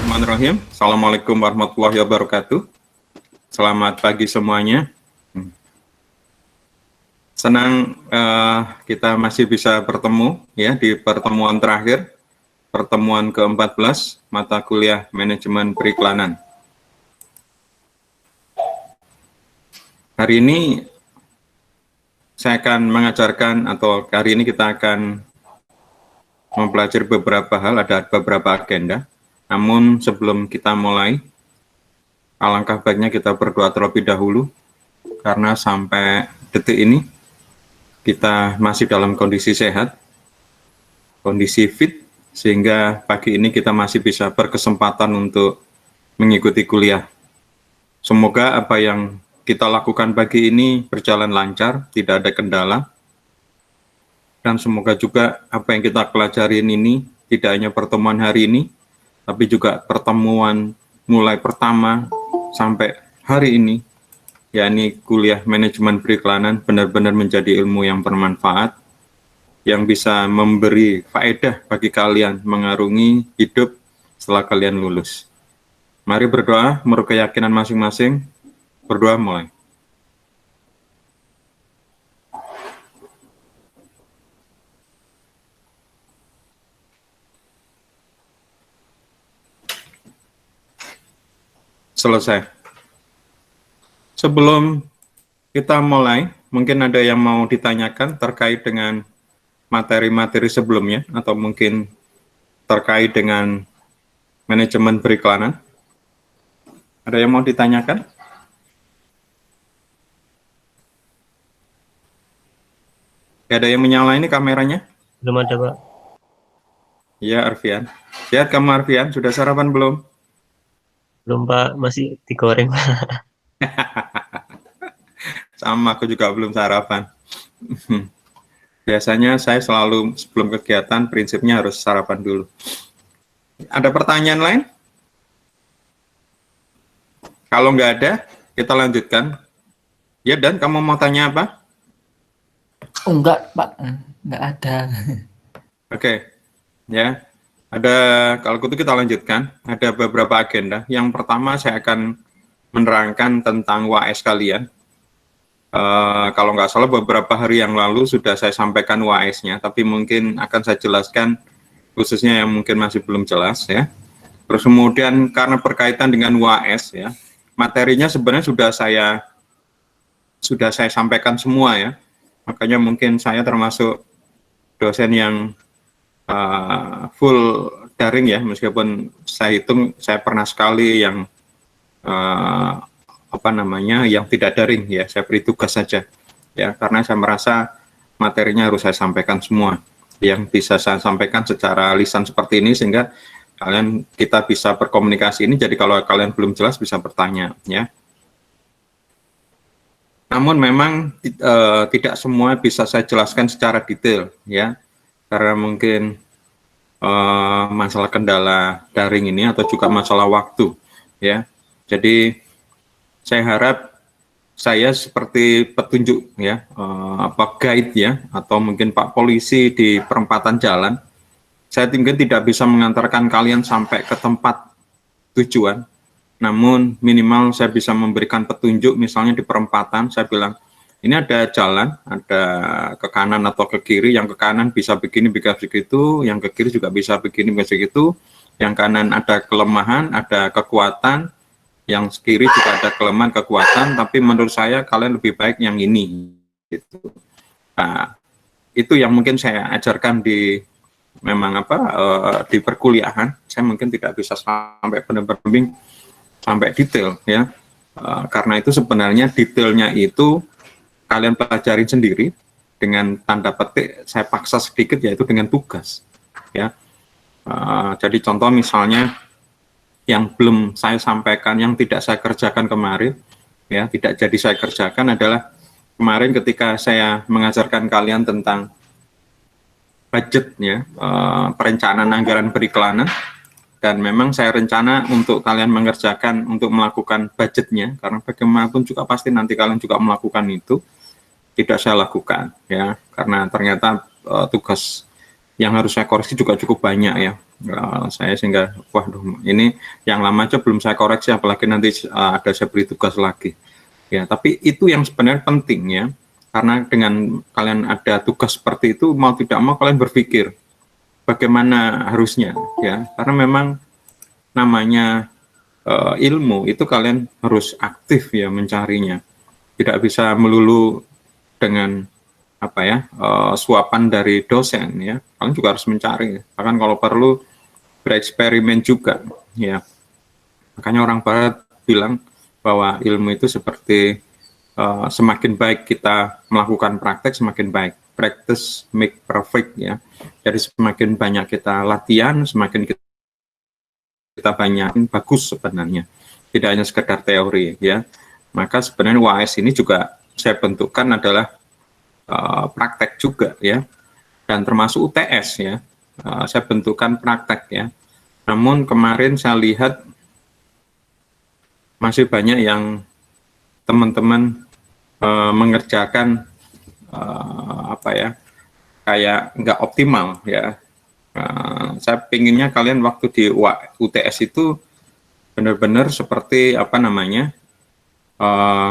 Bismillahirrahmanirrahim. Assalamualaikum warahmatullahi wabarakatuh. Selamat pagi semuanya. Senang kita masih bisa bertemu ya di pertemuan terakhir, pertemuan ke-14 mata kuliah manajemen periklanan. Hari ini saya akan mengajarkan atau hari ini kita akan mempelajari beberapa hal, ada beberapa agenda. Namun sebelum kita mulai, alangkah baiknya kita berdoa terlebih dahulu, karena sampai detik ini kita masih dalam kondisi sehat, kondisi fit, sehingga pagi ini kita masih bisa berkesempatan untuk mengikuti kuliah. Semoga apa yang kita lakukan pagi ini berjalan lancar, tidak ada kendala, dan semoga juga apa yang kita pelajarin ini tidak hanya pertemuan hari ini, tapi juga pertemuan mulai pertama sampai hari ini, yakni kuliah manajemen periklanan, benar-benar menjadi ilmu yang bermanfaat, yang bisa memberi faedah bagi kalian mengarungi hidup setelah kalian lulus. Mari berdoa menurut keyakinan masing-masing. Berdoa mulai. Selesai. Sebelum kita mulai, mungkin ada yang mau ditanyakan terkait dengan materi-materi sebelumnya, atau mungkin terkait dengan manajemen periklanan. Ada yang mau ditanyakan? Ada yang menyala ini kameranya? Belum ada, Pak. Iya, Arfian. Sehat kamu, Arfian? Sudah sarapan belum? Belum, Pak. Masih digoreng, Pak. Sama, aku juga belum sarapan. Biasanya saya selalu sebelum kegiatan prinsipnya harus sarapan dulu. Ada pertanyaan lain? Kalau nggak ada, kita lanjutkan. Ya, Dan, kamu mau tanya apa? Oh, enggak, Pak. Enggak ada. Oke. Ya. Kalau gitu kita lanjutkan. Ada beberapa agenda. Yang pertama saya akan menerangkan tentang UAS kalian. Kalau nggak salah beberapa hari yang lalu sudah saya sampaikan UAS-nya, tapi mungkin akan saya jelaskan khususnya yang mungkin masih belum jelas ya. Terus kemudian karena berkaitan dengan UAS ya, materinya sebenarnya sudah saya sampaikan semua ya. Makanya mungkin saya termasuk dosen yang full daring ya, meskipun saya hitung saya pernah sekali yang yang tidak daring ya, saya beri tugas saja ya, karena saya merasa materinya harus saya sampaikan semua yang bisa saya sampaikan secara lisan seperti ini, sehingga kita bisa berkomunikasi ini. Jadi kalau kalian belum jelas bisa bertanya ya. Namun memang tidak semua bisa saya jelaskan secara detail ya, karena mungkin masalah kendala daring ini atau juga masalah waktu ya. Jadi saya harap saya seperti petunjuk ya, guide ya, atau mungkin Pak Polisi di perempatan jalan. Saya mungkin tidak bisa mengantarkan kalian sampai ke tempat tujuan, namun minimal saya bisa memberikan petunjuk. Misalnya di perempatan saya bilang, ini ada jalan, ada ke kanan atau ke kiri, yang ke kanan bisa begini, bisa begitu, yang ke kiri juga bisa begini, bisa begitu, yang kanan ada kelemahan, ada kekuatan, yang kiri juga ada kelemahan, kekuatan, tapi menurut saya kalian lebih baik yang ini gitu. Nah, itu yang mungkin saya ajarkan di di perkuliahan. Saya mungkin tidak bisa sampai benar-benar sampai detail ya, karena itu sebenarnya detailnya itu kalian pelajarin sendiri dengan tanda petik saya paksa sedikit, yaitu dengan tugas ya. Jadi contoh misalnya yang belum saya sampaikan, yang tidak saya kerjakan kemarin ya, tidak jadi saya kerjakan adalah kemarin ketika saya mengajarkan kalian tentang budgetnya, perencanaan anggaran periklanan. Dan memang saya rencana untuk kalian mengerjakan, untuk melakukan budgetnya, karena bagaimanapun juga pasti nanti kalian juga melakukan itu. Tidak saya lakukan ya, karena ternyata tugas yang harus saya koreksi juga cukup banyak ya. Saya sehingga waduh ini yang lama aja belum saya koreksi, apalagi nanti ada saya beri tugas lagi. Ya, tapi itu yang sebenarnya penting ya, karena dengan kalian ada tugas seperti itu, mau tidak mau kalian berpikir bagaimana harusnya ya, karena memang namanya ilmu itu kalian harus aktif ya mencarinya, tidak bisa melulu dengan apa ya suapan dari dosen ya, kalian juga harus mencari, bahkan kalau perlu bereksperimen juga ya. Makanya orang barat bilang bahwa ilmu itu seperti semakin baik kita melakukan praktek, semakin baik. Practice make perfect ya. Jadi semakin banyak kita latihan, semakin kita banyak bagus sebenarnya. Tidak hanya sekedar teori ya. Maka sebenarnya UAS ini juga saya bentukkan adalah praktek juga ya. Dan termasuk UTS ya. Saya bentukkan praktek ya. Namun kemarin saya lihat masih banyak yang teman-teman mengerjakan apa ya, kayak nggak optimal ya. Saya pinginnya kalian waktu di UTS itu benar-benar seperti apa namanya,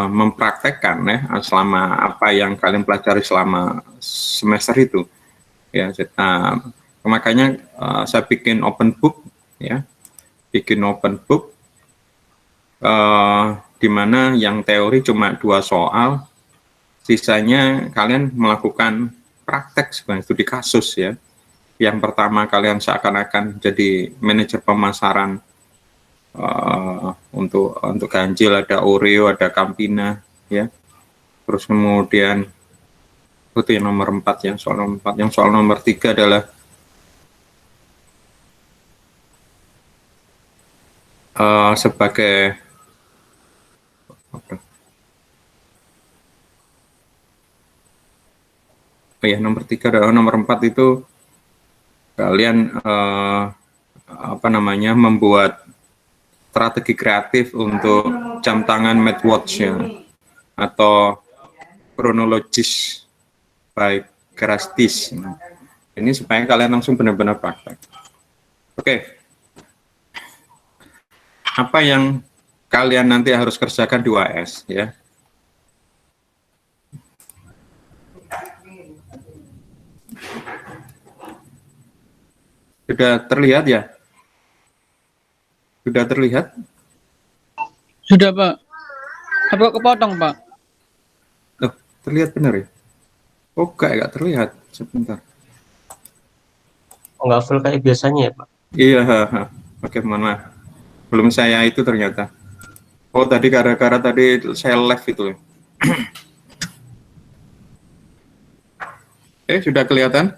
mempraktekkan ya selama apa yang kalian pelajari selama semester itu ya. Makanya saya bikin open book ya, bikin open book di mana yang teori cuma 2 soal, sisanya kalian melakukan praktek sebenarnya studi kasus ya. Yang pertama kalian seakan-akan jadi manajer pemasaran untuk ganjil, ada Oreo, ada Campina ya. Terus kemudian itu yang nomor 4 ya, soal nomor 4. Yang soal nomor 3 adalah sebagai nomor 3 adalah nomor 4 itu kalian apa namanya, membuat strategi kreatif untuk jam tangan Medwatch ya, atau kronologis by Grastis. Ini supaya kalian langsung benar-benar praktek. Oke. Apa yang kalian nanti harus kerjakan di UAS ya? Sudah terlihat ya? Sudah terlihat? Sudah, Pak. Apa kepotong, Pak? Oh, terlihat benar ya? Oh, enggak terlihat. Sebentar. Oh, nggak full kayak biasanya ya, Pak? Iya, oke, mohon maaf. Belum saya itu ternyata. Oh, tadi gara-gara tadi saya live itu. Sudah kelihatan?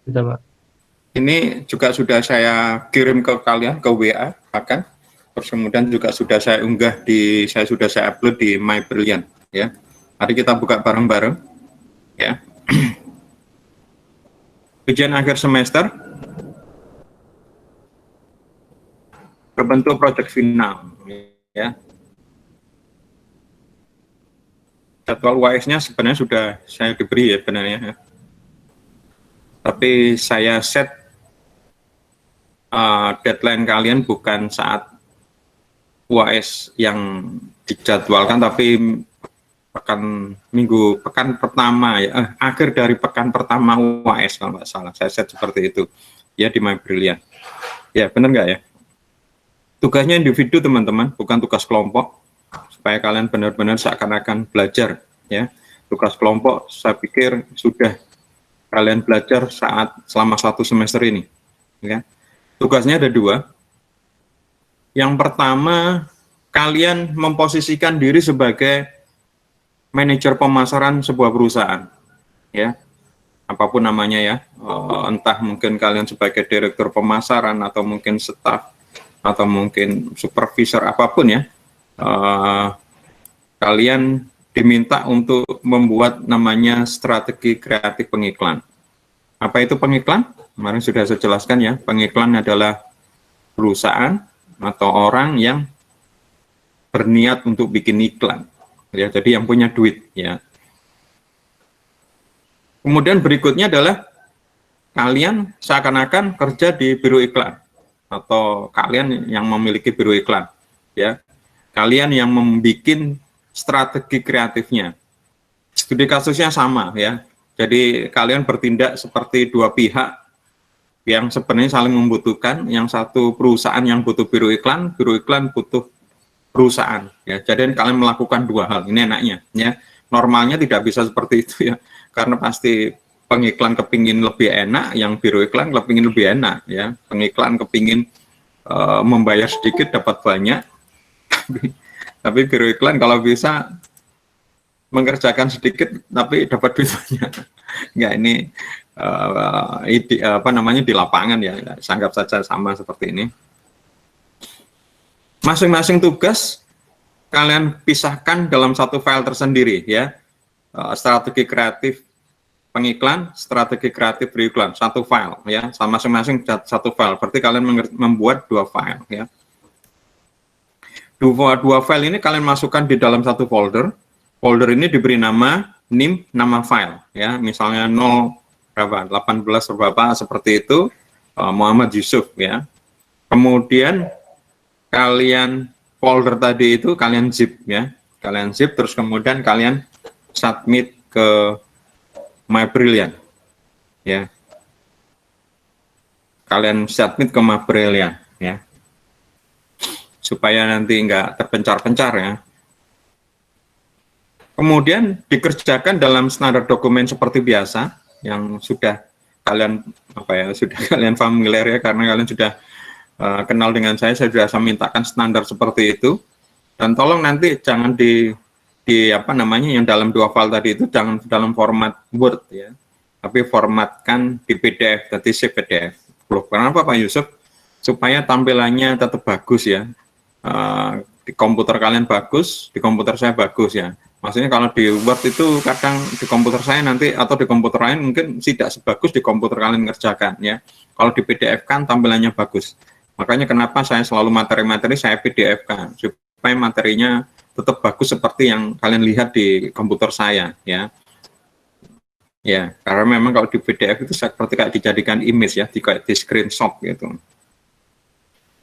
Sudah, Pak. Ini juga sudah saya kirim ke kalian ke WA bahkan. Terus kemudian juga sudah saya unggah sudah saya upload di My Brilliant ya. Mari kita buka bareng-bareng ya. Ujian akhir semester berbentuk proyek final ya. Jadwal UAS-nya sebenarnya sudah saya diberi ya benarnya ya. Tapi saya set deadline kalian bukan saat UAS yang dijadwalkan, tapi pekan pertama ya, akhir dari pekan pertama UAS kalau nggak salah. Saya set seperti itu ya di My Brilliant. Ya, benar nggak ya? Tugasnya individu teman-teman, bukan tugas kelompok, supaya kalian benar-benar seakan-akan belajar ya. Tugas kelompok saya pikir sudah kalian belajar selama 1 semester ini ya. Tugasnya ada 2. Yang pertama, kalian memposisikan diri sebagai manajer pemasaran sebuah perusahaan ya, apapun namanya ya, entah mungkin kalian sebagai direktur pemasaran atau mungkin staf atau mungkin supervisor, apapun ya, kalian diminta untuk membuat namanya strategi kreatif pengiklan. Apa itu pengiklan? Kemarin sudah saya jelaskan ya, pengiklan adalah perusahaan atau orang yang berniat untuk bikin iklan ya, jadi yang punya duit ya. Kemudian berikutnya adalah kalian seakan-akan kerja di biro iklan atau kalian yang memiliki biro iklan, ya. Kalian yang membuat strategi kreatifnya. Studi kasusnya sama, ya. Jadi kalian bertindak seperti dua pihak yang sebenarnya saling membutuhkan. Yang satu perusahaan yang butuh biro iklan butuh perusahaan, ya. Jadi kalian melakukan dua hal. Ini enaknya, ya. Normalnya tidak bisa seperti itu, ya, karena pasti pengiklan kepingin lebih enak, yang biro iklan kepingin lebih enak, ya. Pengiklan kepingin membayar sedikit dapat banyak, tapi biro iklan kalau bisa mengerjakan sedikit tapi dapat duit banyak. Enggak, ini apa namanya di lapangan, ya, anggap saja sama seperti ini. Masing-masing tugas kalian pisahkan dalam satu file tersendiri, ya. Strategi kreatif pengiklan, strategi kreatif beriklan, satu file, ya, sama masing-masing satu file. Berarti kalian membuat dua file, ya. Dua file ini kalian masukkan di dalam satu folder. Folder ini diberi nama NIM, nama file, ya. Misalnya 18 berapa seperti itu, Muhammad Yusuf, ya. Kemudian kalian folder tadi itu kalian zip, ya. Kalian zip, terus kemudian kalian submit ke MyBrilliant, ya. Kalian submit ke MyBrilliant, ya, supaya nanti nggak terpencar-pencar, ya. Kemudian dikerjakan dalam standar dokumen seperti biasa yang sudah kalian sudah kalian familiar, ya, karena kalian sudah kenal dengan saya sudah mintakan standar seperti itu. Dan tolong nanti jangan di apa namanya yang dalam dua file tadi itu jangan dalam format Word, ya, tapi formatkan di PDF, tadi save PDF. Kenapa Pak Yusuf? Supaya tampilannya tetap bagus, ya. Di komputer kalian bagus, di komputer saya bagus, ya. Maksudnya kalau di Word itu kadang di komputer saya nanti atau di komputer lain mungkin tidak sebagus di komputer kalian ngerjakan, ya. Kalau di PDF kan tampilannya bagus. Makanya kenapa saya selalu materi-materi saya PDF kan, supaya materinya tetap bagus seperti yang kalian lihat di komputer saya, ya. Ya, karena memang kalau di PDF itu seperti kayak dijadikan image, ya, kayak di screenshot gitu.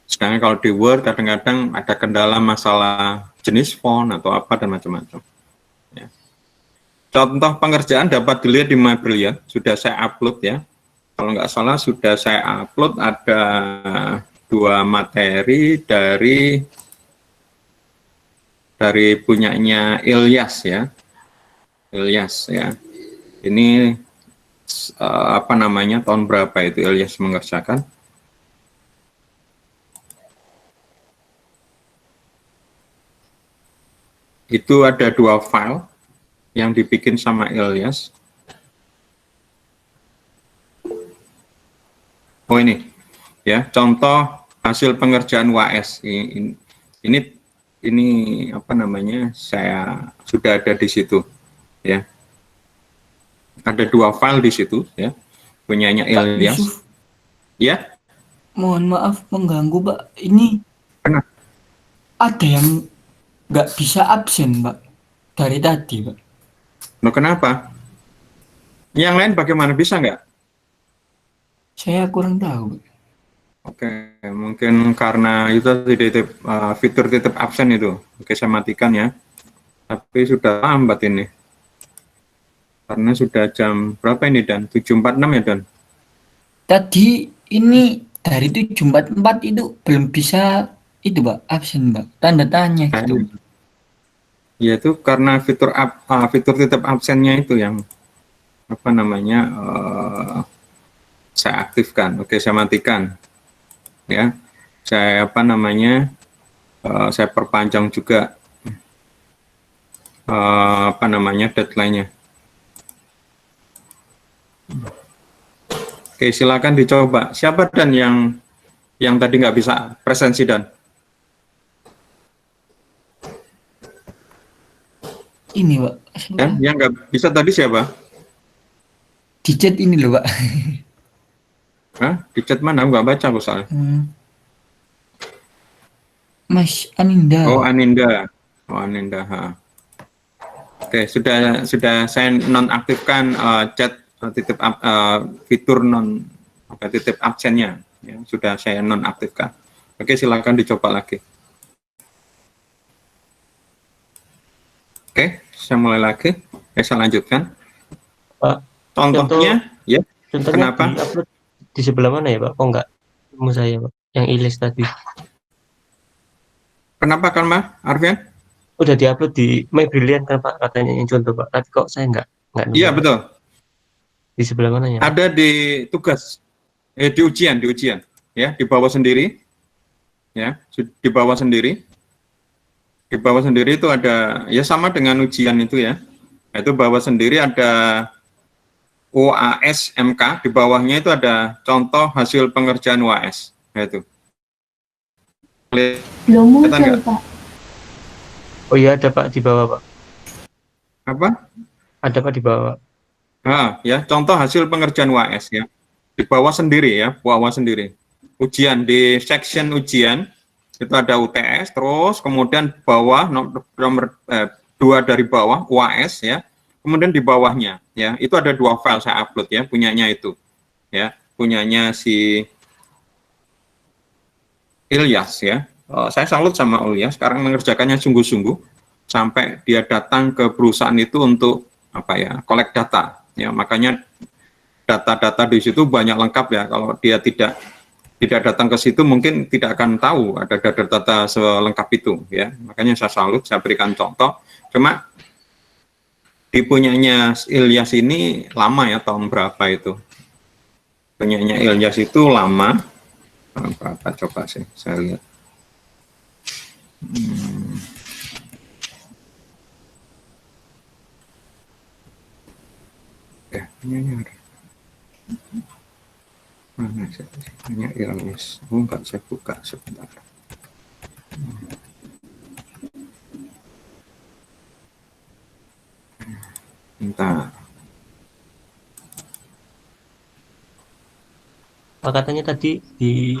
Sedangkan kalau di Word kadang-kadang ada kendala masalah jenis font atau apa dan macam-macam. Ya. Contoh pengerjaan dapat dilihat di MyBrilliant, sudah saya upload, ya. Kalau nggak salah sudah saya upload ada 2 materi dari punyanya Ilyas, ya. Ilyas, ya. Ini apa namanya, tahun berapa itu Ilyas mengerjakan? Itu ada 2 file yang dibikin sama Ilyas. Oh ini, ya, contoh hasil pengerjaan WAS. Ini apa namanya, saya sudah ada di situ, ya. Ada 2 file di situ, ya, punyanya Ilyas. Ya. Mohon maaf mengganggu, Pak. Ini Kenapa? ada yang nggak bisa absen, Pak, dari tadi, Pak. Loh, kenapa? Yang lain bagaimana, bisa nggak? Saya kurang tahu, Pak. Oke, mungkin karena itu fitur titip absen itu. Oke, saya matikan, ya. Tapi sudah lambat ini. Karena sudah jam berapa ini, Dan? 7.46 ya, Dan? Tadi ini dari 7.44 itu belum bisa itu, Pak, absen, Pak. Tanda tanya gitu. Ya, itu karena fitur titip absennya itu yang apa namanya saya aktifkan. Oke, saya matikan, ya. Saya apa namanya saya perpanjang juga apa namanya deadline-nya. Oke, silakan dicoba. Siapa Dan yang tadi nggak bisa presensi, Dan? Ini, Pak. Ya, yang nggak bisa tadi siapa? Di chat ini loh, Pak. Hah? Di chat mana? Nggak baca aku soalnya. Mas Aninda. Oh, Aninda. Oh, Aninda. Ha. Oke, sudah saya nonaktifkan chat fitur titip absennya, ya, sudah saya nonaktifkan. Oke, silakan dicoba lagi. Oke, saya mulai lagi. Saya lanjutkan. Pak, Contohnya, ya. contohnya Kenapa? di-upload di sebelah mana ya, Pak? Kok enggak ketemu saya, Pak? Yang ilis tadi. Kenapa kan, Mas Arfian? Udah di-upload di My Brilliant kan, Pak? Katanya yang contoh, Pak. Tapi kok saya enggak nemu, Iya, Pak. betul. Di sebelah mana ya, Pak? Ada di tugas, di ujian, ya, di bawah sendiri, ya, di bawah sendiri. Di bawah sendiri itu ada, ya sama dengan ujian itu ya. Itu bawah sendiri ada UAS MK, di bawahnya itu ada contoh hasil pengerjaan UAS. Ya, itu. Belum muncul, nggak? Pak. Oh iya, ada, Pak, di bawah, Pak. Apa? Ada, Pak, di bawah. Ya, contoh hasil pengerjaan UAS ya. Di bawah sendiri ya, bawah sendiri. Ujian, di section ujian, itu ada UTS, terus kemudian bawah, nomor 2 dari bawah, UAS ya. Kemudian di bawahnya, ya, itu ada 2 file saya upload ya, punyanya itu. Ya, punyanya si Ilyas ya. Saya salut sama Ilyas, sekarang mengerjakannya sungguh-sungguh, sampai dia datang ke perusahaan itu untuk, apa ya, collect data. Ya, makanya data-data di situ banyak lengkap ya. Kalau dia tidak datang ke situ mungkin tidak akan tahu ada data-data selengkap itu ya. Makanya saya salut, saya berikan contoh. Cuma di punyanya Ilyas ini lama ya, tahun berapa itu? Punyanya Ilyas itu lama. Berapa coba sih saya lihat. Ya, punyanya ada. Mana sih? Punya Ilyas. Enggak, saya buka sebentar. Bentar. Pak, katanya tadi di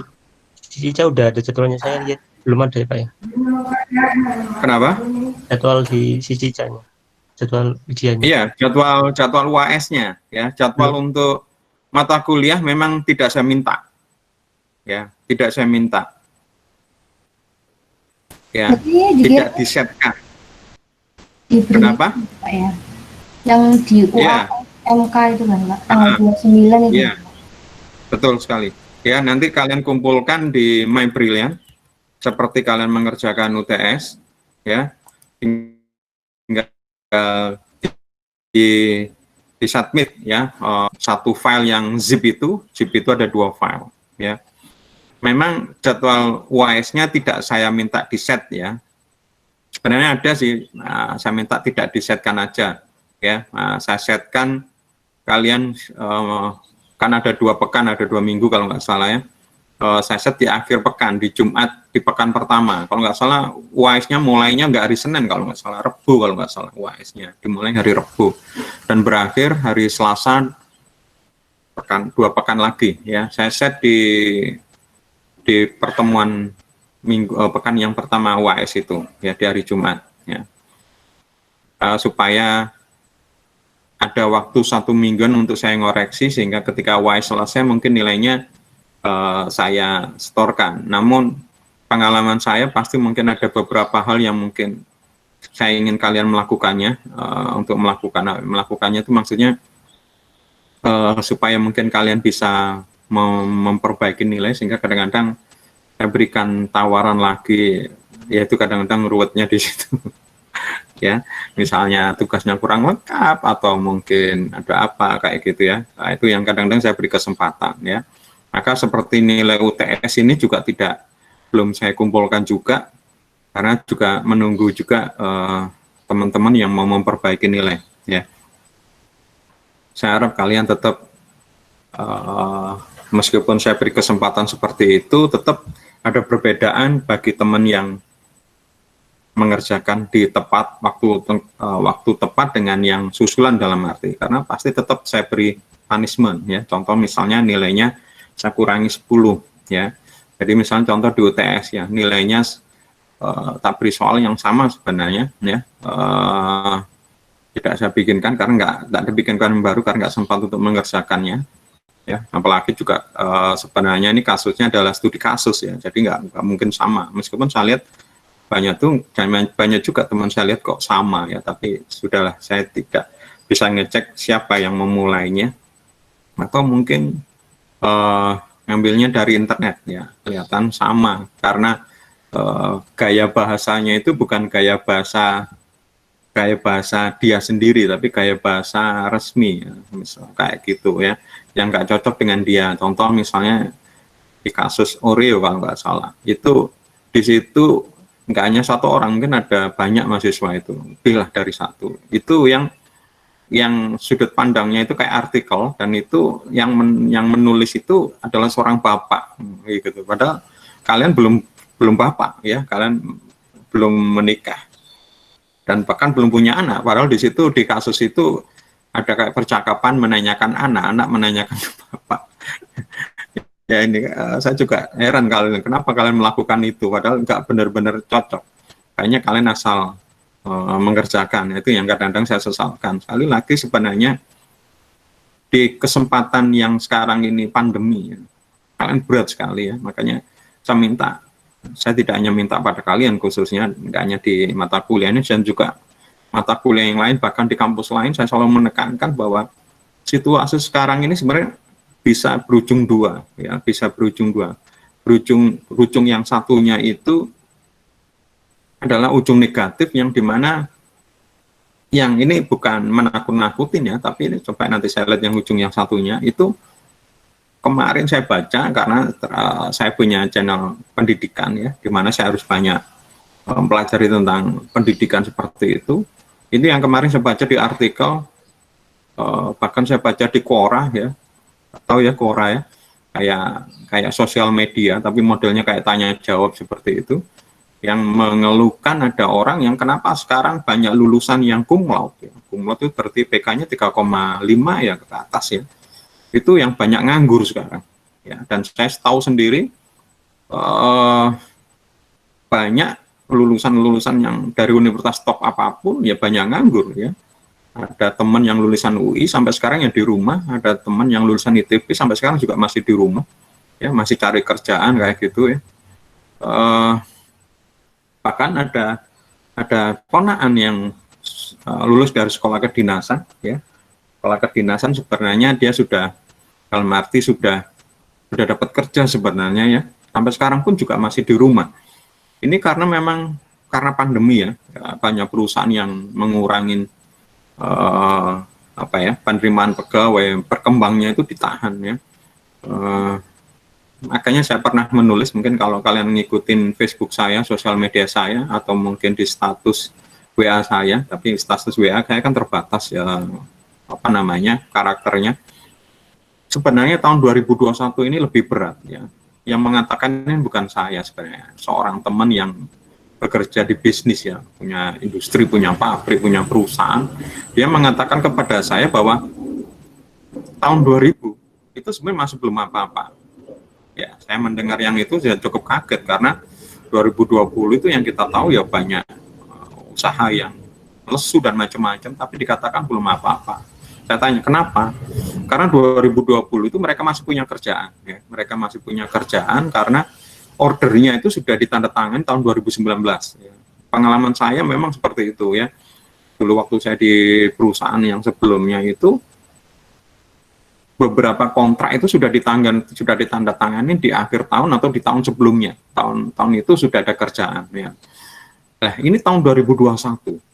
Cica udah ada jadwalnya, saya lihat belum ada ya, Pak ya? Kenapa? Jadwal di Cica-nya. Jadwal ujiannya. Iya, jadwal UAS-nya ya, jadwal untuk mata kuliah memang tidak saya minta. Ya, tidak saya minta. Ya, Katanya juga tidak disetkan. diberi, Kenapa? Pak ya. Yang di Iya. UAMK itu kan, Pak. Tanggal 29 itu. Iya. Betul sekali. Ya, nanti kalian kumpulkan di My Brilliant seperti kalian mengerjakan UTS ya. Tinggal di submit ya, satu file yang zip itu ada 2 file ya. Memang jadwal UAS-nya tidak saya minta di set ya. Sebenarnya ada sih, saya minta tidak disetkan aja ya. Saya setkan kalian, kan ada 2 pekan, ada 2 minggu kalau nggak salah ya. Saya set di akhir pekan, di Jumat, di pekan pertama. Kalau nggak salah UAS-nya mulainya nggak hari Senin, kalau nggak salah Rebu, kalau nggak salah UAS-nya dimulai hari Rebu dan berakhir hari Selasa, 2 pekan lagi ya. Saya set di pertemuan pekan yang pertama UAS itu ya, di hari Jumat ya, supaya ada waktu 1 mingguan untuk saya ngoreksi sehingga ketika UAS selesai mungkin nilainya saya setorkan. Namun pengalaman saya pasti mungkin ada beberapa hal yang mungkin saya ingin kalian melakukannya. Untuk melakukannya itu maksudnya supaya mungkin kalian bisa memperbaiki nilai, sehingga kadang-kadang saya berikan tawaran lagi, yaitu kadang-kadang ruwetnya di situ. Ya, misalnya tugasnya kurang lengkap atau mungkin ada apa kayak gitu ya. Nah, itu yang kadang-kadang saya beri kesempatan ya. Maka seperti nilai UTS ini juga belum saya kumpulkan juga, karena juga menunggu juga teman-teman yang mau memperbaiki nilai ya. Saya harap kalian tetap meskipun saya beri kesempatan seperti itu, tetap ada perbedaan bagi teman yang mengerjakan di tepat waktu tepat dengan yang susulan, dalam arti karena pasti tetap saya beri punishment ya. Contoh misalnya nilainya saya kurangi 10 ya. Jadi misalnya contoh di UTS ya, nilainya tak beri soal yang sama sebenarnya ya. tidak saya bikinkan karena nggak dibikinkan yang baru karena nggak sempat untuk mengerjakannya. Ya, apalagi juga sebenarnya ini kasusnya adalah studi kasus ya, jadi nggak mungkin sama. Meskipun saya lihat banyak juga teman saya lihat kok sama ya, tapi sudahlah, saya tidak bisa ngecek siapa yang memulainya, atau mungkin ngambilnya dari internet ya, kelihatan sama karena gaya bahasanya itu bukan gaya bahasa dia sendiri, tapi gaya bahasa resmi ya, misal kayak gitu ya, yang nggak cocok dengan dia. Contoh misalnya di kasus Oreo kalau nggak salah, itu di situ nggak hanya satu orang, mungkin ada banyak mahasiswa, itu lebih lah dari satu, itu yang sudut pandangnya itu kayak artikel, dan itu yang menulis itu adalah seorang bapak gitu, padahal kalian belum bapak ya, kalian belum menikah dan bahkan belum punya anak, padahal di situ, di kasus itu ada kayak percakapan menanyakan anak menanyakan bapak. Ya ini saya juga heran kalian, kenapa kalian melakukan itu padahal nggak benar-benar cocok, kayaknya kalian asal mengerjakan. Itu yang kadang-kadang saya sesalkan. Sekali lagi sebenarnya di kesempatan yang sekarang ini pandemi ya, kalian berat sekali ya, makanya saya tidak hanya minta pada kalian khususnya, tidak hanya di mata kuliah ini, dan juga mata kuliah yang lain, bahkan di kampus lain, saya selalu menekankan bahwa situasi sekarang ini sebenarnya bisa berujung dua ya, bisa berujung dua. Berujung yang satunya itu adalah ujung negatif, yang dimana yang ini bukan menakut-nakutin ya, tapi ini coba nanti saya lihat yang ujung yang satunya itu. Kemarin saya baca, karena saya punya channel pendidikan ya, di mana saya harus banyak mempelajari tentang pendidikan seperti itu. Ini yang kemarin saya baca di artikel, bahkan saya baca di Quora ya, atau ya Quora ya, kayak sosial media, tapi modelnya kayak tanya jawab seperti itu, yang mengeluhkan ada orang yang kenapa sekarang banyak lulusan yang cum laude. Cum laude itu berarti PK-nya 3,5 ya ke atas ya. Itu yang banyak nganggur sekarang ya, dan saya tahu sendiri banyak lulusan yang dari universitas top apapun ya banyak nganggur ya. Ada teman yang lulusan UI sampai sekarang yang di rumah, ada teman yang lulusan ITB sampai sekarang juga masih di rumah ya, masih cari kerjaan kayak gitu ya. Bahkan ada ponaan yang lulus dari sekolah kedinasan ya. Sekolah kedinasan sebenarnya dia sudah dalam arti sudah dapat kerja sebenarnya ya, sampai sekarang pun juga masih di rumah. Ini karena pandemi ya, banyak perusahaan yang mengurangin penerimaan pegawai, perkembangnya itu ditahan ya. Makanya saya pernah menulis, mungkin kalau kalian ngikutin Facebook saya, sosial media saya, atau mungkin di status WA saya, tapi status WA saya kan terbatas ya, karakternya. Sebenarnya tahun 2021 ini lebih berat ya. Yang mengatakan ini bukan saya sebenarnya, seorang teman yang bekerja di bisnis ya, punya industri, punya pabrik, punya perusahaan. Dia mengatakan kepada saya bahwa tahun 2000 itu sebenarnya masih belum apa-apa. Ya, saya mendengar yang itu sudah cukup kaget, karena 2020 itu yang kita tahu ya banyak usaha yang lesu dan macam-macam, tapi dikatakan belum apa-apa. Saya tanya kenapa? Karena 2020 itu mereka masih punya kerjaan ya. Mereka masih punya kerjaan karena ordernya itu sudah ditandatangani tahun 2019 ya. Pengalaman saya memang seperti itu ya. Dulu waktu saya di perusahaan yang sebelumnya itu, beberapa kontrak itu sudah ditandatangani di akhir tahun atau di tahun sebelumnya. Tahun itu sudah ada kerjaan ya. Nah, ini tahun 2021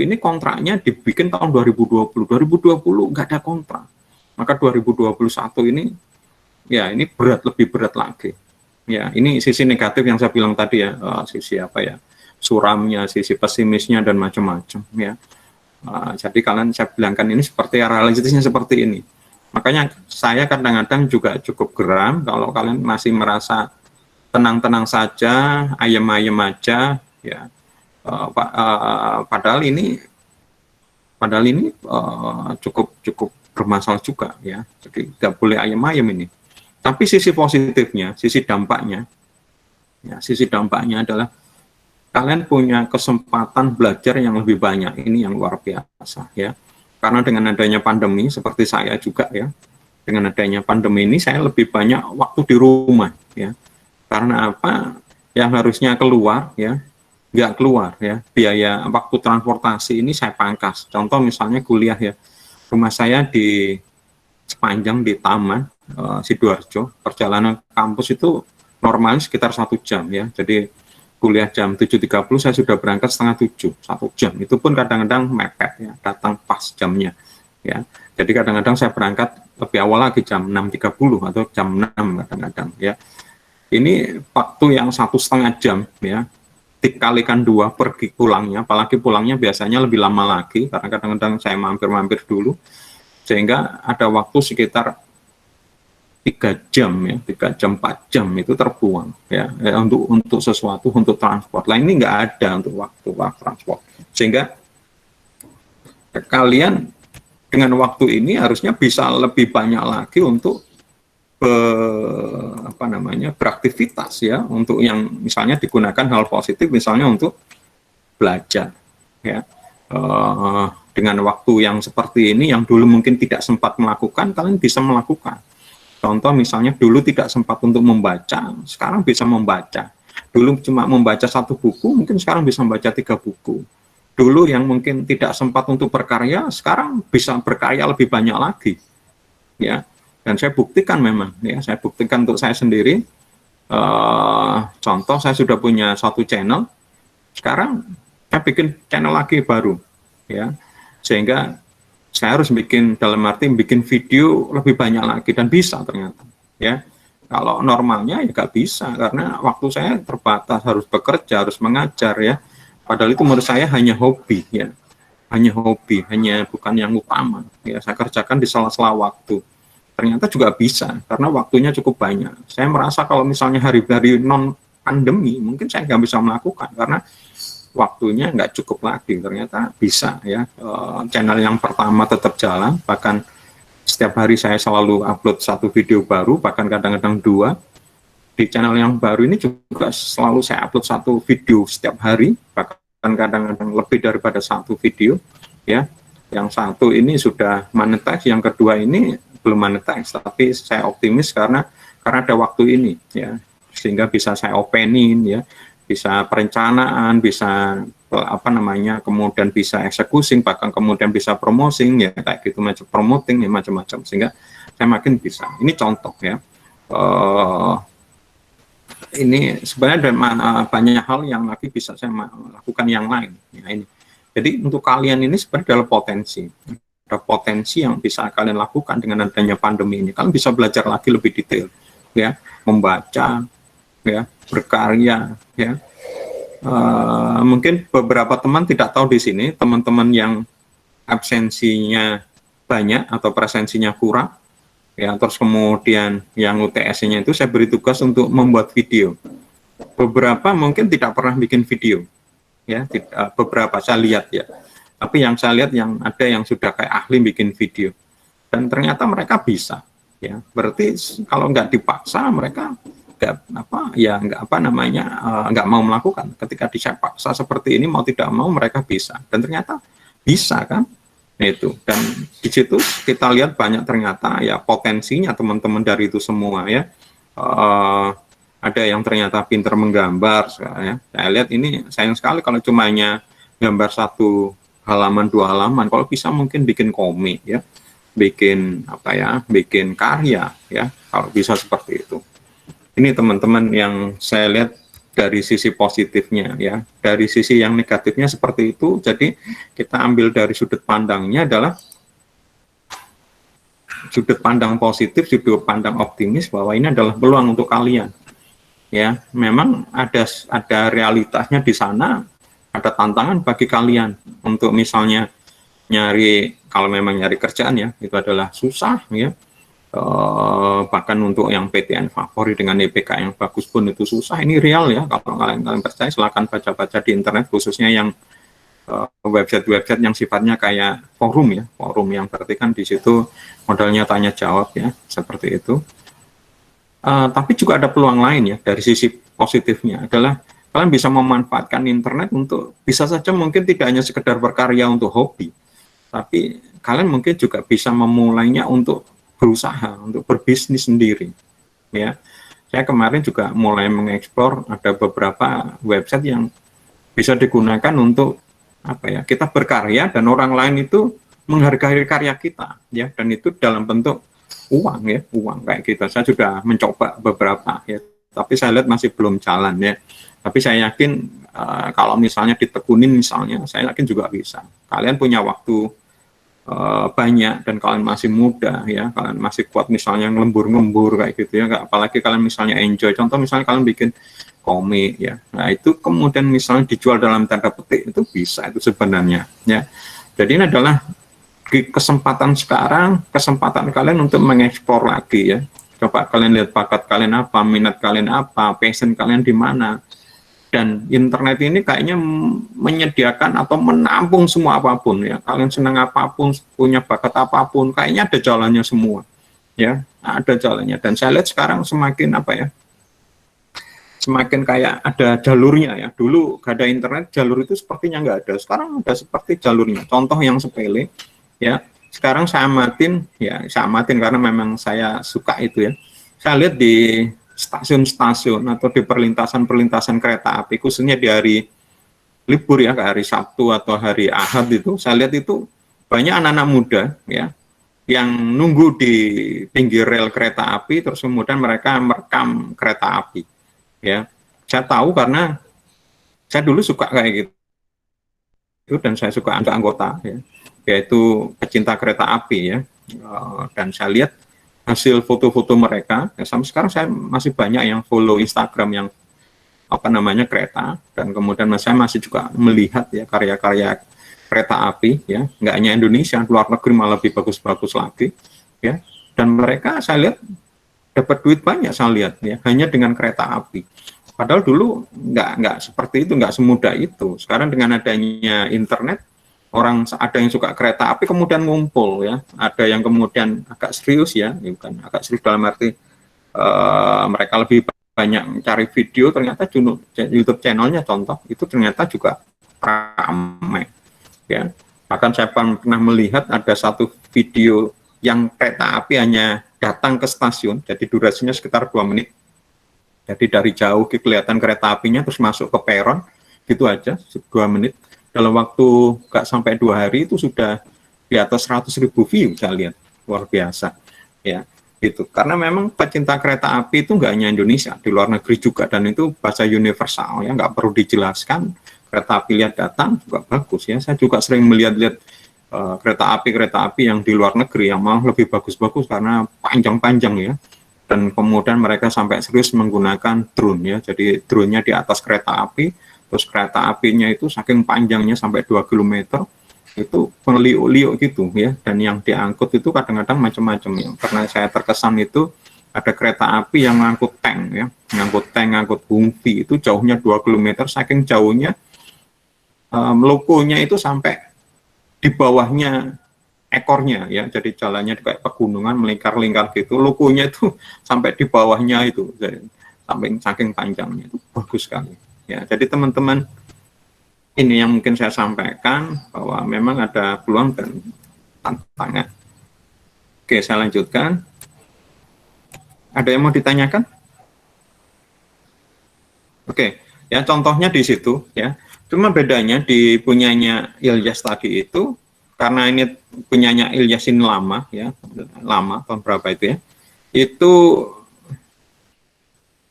ini kontraknya dibikin tahun 2020 nggak ada kontrak, maka 2021 ini ya ini lebih berat lagi ya. Ini sisi negatif yang saya bilang tadi ya, sisi suramnya, sisi pesimisnya dan macam-macam ya. Jadi saya bilangkan ini seperti realistisnya seperti ini. Makanya saya kadang-kadang juga cukup geram kalau kalian masih merasa tenang-tenang saja, ayem-ayem aja ya. Padahal ini cukup bermasalah juga ya. Jadi tidak boleh ayam-ayam ini. Tapi sisi positifnya, sisi dampaknya adalah kalian punya kesempatan belajar yang lebih banyak. Ini yang luar biasa ya. Karena dengan adanya pandemi seperti saya juga ya, dengan adanya pandemi ini saya lebih banyak waktu di rumah ya. Karena apa? Yang harusnya keluar ya, nggak keluar ya. Biaya waktu transportasi ini saya pangkas. Contoh misalnya kuliah ya, rumah saya di sepanjang di Taman Sidoarjo, perjalanan kampus itu normalnya sekitar 1 jam ya. Jadi kuliah jam 7.30 saya sudah berangkat setengah 7, 1 jam. Itu pun kadang-kadang mepet ya, datang pas jamnya ya. Jadi kadang-kadang saya berangkat lebih awal lagi jam 6.30 atau jam 6 kadang-kadang ya. Ini waktu yang 1,5 jam ya, dikalikan 2 pergi pulangnya, apalagi pulangnya biasanya lebih lama lagi karena kadang-kadang saya mampir-mampir dulu, sehingga ada waktu sekitar 3 jam ya, 3 jam 4 jam itu terbuang ya, untuk sesuatu, untuk transport. Lah ini nggak ada untuk waktu transport, sehingga kalian dengan waktu ini harusnya bisa lebih banyak lagi untuk beraktivitas ya, untuk yang misalnya digunakan hal positif, misalnya untuk belajar ya. Dengan waktu yang seperti ini yang dulu mungkin tidak sempat melakukan, kalian bisa melakukan. Contoh misalnya dulu tidak sempat untuk membaca, sekarang bisa membaca. Dulu cuma membaca 1 buku, mungkin sekarang bisa membaca 3 buku. Dulu yang mungkin tidak sempat untuk berkarya, sekarang bisa berkarya lebih banyak lagi ya. Dan saya buktikan memang ya, saya buktikan untuk saya sendiri. Contoh saya sudah punya 1 channel, sekarang saya bikin channel lagi baru ya, sehingga saya harus bikin, dalam arti bikin video lebih banyak lagi, dan bisa ternyata ya. Kalau normalnya ya nggak bisa karena waktu saya terbatas, harus bekerja, harus mengajar ya, padahal itu menurut saya hanya hobi ya, hanya hobi, hanya bukan yang utama ya, saya kerjakan di sela-sela waktu. Ternyata juga bisa karena waktunya cukup banyak. Saya merasa kalau misalnya hari-hari non pandemi mungkin saya nggak bisa melakukan karena waktunya nggak cukup lagi. Ternyata bisa ya. Channel yang pertama tetap jalan, bahkan setiap hari saya selalu upload 1 video baru, bahkan kadang-kadang 2. Di channel yang baru ini juga selalu saya upload 1 video setiap hari, bahkan kadang-kadang lebih daripada 1 video ya. Yang 1 ini sudah monetize, yang kedua ini belum monetize, tapi saya optimis karena ada waktu ini ya, sehingga bisa saya openin ya, bisa perencanaan, bisa kemudian bisa eksekusi, bahkan kemudian bisa promosing ya, kayak gitu, macam promoting ya, macam-macam, sehingga saya makin bisa. Ini contoh ya. Ini sebenarnya ada banyak hal yang lagi bisa saya lakukan yang lain ya, ini. Jadi untuk kalian ini sebenarnya adalah potensi. Ada potensi yang bisa kalian lakukan dengan adanya pandemi ini. Kalian bisa belajar lagi lebih detail ya, membaca ya, berkarya ya. Mungkin beberapa teman tidak tahu di sini, teman-teman yang absensinya banyak atau presensinya kurang ya, terus kemudian yang UTS-nya itu saya beri tugas untuk membuat video. Beberapa mungkin tidak pernah bikin video ya, beberapa saya lihat ya, tapi yang saya lihat yang ada yang sudah kayak ahli bikin video, dan ternyata mereka bisa ya. Berarti kalau nggak dipaksa mereka nggak mau melakukan. Ketika saya paksa seperti ini, mau tidak mau mereka bisa, dan ternyata bisa kan itu. Dan di situ kita lihat banyak ternyata ya potensinya teman-teman dari itu semua ya. Ada yang ternyata pinter menggambar ya. Saya lihat ini sayang sekali kalau cuma hanya gambar 1 halaman 2 halaman. Kalau bisa mungkin bikin komik ya, bikin bikin karya ya, kalau bisa seperti itu. Ini teman-teman yang saya lihat dari sisi positifnya ya. Dari sisi yang negatifnya seperti itu. Jadi kita ambil dari sudut pandangnya adalah sudut pandang positif, sudut pandang optimis, bahwa ini adalah peluang untuk kalian. Ya, memang ada realitasnya di sana, ada tantangan bagi kalian untuk misalnya kalau memang nyari kerjaan ya, itu adalah susah ya. Bahkan untuk yang PTN favorit dengan IPK yang bagus pun itu susah. Ini real ya, kalau kalian percaya silahkan baca-baca di internet, khususnya yang website-website yang sifatnya kayak forum ya, forum yang berarti kan di situ modalnya tanya jawab ya, seperti itu. Tapi juga ada peluang lain ya, dari sisi positifnya adalah kalian bisa memanfaatkan internet untuk bisa saja mungkin tidak hanya sekedar berkarya untuk hobi, tapi kalian mungkin juga bisa memulainya untuk berusaha, untuk berbisnis sendiri. Ya, saya kemarin juga mulai mengeksplor ada beberapa website yang bisa digunakan untuk apa ya, kita berkarya dan orang lain itu menghargai karya kita, ya, dan itu dalam bentuk uang, ya, uang kayak gitu. Saya sudah mencoba beberapa, ya, tapi saya lihat masih belum jalan, ya. Tapi saya yakin kalau misalnya ditekunin misalnya, saya yakin juga bisa. Kalian punya waktu banyak dan kalian masih muda, ya, kalian masih kuat misalnya ngelembur-ngembur kayak gitu, ya. Apalagi kalian misalnya enjoy, contoh misalnya kalian bikin komik, ya, nah itu kemudian misalnya dijual dalam tanda petik, itu bisa itu sebenarnya, ya. Jadi ini adalah kesempatan sekarang, kesempatan kalian untuk mengeksplor lagi, ya. Coba kalian lihat bakat kalian apa, minat kalian apa, passion kalian di mana. Dan internet ini kayaknya menyediakan atau menampung semua apapun, ya. Kalian senang apapun, punya bakat apapun, kayaknya ada jalannya semua, ya, ada jalannya. Dan saya lihat sekarang semakin apa ya, semakin kayak ada jalurnya, ya. Dulu gak ada internet, jalur itu sepertinya nggak ada. Sekarang ada seperti jalurnya. Contoh yang sepele, ya. Sekarang saya amatin, ya, saya amatin karena memang saya suka itu, ya. Saya lihat di stasiun-stasiun atau di perlintasan-perlintasan kereta api, khususnya di hari libur, ya, kayak hari Sabtu atau hari Ahad itu, saya lihat itu banyak anak-anak muda, ya, yang nunggu di pinggir rel kereta api, terus kemudian mereka merekam kereta api, ya. Saya tahu karena saya dulu suka kayak gitu, dan saya suka anggota, ya, yaitu pecinta kereta api, ya. Dan saya lihat hasil foto-foto mereka, ya, sampai sekarang saya masih banyak yang follow Instagram yang apa namanya kereta, dan kemudian saya masih juga melihat, ya, karya-karya kereta api, ya, nggak hanya Indonesia, luar negeri malah lebih bagus-bagus lagi, ya. Dan mereka saya lihat dapat duit banyak, saya lihat, ya, hanya dengan kereta api. Padahal dulu nggak seperti itu, nggak semudah itu. Sekarang dengan adanya internet, orang ada yang suka kereta api kemudian ngumpul, ya, ada yang kemudian agak serius, ya, bukan agak serius dalam arti mereka lebih banyak mencari video, ternyata YouTube channelnya contoh itu ternyata juga ramai, ya. Bahkan saya pernah melihat ada satu video yang kereta api hanya datang ke stasiun, jadi durasinya sekitar 2 menit, jadi dari jauh kelihatan kereta apinya terus masuk ke peron, gitu aja 2 menit. Dalam waktu nggak sampai 2 hari itu sudah di atas 100.000 view, saya lihat, luar biasa, ya, itu. Karena memang pecinta kereta api itu nggak hanya Indonesia, di luar negeri juga, dan itu bahasa universal, ya, nggak perlu dijelaskan. Kereta api lihat datang juga bagus, ya. Saya juga sering melihat-lihat kereta api yang di luar negeri yang malah lebih bagus-bagus karena panjang-panjang, ya. Dan kemudian mereka sampai serius menggunakan drone, ya. Jadi drone-nya di atas kereta api. Terus kereta apinya itu saking panjangnya sampai 2 km, itu meliuk-liuk gitu, ya. Dan yang diangkut itu kadang-kadang macam-macam, ya. Karena saya terkesan itu ada kereta api yang ngangkut tank, ya. Ngangkut Humvee itu jauhnya 2 km, saking jauhnya lokonya itu sampai di bawahnya ekornya, ya. Jadi jalannya kayak pegunungan melingkar-lingkar gitu, lokonya itu sampai di bawahnya itu, sampai saking panjangnya itu bagus sekali. Ya, jadi teman-teman, ini yang mungkin saya sampaikan bahwa memang ada peluang dan tantangan. Oke, saya lanjutkan. Ada yang mau ditanyakan? Oke, ya, contohnya di situ, ya. Cuma bedanya di punyanya Ilyas tadi itu, karena ini punyanya Ilyas ini lama, ya, lama, tahun berapa itu, ya, itu.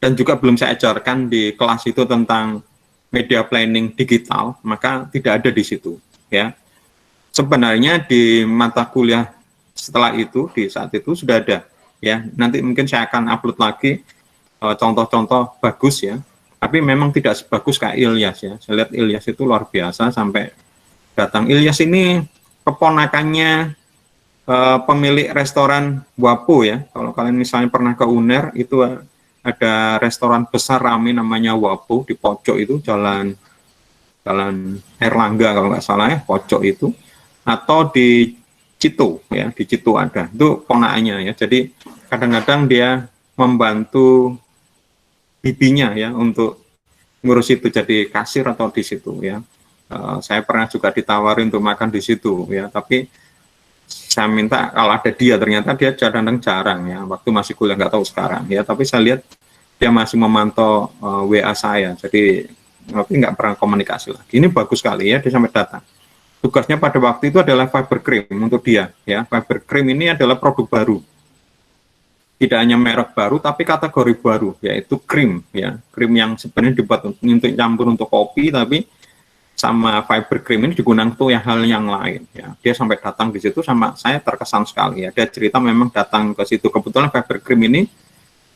Dan juga belum saya ajarkan di kelas itu tentang media planning digital, maka tidak ada di situ, ya. Sebenarnya di mata kuliah setelah itu, di saat itu sudah ada, ya. Nanti mungkin saya akan upload lagi contoh-contoh bagus, ya. Tapi memang tidak sebagus kayak Ilyas, ya. Saya lihat Ilyas itu luar biasa sampai datang. Ilyas ini keponakannya pemilik restoran Wapo, ya. Kalau kalian misalnya pernah ke UNER, itu ada restoran besar rame namanya Wapo di pojok itu, jalan Erlangga kalau nggak salah, ya, pojok itu, atau di Cito, ya, di Cito ada, itu ponakannya, ya. Jadi kadang-kadang dia membantu bibinya, ya, untuk ngurus itu, jadi kasir atau di situ ya. Saya pernah juga ditawarin untuk makan di situ ya, tapi saya minta kalau ada dia, ternyata dia jarang ya, waktu masih kuliah, nggak tahu sekarang ya, tapi saya lihat dia masih memantau WA saya, jadi tapi nggak pernah komunikasi lagi. Ini bagus sekali ya, dia sampai datang. Tugasnya pada waktu itu adalah fiber cream untuk dia ya. Fiber cream ini adalah produk baru, tidak hanya merek baru tapi kategori baru, yaitu krim ya, krim yang sebenarnya dibuat untuk campur untuk kopi, tapi sama fiber cream ini digunakan untuk hal yang lain ya. Dia sampai datang di situ, sama saya terkesan sekali ya. Dia cerita memang datang ke situ, kebetulan fiber cream ini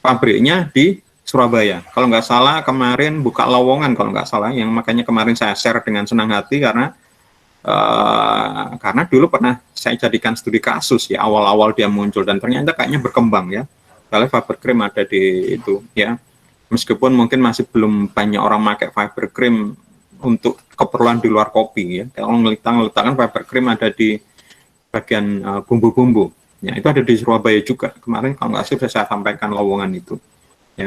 pabriknya di Surabaya kalau nggak salah, kemarin buka lowongan kalau nggak salah, yang makanya kemarin saya share dengan senang hati karena dulu pernah saya jadikan studi kasus ya, awal-awal dia muncul dan ternyata kayaknya berkembang ya. Kalau fiber cream ada di itu ya, meskipun mungkin masih belum banyak orang pakai fiber cream untuk keperluan di luar kopi ya. Kalau letakkan fiber cream ada di bagian bumbu-bumbu ya, itu ada di Surabaya juga kemarin kalau nggak salah saya sampaikan lowongan itu ya.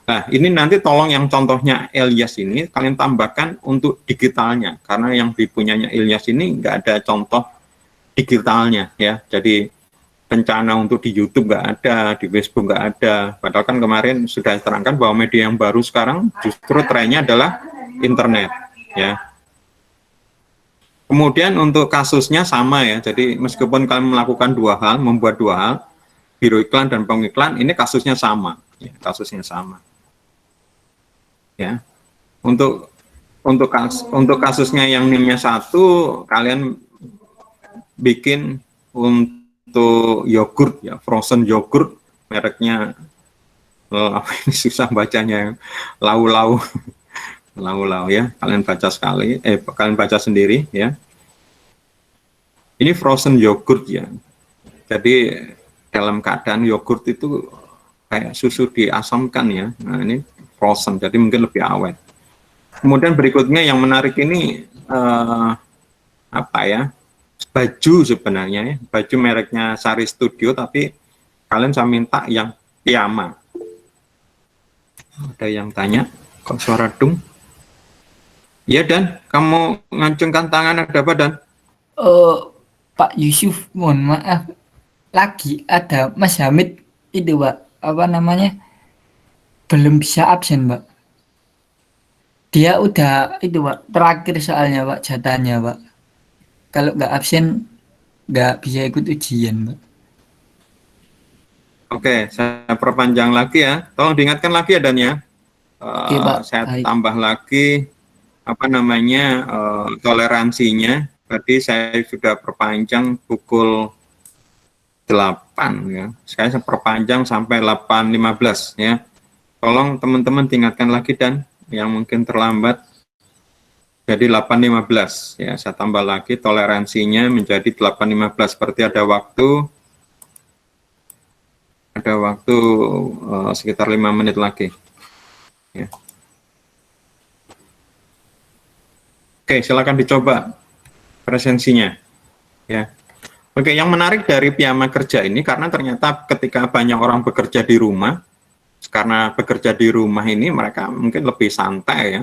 Nah ini nanti tolong yang contohnya Ilyas ini kalian tambahkan untuk digitalnya, karena yang dipunyanya Ilyas ini nggak ada contoh digitalnya ya. Jadi rencana untuk di YouTube nggak ada, di Facebook nggak ada, padahal kan kemarin sudah terangkan bahwa media yang baru sekarang justru trennya adalah internet ya. Kemudian untuk kasusnya sama ya, jadi meskipun kalian melakukan dua hal, membuat dua hal, biro iklan dan pengiklan, ini kasusnya sama ya, kasusnya sama ya. Untuk kasusnya yang NIM-nya 1, kalian bikin untuk yogurt ya, frozen yogurt, mereknya apa ini susah bacanya, lau-lau lau-lau ya, kalian baca sekali, kalian baca sendiri ya. Ini frozen yogurt ya, jadi dalam keadaan yogurt itu kayak susu diasamkan ya. Nah ini frozen, jadi mungkin lebih awet. Kemudian berikutnya yang menarik ini apa ya, baju sebenarnya ya, baju mereknya Sari Studio, tapi kalian saya minta yang piyama. Ada yang tanya kok suara dung? Ya Dan, kamu ngacungkan tangan, ada apa Dan? Pak Yusuf, mohon maaf, lagi ada Mas Hamid itu Pak, apa namanya, belum bisa absen Pak. Dia udah itu Pak, terakhir soalnya Pak, jatahnya Pak. Kalau nggak absen nggak bisa ikut ujian Pak. Oke, saya perpanjang lagi ya. Tolong diingatkan lagi ya Dan ya. Oke, Pak. Saya Baik. tambah lagi apa namanya toleransinya. Tadi saya sudah perpanjang pukul 8 ya. Saya perpanjang sampai 8.15 ya. Tolong teman-teman tingkatkan lagi Dan yang mungkin terlambat. Jadi 8.15 ya. Saya tambah lagi toleransinya menjadi 8.15. Berarti ada waktu sekitar 5 menit lagi ya. Oke, silakan dicoba presensinya ya. Oke, yang menarik dari piyama kerja ini karena ternyata ketika banyak orang bekerja di rumah, karena bekerja di rumah ini mereka mungkin lebih santai ya,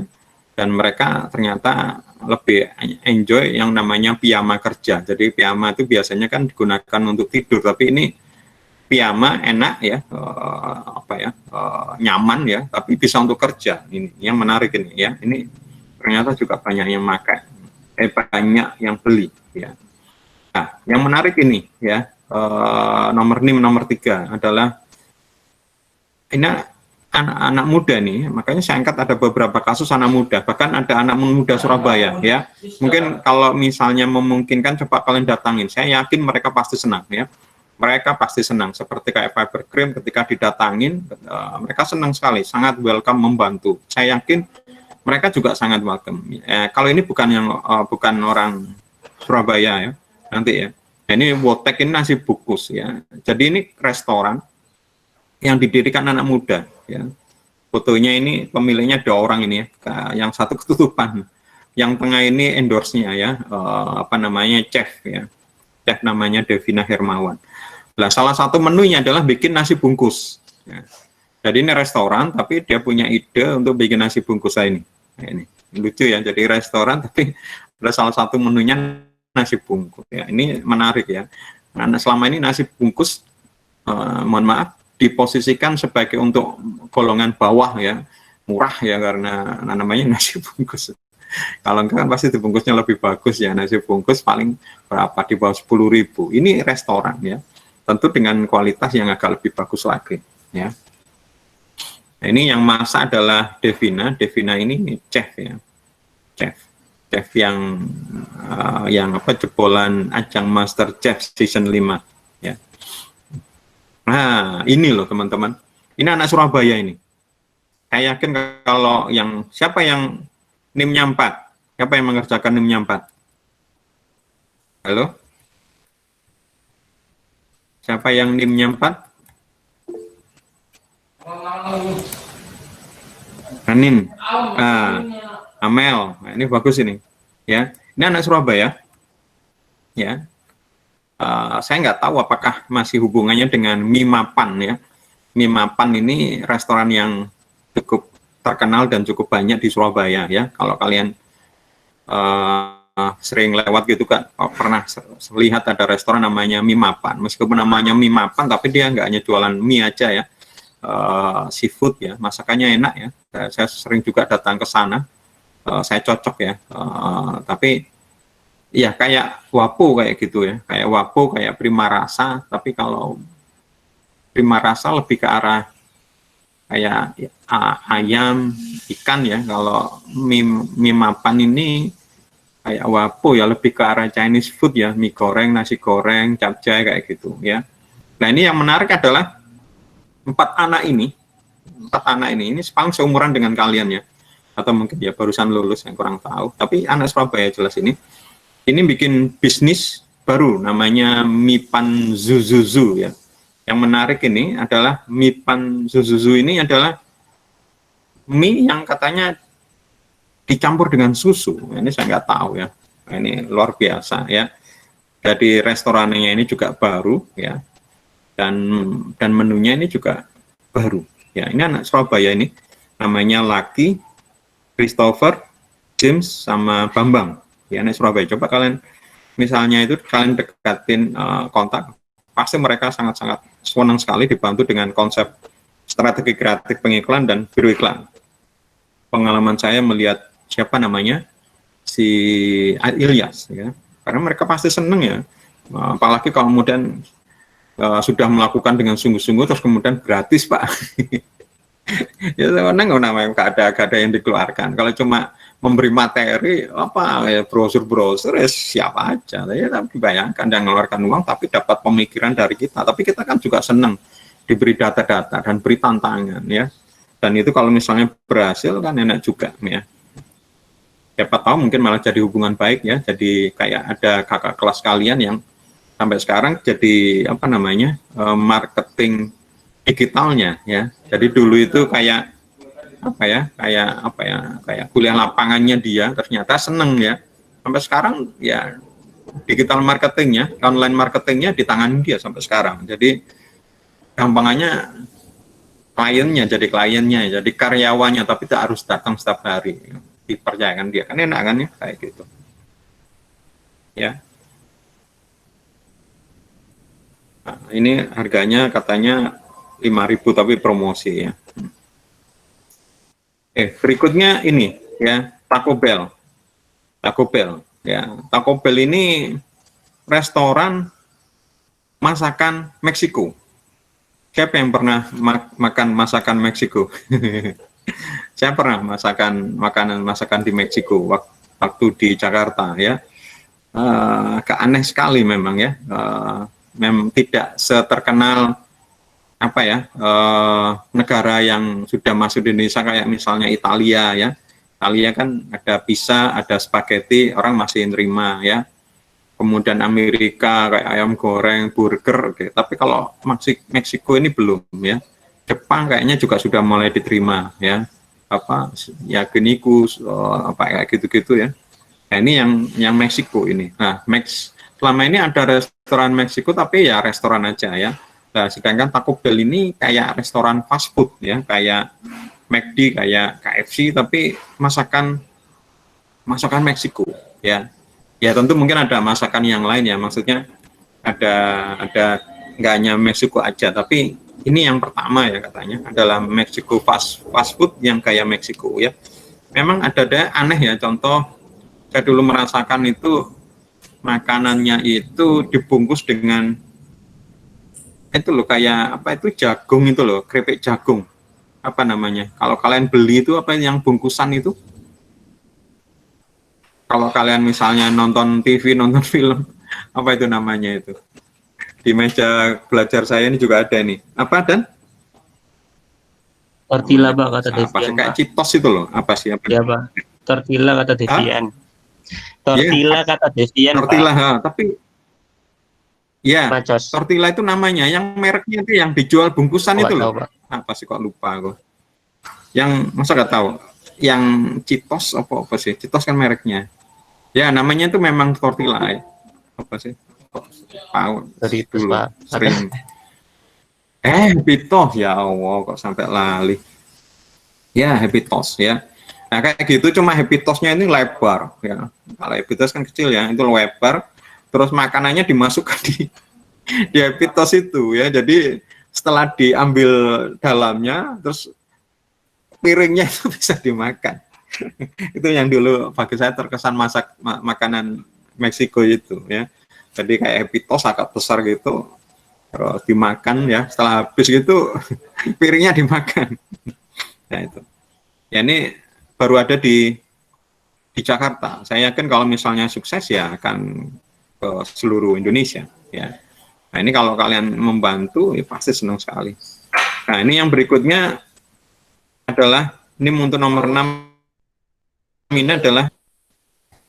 dan mereka ternyata lebih enjoy yang namanya piyama kerja. Jadi piyama itu biasanya kan digunakan untuk tidur, tapi ini piyama enak ya, nyaman ya, tapi bisa untuk kerja. Ini yang menarik ini ya. Ini ternyata juga banyak yang pakai, banyak yang beli ya. Nah, yang menarik ini ya, nomor 3 adalah ini anak-anak muda nih. Makanya saya angkat ada beberapa kasus anak muda, bahkan ada anak muda Surabaya ya. Mungkin kalau misalnya memungkinkan coba kalian datangin, saya yakin mereka pasti senang ya. Mereka pasti senang, seperti kayak fiber cream ketika didatangin, mereka senang sekali, sangat welcome, membantu. Saya yakin mereka juga sangat welcome. Kalau ini bukan orang Surabaya ya, nanti ya. Ini Wotek, ini nasi bungkus ya. Jadi ini restoran yang didirikan anak muda ya. Fotonya ini pemiliknya 2 orang ini ya, yang satu ketutupan, yang tengah ini endorse-nya ya, chef ya. Chef namanya Devina Hermawan. Nah, salah satu menunya adalah bikin nasi bungkus. Ya. Jadi ini restoran, tapi dia punya ide untuk bikin nasi bungkus ini. Nah, ini lucu ya, jadi restoran tapi ada salah satu menunya nasi bungkus ya. Ini menarik ya. Nah, selama ini nasi bungkus mohon maaf diposisikan sebagai untuk golongan bawah ya, murah ya, karena namanya nasi bungkus. Kalau enggak kan pasti dibungkusnya lebih bagus ya, nasi bungkus paling berapa, di bawah 10.000. Ini restoran ya, tentu dengan kualitas yang agak lebih bagus lagi ya. Nah, ini yang masak adalah Devina. Devina ini chef ya, chef yang apa, jebolan ajang Master Chef season 5 ya. Nah ini loh teman-teman, ini anak Surabaya ini. Saya yakin kalau yang siapa yang NIM-nya 4, siapa yang mengerjakan NIM-nya 4? Halo? Siapa yang NIM-nya 4? Anin. Amel. Nah, ini bagus ini. Ya, ini anak Surabaya. Ya. Saya nggak tahu apakah masih hubungannya dengan Mimapan ya. Mimapan ini restoran yang cukup terkenal dan cukup banyak di Surabaya ya. Kalau kalian sering lewat gitu kan, pernah lihat ada restoran namanya Mimapan. Meskipun namanya Mimapan, tapi dia nggak hanya jualan mie aja ya, seafood ya, masakannya enak ya. Saya sering juga datang ke sana, saya cocok ya. Tapi ya kayak Wapo kayak gitu ya, kayak Wapo, kayak Prima Rasa. Tapi kalau Prima Rasa lebih ke arah kayak ayam, ikan ya. Kalau mie mapan ini kayak Wapo ya, lebih ke arah Chinese food ya, mie goreng, nasi goreng, capcay kayak gitu ya. Nah ini yang menarik adalah empat anak ini paling seumuran dengan kalian ya, atau mungkin ya barusan lulus, yang kurang tahu. Tapi anak Surabaya jelas ini bikin bisnis baru namanya Mipan Zuzuzu ya. Yang menarik ini adalah Mipan Zuzuzu ini adalah mie yang katanya dicampur dengan susu. Ini saya nggak tahu ya. Ini luar biasa ya. Jadi restorannya ini juga baru ya, dan menunya ini juga baru ya. Ini anak Surabaya ini namanya Lucky, Christopher, James, sama Bambang ya, anak Surabaya. Coba kalian misalnya itu kalian dekatin kontak, pasti mereka sangat-sangat senang sekali dibantu dengan konsep strategi kreatif pengiklan dan biru iklan. Pengalaman saya melihat siapa namanya, si Ilyas ya, karena mereka pasti seneng ya, apalagi kalau kemudian sudah melakukan dengan sungguh-sungguh terus kemudian gratis Pak. Ya seneng, namanya gak ada yang dikeluarkan. Kalau cuma memberi materi apa ya, brosur-brosur ya siapa aja ya, tapi bayangkan yang mengeluarkan uang tapi dapat pemikiran dari kita. Tapi kita kan juga seneng diberi data-data dan beri tantangan ya, dan itu kalau misalnya berhasil kan enak juga ya. Siapa tahu mungkin malah jadi hubungan baik ya, jadi kayak ada kakak kelas kalian yang sampai sekarang jadi apa namanya, marketing digitalnya ya. Jadi dulu itu kayak kayak kuliah lapangannya dia, ternyata seneng ya, sampai sekarang ya digital marketingnya, online marketingnya di tangan dia sampai sekarang. Jadi gampangannya jadi kliennya, jadi karyawannya, tapi tidak harus datang setiap hari, dipercayakan dia, kan enak kan ya kayak gitu ya. Nah, ini harganya katanya 5.000 tapi promosi ya. Berikutnya ini ya, Taco Bell ya. Taco Bell ini restoran masakan Meksiko. Siapa yang pernah makan masakan Meksiko? Saya pernah masakan di Meksiko waktu di Jakarta ya. Agak aneh sekali memang ya. Memang tidak seterkenal apa ya, negara yang sudah masuk di Indonesia kayak misalnya Italia ya. Italia kan ada pizza, ada spaghetti, orang masih nerima ya. Kemudian Amerika kayak ayam goreng, burger, oke. Tapi kalau Meksiko ini belum ya. Jepang kayaknya juga sudah mulai diterima ya. Apa ya, genikus, apa kayak gitu-gitu ya. Nah, ini yang Meksiko ini. Nah, selama ini ada restoran Meksiko tapi ya restoran aja ya. Nah, sedangkan Taco Bell ini kayak restoran fast food ya, kayak McD kayak KFC tapi masakan Meksiko ya. Ya tentu mungkin ada masakan yang lain ya, maksudnya ada nggak hanya Meksiko aja, tapi ini yang pertama ya katanya adalah Meksiko fast food yang kayak Meksiko ya. Memang ada aneh ya, contoh saya dulu merasakan itu makanannya itu dibungkus dengan itu loh, kayak apa itu, jagung itu loh, keripik jagung, apa namanya kalau kalian beli itu, apa yang bungkusan itu, kalau kalian misalnya nonton TV, nonton film, apa itu namanya itu, di meja belajar saya ini juga ada nih, apa dan Tortilla Pak, kata apa sih, Devian kayak Pak. Cheetos itu loh, apa sih apa? Ya Pak, tortilla kata Devian. Tortilla kata Devian Tortilla, Pak. tapi ya Macos. tortilla itu namanya, yang mereknya itu yang dijual bungkusan Oh, itu nggak loh, tahu, Pak. apa sih kok lupa aku, yang masa nggak tahu, yang Cheetos apa sih, Cheetos kan mereknya ya, namanya itu memang tortilla ya. Apa sih tahu Doritos dulu Pak. sering Happy Toast, ya Allah kok sampai lali ya, Happy Toast ya. Nah kayak gitu, cuma Happy Toast-nya ini lebar ya, kalau Happy Toast kan kecil ya, itu lebar, terus makanannya dimasukkan di Happy Toast itu ya, jadi setelah diambil dalamnya terus piringnya itu bisa dimakan. Itu yang dulu bagi saya terkesan makanan Meksiko itu ya, jadi kayak Happy Toast agak besar gitu, terus dimakan ya, setelah habis gitu piringnya dimakan. Nah itu ya, ini baru ada di Jakarta. Saya yakin kalau misalnya sukses ya akan ke seluruh Indonesia ya. Nah ini kalau kalian membantu ya pasti senang sekali. Nah ini yang berikutnya adalah, ini untuk nomor 6 ini adalah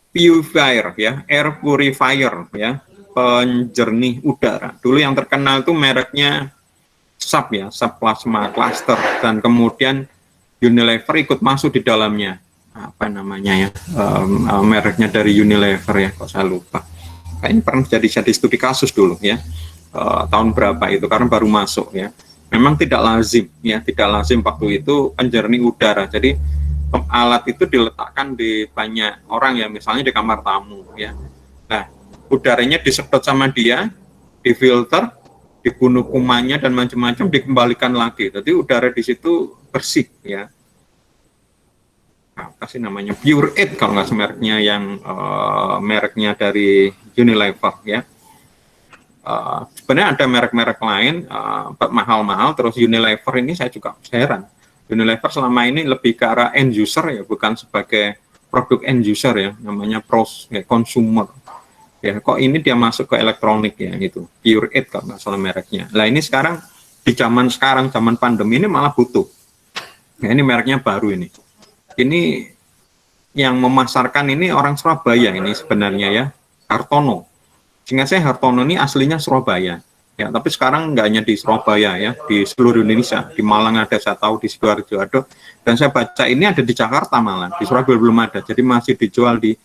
purifier ya, air purifier ya, penjernih udara. Dulu yang terkenal itu mereknya SAP ya, SAP Plasma Cluster, dan kemudian Unilever ikut masuk di dalamnya. Apa namanya ya, mereknya dari Unilever ya, kok saya lupa. Kayaknya pernah jadi studi kasus dulu ya, tahun berapa itu, karena baru masuk ya. Memang tidak lazim ya, tidak lazim waktu itu penjernih udara. Jadi alat itu diletakkan di banyak orang ya, misalnya di kamar tamu ya. Nah, udaranya disedot sama dia, difilter, dibunuh kumannya dan macam-macam, dikembalikan lagi. Jadi udara di situ bersih ya. Apa sih namanya, Pure It kalau nggak mereknya, yang mereknya dari Unilever ya. Sebenarnya ada merek-merek lain mahal-mahal, terus Unilever ini saya juga heran. Unilever selama ini lebih ke arah end user ya, bukan sebagai produk end user ya, namanya consumer ya. Kok ini dia masuk ke elektronik ya gitu, Pure It kalau nggak salah mereknya. Nah ini sekarang di zaman pandemi ini malah butuh. Nah, ini mereknya baru ini yang memasarkan ini orang Surabaya ini sebenarnya ya, Hartono. Sehingga saya Hartono ini aslinya Surabaya. Ya, tapi sekarang nggak hanya di Surabaya ya, di seluruh Indonesia. Di Malang ada, saya tahu, di Sidoarjo ada, dan saya baca ini ada di Jakarta malah, di Surabaya belum ada, jadi masih dijual di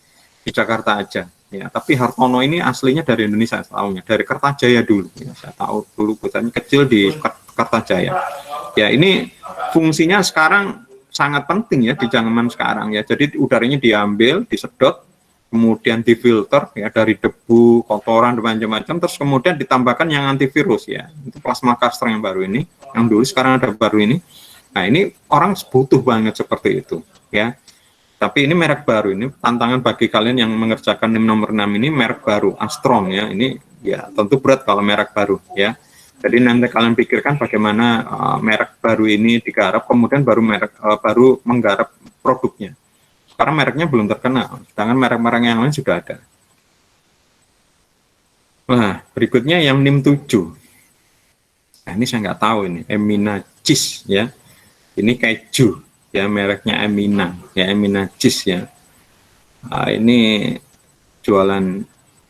Jakarta aja. Ya, tapi Hartono ini aslinya dari Indonesia, tahunya dari Kertajaya dulu. Ya, saya tahu dulu perusahaan kecil di Kertajaya. Ya, ini fungsinya sekarang sangat penting ya di zaman sekarang ya. Jadi udaranya diambil, disedot, kemudian difilter ya dari debu, kotoran, dan macam-macam, terus kemudian ditambahkan yang antivirus ya, itu plasma cluster yang baru ini, yang dulu sekarang ada baru ini. Nah ini orang butuh banget seperti itu ya, tapi ini merek baru, ini tantangan bagi kalian yang mengerjakan NIM nomor 6 ini, merek baru, Astron ya, ini ya tentu berat kalau merek baru ya. Jadi nanti kalian pikirkan bagaimana merek baru ini digarap, kemudian baru menggarap produknya. Karena mereknya belum terkenal, sedangkan merek-merek yang lain sudah ada. Nah, berikutnya yang NIM 7. Nah, ini saya nggak tahu ini, Emina Cheese ya. Ini keju ya, mereknya Emina ya, Emina Cheese ya. Nah, ini jualan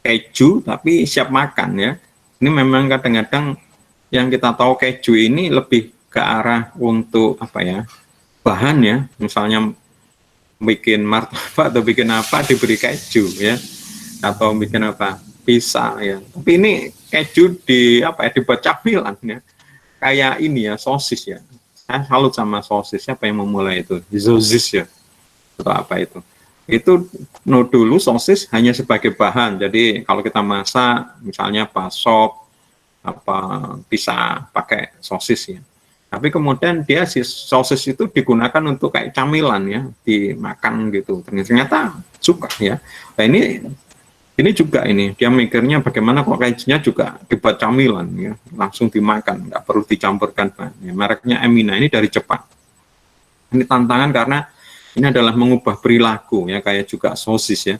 keju tapi siap makan ya. Ini memang kadang-kadang yang kita tahu keju ini lebih ke arah untuk apa ya, bahan ya, misalnya bikin martabak atau bikin apa diberi keju ya, atau bikin apa, pizza ya. Tapi ini keju di apa ya, dibuat camilan ya, kayak ini ya, sosis ya. saya salut sama sosis. Siapa yang memulai itu? Sosis ya, atau apa itu? Itu dulu sosis hanya sebagai bahan. Jadi kalau kita masak, misalnya sop, apa bisa pakai sosis ya. Tapi kemudian dia si sosis itu digunakan untuk kayak camilan ya, dimakan gitu. Ternyata suka ya. Nah ini juga ini dia mikirnya bagaimana kok kayaknya juga dibuat camilan ya, langsung dimakan, nggak perlu dicampurkan bahan. Ya, mereknya Emina ini dari Jepang. Ini tantangan karena ini adalah mengubah perilaku ya, kayak juga sosis ya.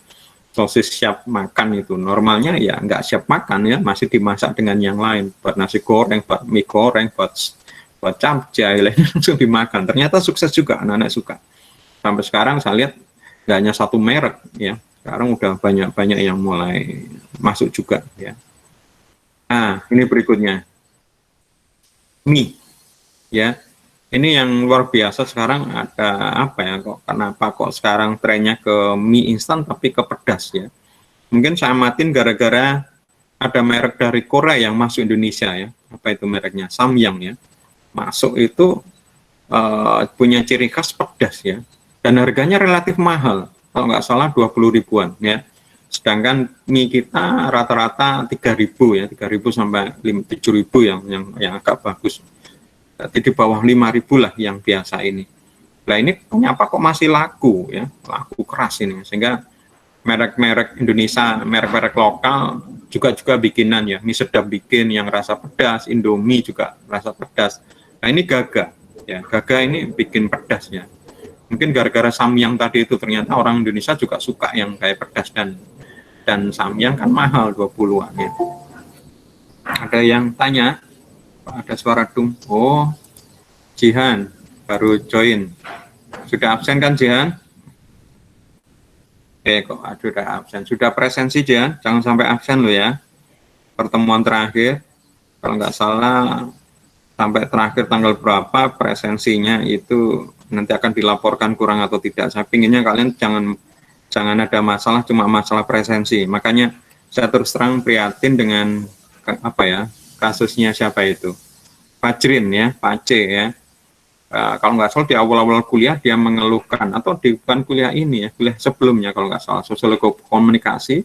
Sosis siap makan itu normalnya ya nggak siap makan ya, masih dimasak dengan yang lain, buat nasi goreng, buat mie goreng, buat capcay langsung dimakan. Ternyata sukses juga, anak-anak suka. Sampai sekarang saya lihat nggak hanya satu merek ya, sekarang udah banyak yang mulai masuk juga ya. Nah ini berikutnya mie ya. Ini yang luar biasa sekarang, ada apa ya, kok kenapa kok sekarang trennya ke mie instan tapi ke pedas ya. Mungkin saya amatin gara-gara ada merek dari Korea yang masuk Indonesia ya. Apa itu mereknya? Samyang ya. Masuk itu punya ciri khas pedas ya. Dan harganya relatif mahal. Kalau nggak salah 20 ribuan ya. Sedangkan mie kita rata-rata 3.000 ya, 3.000 sampai 7.000 yang agak bagus. Di bawah 5.000 lah yang biasa ini. Nah ini kenapa kok masih laku ya, laku keras ini, sehingga merek-merek Indonesia, merek-merek lokal juga bikinan ya, mie sedap bikin yang rasa pedas, Indomie juga rasa pedas. Nah ini Gaga ya, Gaga ini bikin pedas ya. Mungkin gara-gara Samyang tadi itu ternyata orang Indonesia juga suka yang kayak pedas, dan Samyang kan mahal 20-an ya. Ada yang tanya, ada suara dung. Oh, Jihan baru join. Sudah absen kan Jihan? Kok sudah absen. Sudah presensi Jihan, jangan sampai absen lo ya. Pertemuan terakhir, kalau nggak salah sampai terakhir tanggal berapa presensinya itu nanti akan dilaporkan kurang atau tidak. Saya pinginnya kalian jangan ada masalah, cuma masalah presensi. Makanya saya terus terang prihatin dengan apa ya, kasusnya siapa itu, Fajrin ya, Pace ya. Kalau nggak salah di awal-awal kuliah dia mengeluhkan, atau di bukan kuliah ini ya, kuliah sebelumnya kalau nggak salah, sosiologi komunikasi,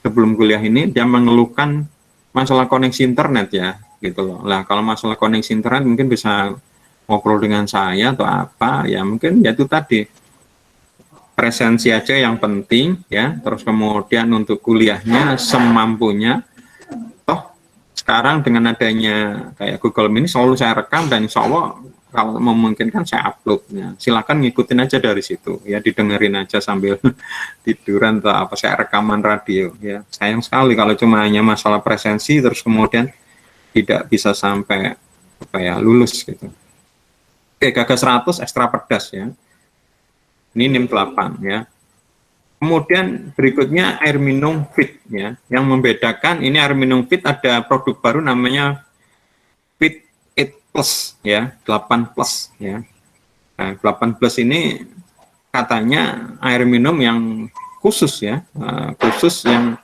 sebelum kuliah ini dia mengeluhkan masalah koneksi internet ya, gitu loh. Lah kalau masalah koneksi internet mungkin bisa ngobrol dengan saya atau apa ya, mungkin ya itu tadi presensi aja yang penting ya, terus kemudian untuk kuliahnya semampunya. Sekarang dengan adanya kayak Google Meet selalu saya rekam, dan insya Allah kalau memungkinkan saya upload ya. Silakan ngikutin aja dari situ ya, didengerin aja sambil tiduran atau apa, saya rekaman radio ya. Sayang sekali kalau cuma hanya masalah presensi terus kemudian tidak bisa sampai apa ya, lulus gitu. Oke, Gaga 100 ekstra pedas ya, ini NIM 8 ya. Kemudian berikutnya air minum Fit ya. Yang membedakan ini air minum Fit, ada produk baru namanya Fit 8 Plus ya, 8 Plus ya. Nah, 8 Plus ini katanya air minum yang khusus ya, khusus yang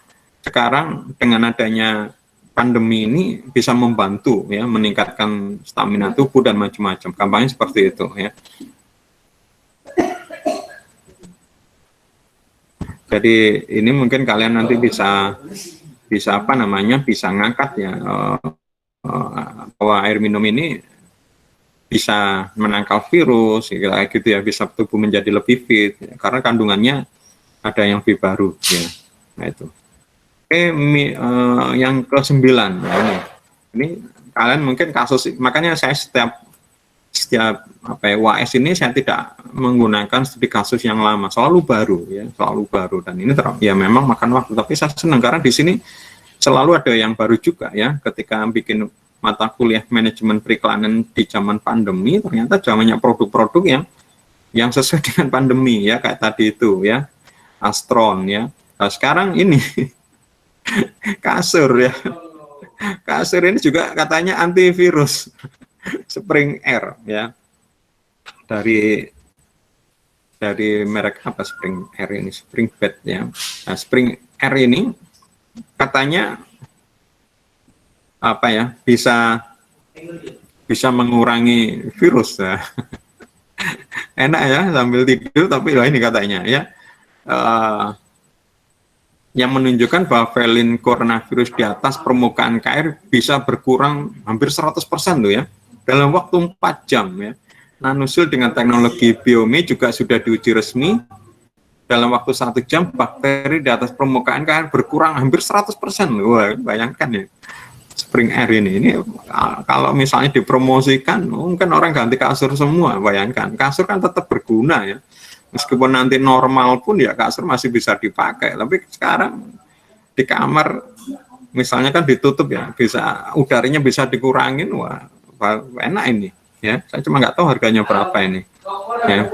sekarang dengan adanya pandemi ini bisa membantu ya, meningkatkan stamina tubuh dan macam-macam. Gampangnya seperti itu ya. Jadi ini mungkin kalian nanti bisa apa namanya, bisa ngangkat ya, bahwa air minum ini bisa menangkal virus kayak gitu ya, bisa tubuh menjadi lebih fit ya, karena kandungannya ada yang lebih baru ya. Nah itu. Oke, yang ke-9 ya, ini kalian mungkin kasus, makanya saya setiap apa ya, UAS ini saya tidak menggunakan studi kasus yang lama, selalu baru ya, selalu baru. Dan ini ya memang makan waktu, tapi saya senang karena di sini selalu ada yang baru juga ya. Ketika bikin mata kuliah manajemen periklanan di zaman pandemi, ternyata zamannya produk-produk yang sesuai dengan pandemi ya, kayak tadi itu ya, Astron ya. Nah, sekarang ini kasur ya, kasur ini juga katanya antivirus. Spring Air ya, dari merek apa Spring Air ini, Spring Bed ya. Nah, Spring Air ini katanya apa ya, bisa bisa mengurangi virus. Nah, enak ya sambil tidur, tapi ini katanya ya, yang menunjukkan bahwa valin coronavirus di atas permukaan air bisa berkurang hampir 100% loh ya, dalam waktu 4 jam ya. Nanosil dengan teknologi Biomi juga sudah diuji resmi. Dalam waktu 1 jam, bakteri di atas permukaan air berkurang hampir 100%. Wah, bayangkan ya. Spring Air ini kalau misalnya dipromosikan, mungkin orang ganti kasur semua. Bayangkan, kasur kan tetap berguna ya. Meskipun nanti normal pun ya kasur masih bisa dipakai. Tapi sekarang di kamar, misalnya kan ditutup ya, bisa udaranya bisa dikurangin. Wah, enak ini. Ya, saya cuma nggak tahu harganya berapa ini. Ya.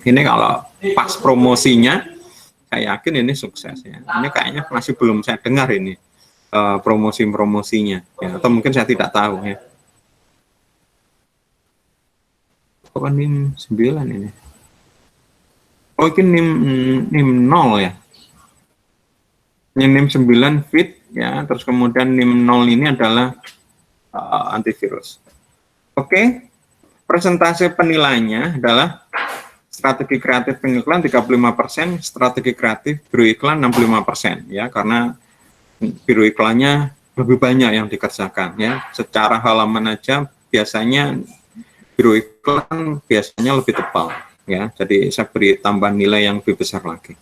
Ini kalau pas promosinya, saya yakin ini sukses ya. Ini kayaknya masih belum saya dengar ini promosi-promosinya, ya. Atau mungkin saya tidak tahu ya. Oh, NIM 9 ini. Oh, ini NIM 0 ya. Ini NIM 9 fit ya, terus kemudian NIM 0 ini adalah antivirus. Oke, persentase penilainya adalah strategi kreatif pengiklan 35%, strategi kreatif biro iklan 65% ya, karena biro iklannya lebih banyak yang dikerjakan ya. Secara halaman aja biasanya biro iklan biasanya lebih tebal ya. Jadi saya beri tambahan nilai yang lebih besar lagi.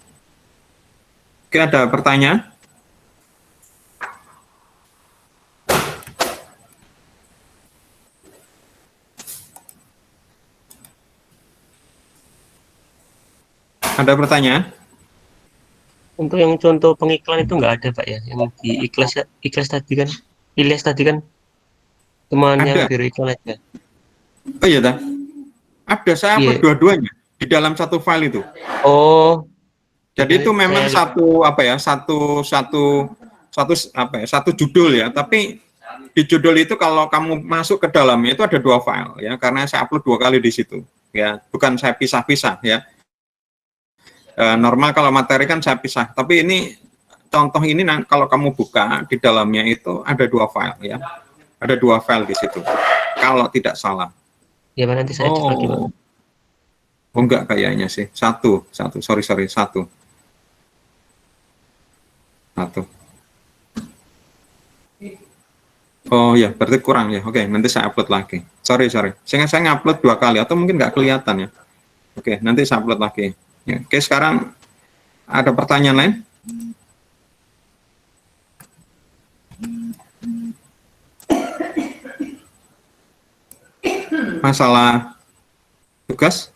Oke, ada pertanyaan? Ada pertanyaan? Untuk yang contoh pengiklan itu nggak ada Pak ya, yang di Ikhlas tadi kan, Ilyas tadi kan, cuman yang Ada. biro iklan aja. Oh iya, dah. Ada, saya upload Iya. dua-duanya di dalam satu file itu. Oh, Jadi itu memang saya- satu judul ya. Tapi di judul itu kalau kamu masuk ke dalamnya itu ada 2 file ya, karena saya upload 2 kali di situ ya. Bukan saya pisah-pisah ya. Normal kalau materi kan saya pisah. Tapi ini contoh ini kalau kamu buka di dalamnya itu ada 2 file ya. Ada 2 file di situ. Kalau tidak salah. ya Pak, nanti saya cek lagi Pak. Oh enggak kayaknya sih. Satu. Sorry, satu. Oh ya, berarti kurang ya. Oke, nanti saya upload lagi. Sorry. Sehingga saya ngupload 2 kali atau mungkin nggak kelihatan ya. Oke, nanti saya upload lagi. Ya, oke, sekarang ada pertanyaan lain? Masalah tugas?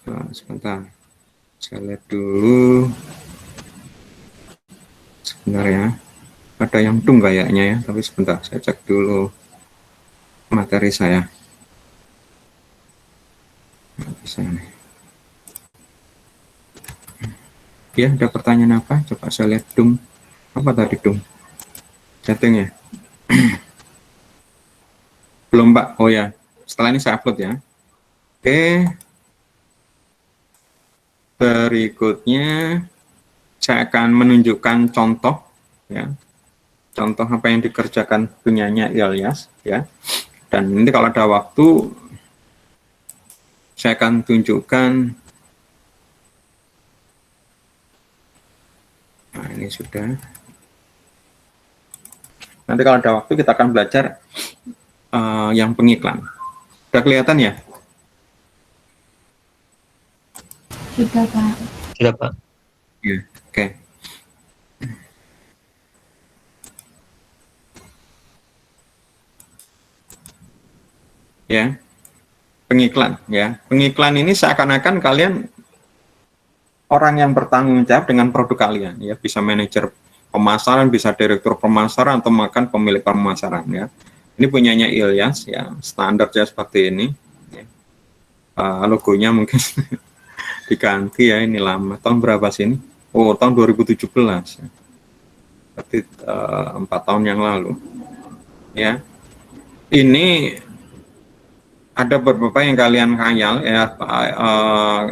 Nah, sebentar. Saya lihat dulu. Sebentar ya. Ada yang tung kayaknya ya, tapi sebentar. Saya cek dulu materi saya. Nggak bisa nih. Ya, ada pertanyaan apa? Coba saya lihat dung. Apa tadi dung? Setting ya? Belum Pak. Oh ya, setelah ini saya upload ya. Oke. Berikutnya saya akan menunjukkan contoh ya. Contoh apa yang dikerjakan punyanya Ilyas ya. Dan nanti kalau ada waktu saya akan tunjukkan. Nah, ini sudah. Nanti kalau ada waktu kita akan belajar yang pengiklan. Sudah kelihatan ya? Sudah Pak. Sudah Pak. Ya, oke. Ya, pengiklan ya. Pengiklan ini seakan-akan kalian orang yang bertanggung jawab dengan produk kalian ya, bisa manajer pemasaran, bisa direktur pemasaran atau bahkan pemilik pemasaran ya. Ini punyanya Ilyas ya, standarnya seperti ini ya. Logonya mungkin diganti ya, ini lama. Tahun berapa sih ini? Oh, tahun 2017 ya. Berarti 4 tahun yang lalu ya. Ini ada beberapa yang kalian khayal ya,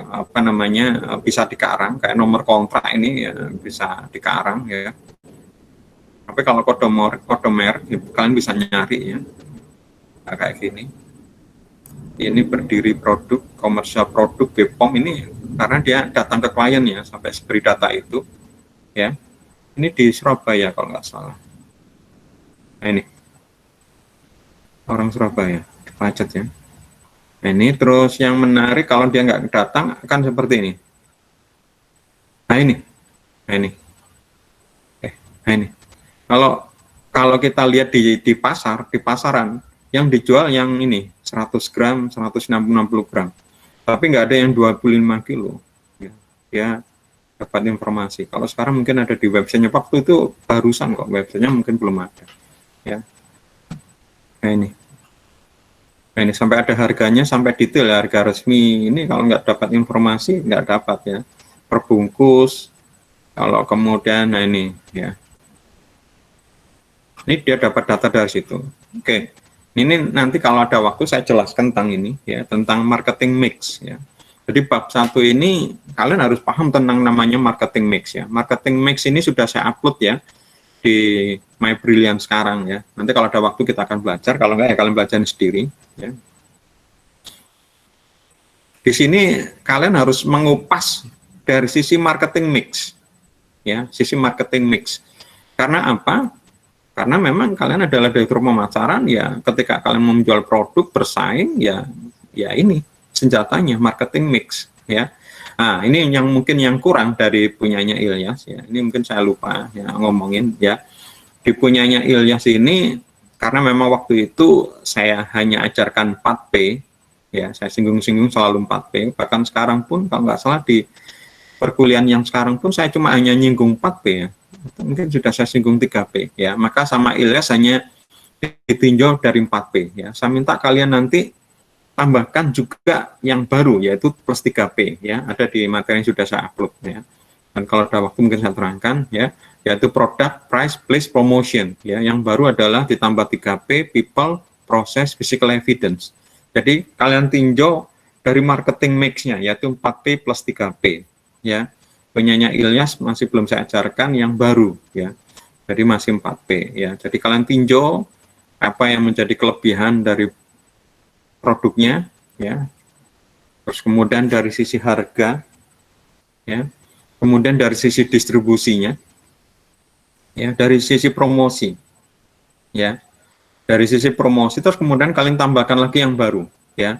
apa namanya, bisa dikarang kayak nomor kontrak ini ya, bisa dikarang ya. Tapi kalau kode merek ya, kalian bisa nyari ya. Nah, kayak gini. Ini berdiri produk, komersial produk BPOM ini karena dia datang ke klien ya, sampai beri data itu ya. Ini di Surabaya kalau nggak salah. Nah, ini orang Surabaya, Pacet ya. Nah, ini terus yang menarik kalau dia nggak datang akan seperti ini. Nah ini, nah ini, nah ini. Kalau kalau kita lihat di pasar, di pasaran yang dijual yang ini 100 gram, 160 gram, tapi nggak ada yang 25 kilo. Ya, dia dapat informasi. Kalau sekarang mungkin ada di websitenya, waktu itu barusan kok, websitenya mungkin belum ada. Ya, nah ini. Nah ini sampai ada harganya, sampai detail ya, harga resmi. Ini kalau nggak dapat informasi, nggak dapat ya. Perbungkus, kalau kemudian, nah ini ya. Ini dia dapat data dari situ. Oke, ini nanti kalau ada waktu saya jelaskan tentang ini ya, tentang marketing mix ya. Jadi bab 1 ini kalian harus paham tentang namanya marketing mix ya. Marketing mix ini sudah saya upload ya di My Brilliant sekarang ya. Nanti kalau ada waktu kita akan belajar, kalau enggak ya kalian belajar sendiri ya. Di sini kalian harus mengupas dari sisi marketing mix ya, sisi marketing mix. Karena apa? Karena memang kalian adalah direktur pemasaran ya, ketika kalian menjual produk bersaing ya, ya ini senjatanya marketing mix ya. Nah, ini yang mungkin yang kurang dari punyanya Ilyas ya. Ini mungkin saya lupa ya ngomongin ya. Di punyanya Ilyas ini karena memang waktu itu saya hanya ajarkan 4P ya, saya singgung-singgung selalu 4P, bahkan sekarang pun kalau nggak salah di perkuliahan yang sekarang pun saya cuma hanya nyinggung 4P ya. Mungkin sudah saya singgung 3P ya. Maka sama Ilyas hanya ditinjau dari 4P ya. Saya minta kalian nanti tambahkan juga yang baru yaitu plus 3P ya, ada di materi yang sudah saya upload ya. Dan kalau ada waktu mungkin saya terangkan ya, yaitu product, price, place, promotion ya. Yang baru adalah ditambah 3P, people, process, physical evidence. Jadi kalian tinjau dari marketing mix-nya yaitu 4P plus 3P ya. Punyanya Ilyas masih belum saya ajarkan yang baru ya. Jadi masih 4P ya. Jadi kalian tinjau apa yang menjadi kelebihan dari produknya ya, terus kemudian dari sisi harga ya, kemudian dari sisi distribusinya ya, dari sisi promosi ya, dari sisi promosi, terus kemudian kalian tambahkan lagi yang baru ya,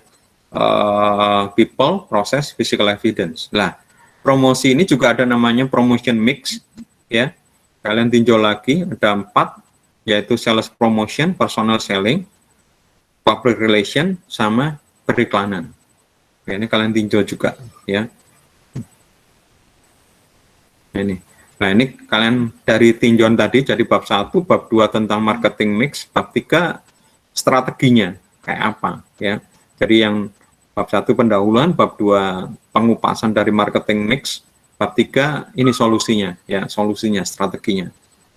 people, process, physical evidence. Lah promosi ini juga ada namanya promotion mix ya, kalian tinjau lagi ada 4 yaitu sales promotion, personal selling, public relation, sama periklanan. Ya, ini kalian tinjau juga ya. Nah ini kalian dari tinjauan tadi jadi bab 1, bab 2 tentang marketing mix, bab 3 strateginya kayak apa ya. Jadi yang bab 1 pendahuluan, bab 2 pengupasan dari marketing mix, bab 3 ini solusinya ya, solusinya, strateginya.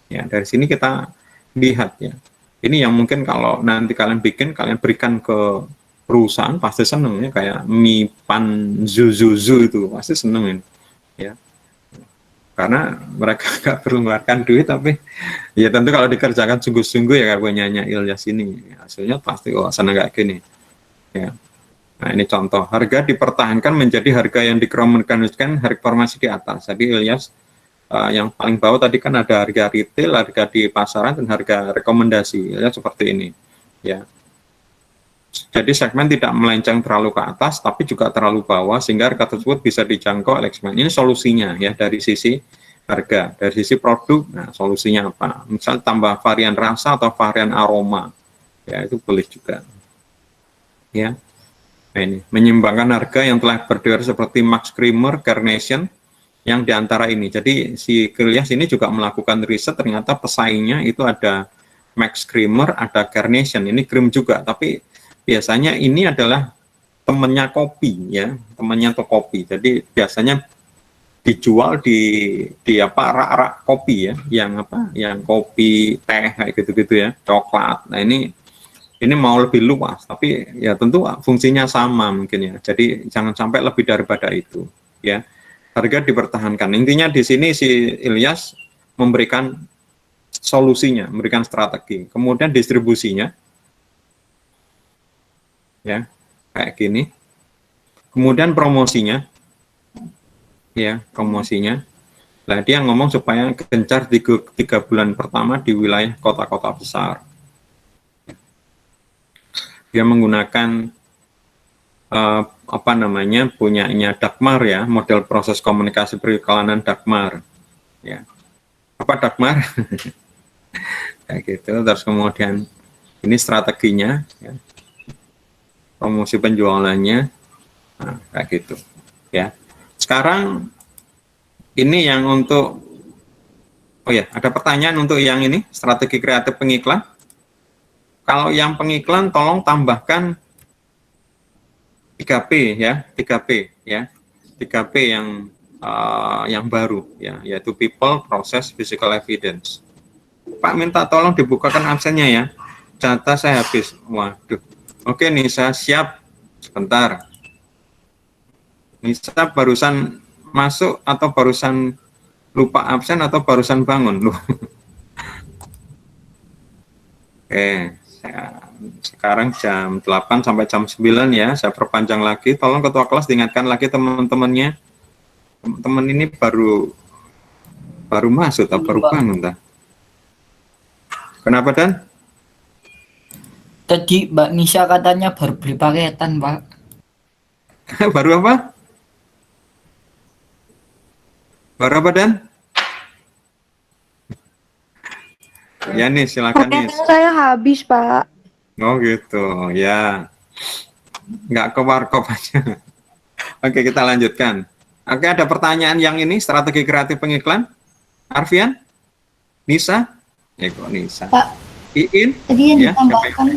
Ya, dari sini kita lihat ya. Ini yang mungkin kalau nanti kalian bikin, kalian berikan ke perusahaan pasti seneng ya, kayak Mi Pan Zuzuzu itu pasti seneng ya. Karena mereka nggak perlu mengeluarkan duit, tapi ya tentu kalau dikerjakan sungguh-sungguh ya kayak punyanya Ilyas ini, hasilnya pasti seneng kayak gini ya. Nah ini contoh, harga dipertahankan menjadi harga yang dikomunikasikan harga formasi di atas. Jadi Ilyas yang paling bawah tadi kan ada harga retail, harga di pasaran, dan harga rekomendasi ya, seperti ini ya. Jadi segmen tidak melenceng terlalu ke atas tapi juga terlalu bawah sehingga harga tersebut bisa dijangkau oleh segmen. Ini solusinya ya dari sisi harga. Dari sisi produk, nah solusinya apa? Misal tambah varian rasa atau varian aroma ya, itu boleh juga ya. Nah ini menyeimbangkan harga yang telah berdiri seperti Max Creamer, Carnation yang diantara ini. Jadi si Ilyas ini juga melakukan riset, ternyata pesaingnya itu ada Max Creamer, ada Carnation, ini krim juga, tapi biasanya ini adalah temannya kopi ya, temannya tuh kopi. Jadi biasanya dijual di apa rak-rak kopi ya, yang apa, yang kopi, teh kayak gitu-gitu ya, coklat. Nah ini ini mau lebih luas, tapi ya tentu fungsinya sama mungkin ya. Jadi jangan sampai lebih daripada itu, ya. Harga dipertahankan. Intinya di sini si Ilyas memberikan solusinya, memberikan strategi. Kemudian distribusinya, ya, kayak gini. Kemudian promosinya, ya, promosinya. Nah, dia ngomong supaya gencar di 3 bulan pertama di wilayah kota-kota besar. Dia menggunakan apa namanya, punyanya Dagmar ya, model proses komunikasi periklanan Dagmar. Ya, apa Dagmar? Kayak gitu. Terus kemudian ini strateginya, ya, promosi penjualannya, nah, kayak gitu. Ya, sekarang ini yang untuk, oh ya, ada pertanyaan untuk yang ini strategi kreatif pengiklan. Kalau yang pengiklan tolong tambahkan 3P ya, 3P ya, 3P yang baru ya, yaitu people, process, physical evidence. Pak minta tolong dibukakan absennya ya. Data saya habis. Waduh. Oke Nisa, siap. Sebentar. Nisa barusan masuk atau barusan lupa absen atau barusan bangun? Loh. Oke. Sekarang jam 8 sampai jam 9 ya, saya perpanjang lagi. Tolong ketua kelas diingatkan lagi teman-temannya. Teman-teman ini baru masuk atau baru bangun dah. Kenapa Dan? Tadi Mbak Nisa katanya baru beli paketan, Pak. Baru apa? Baru apa Dan? Ya nih, silakan nih. Paketan saya habis, Pak. Oh gitu, ya. Nggak ke warkop aja. Oke, kita lanjutkan. Oke, ada pertanyaan yang ini, strategi kreatif pengiklan. Arfian? Nisa? Ya kok Nisa? Pak, Iin? tadi yang Ya, ditambahkan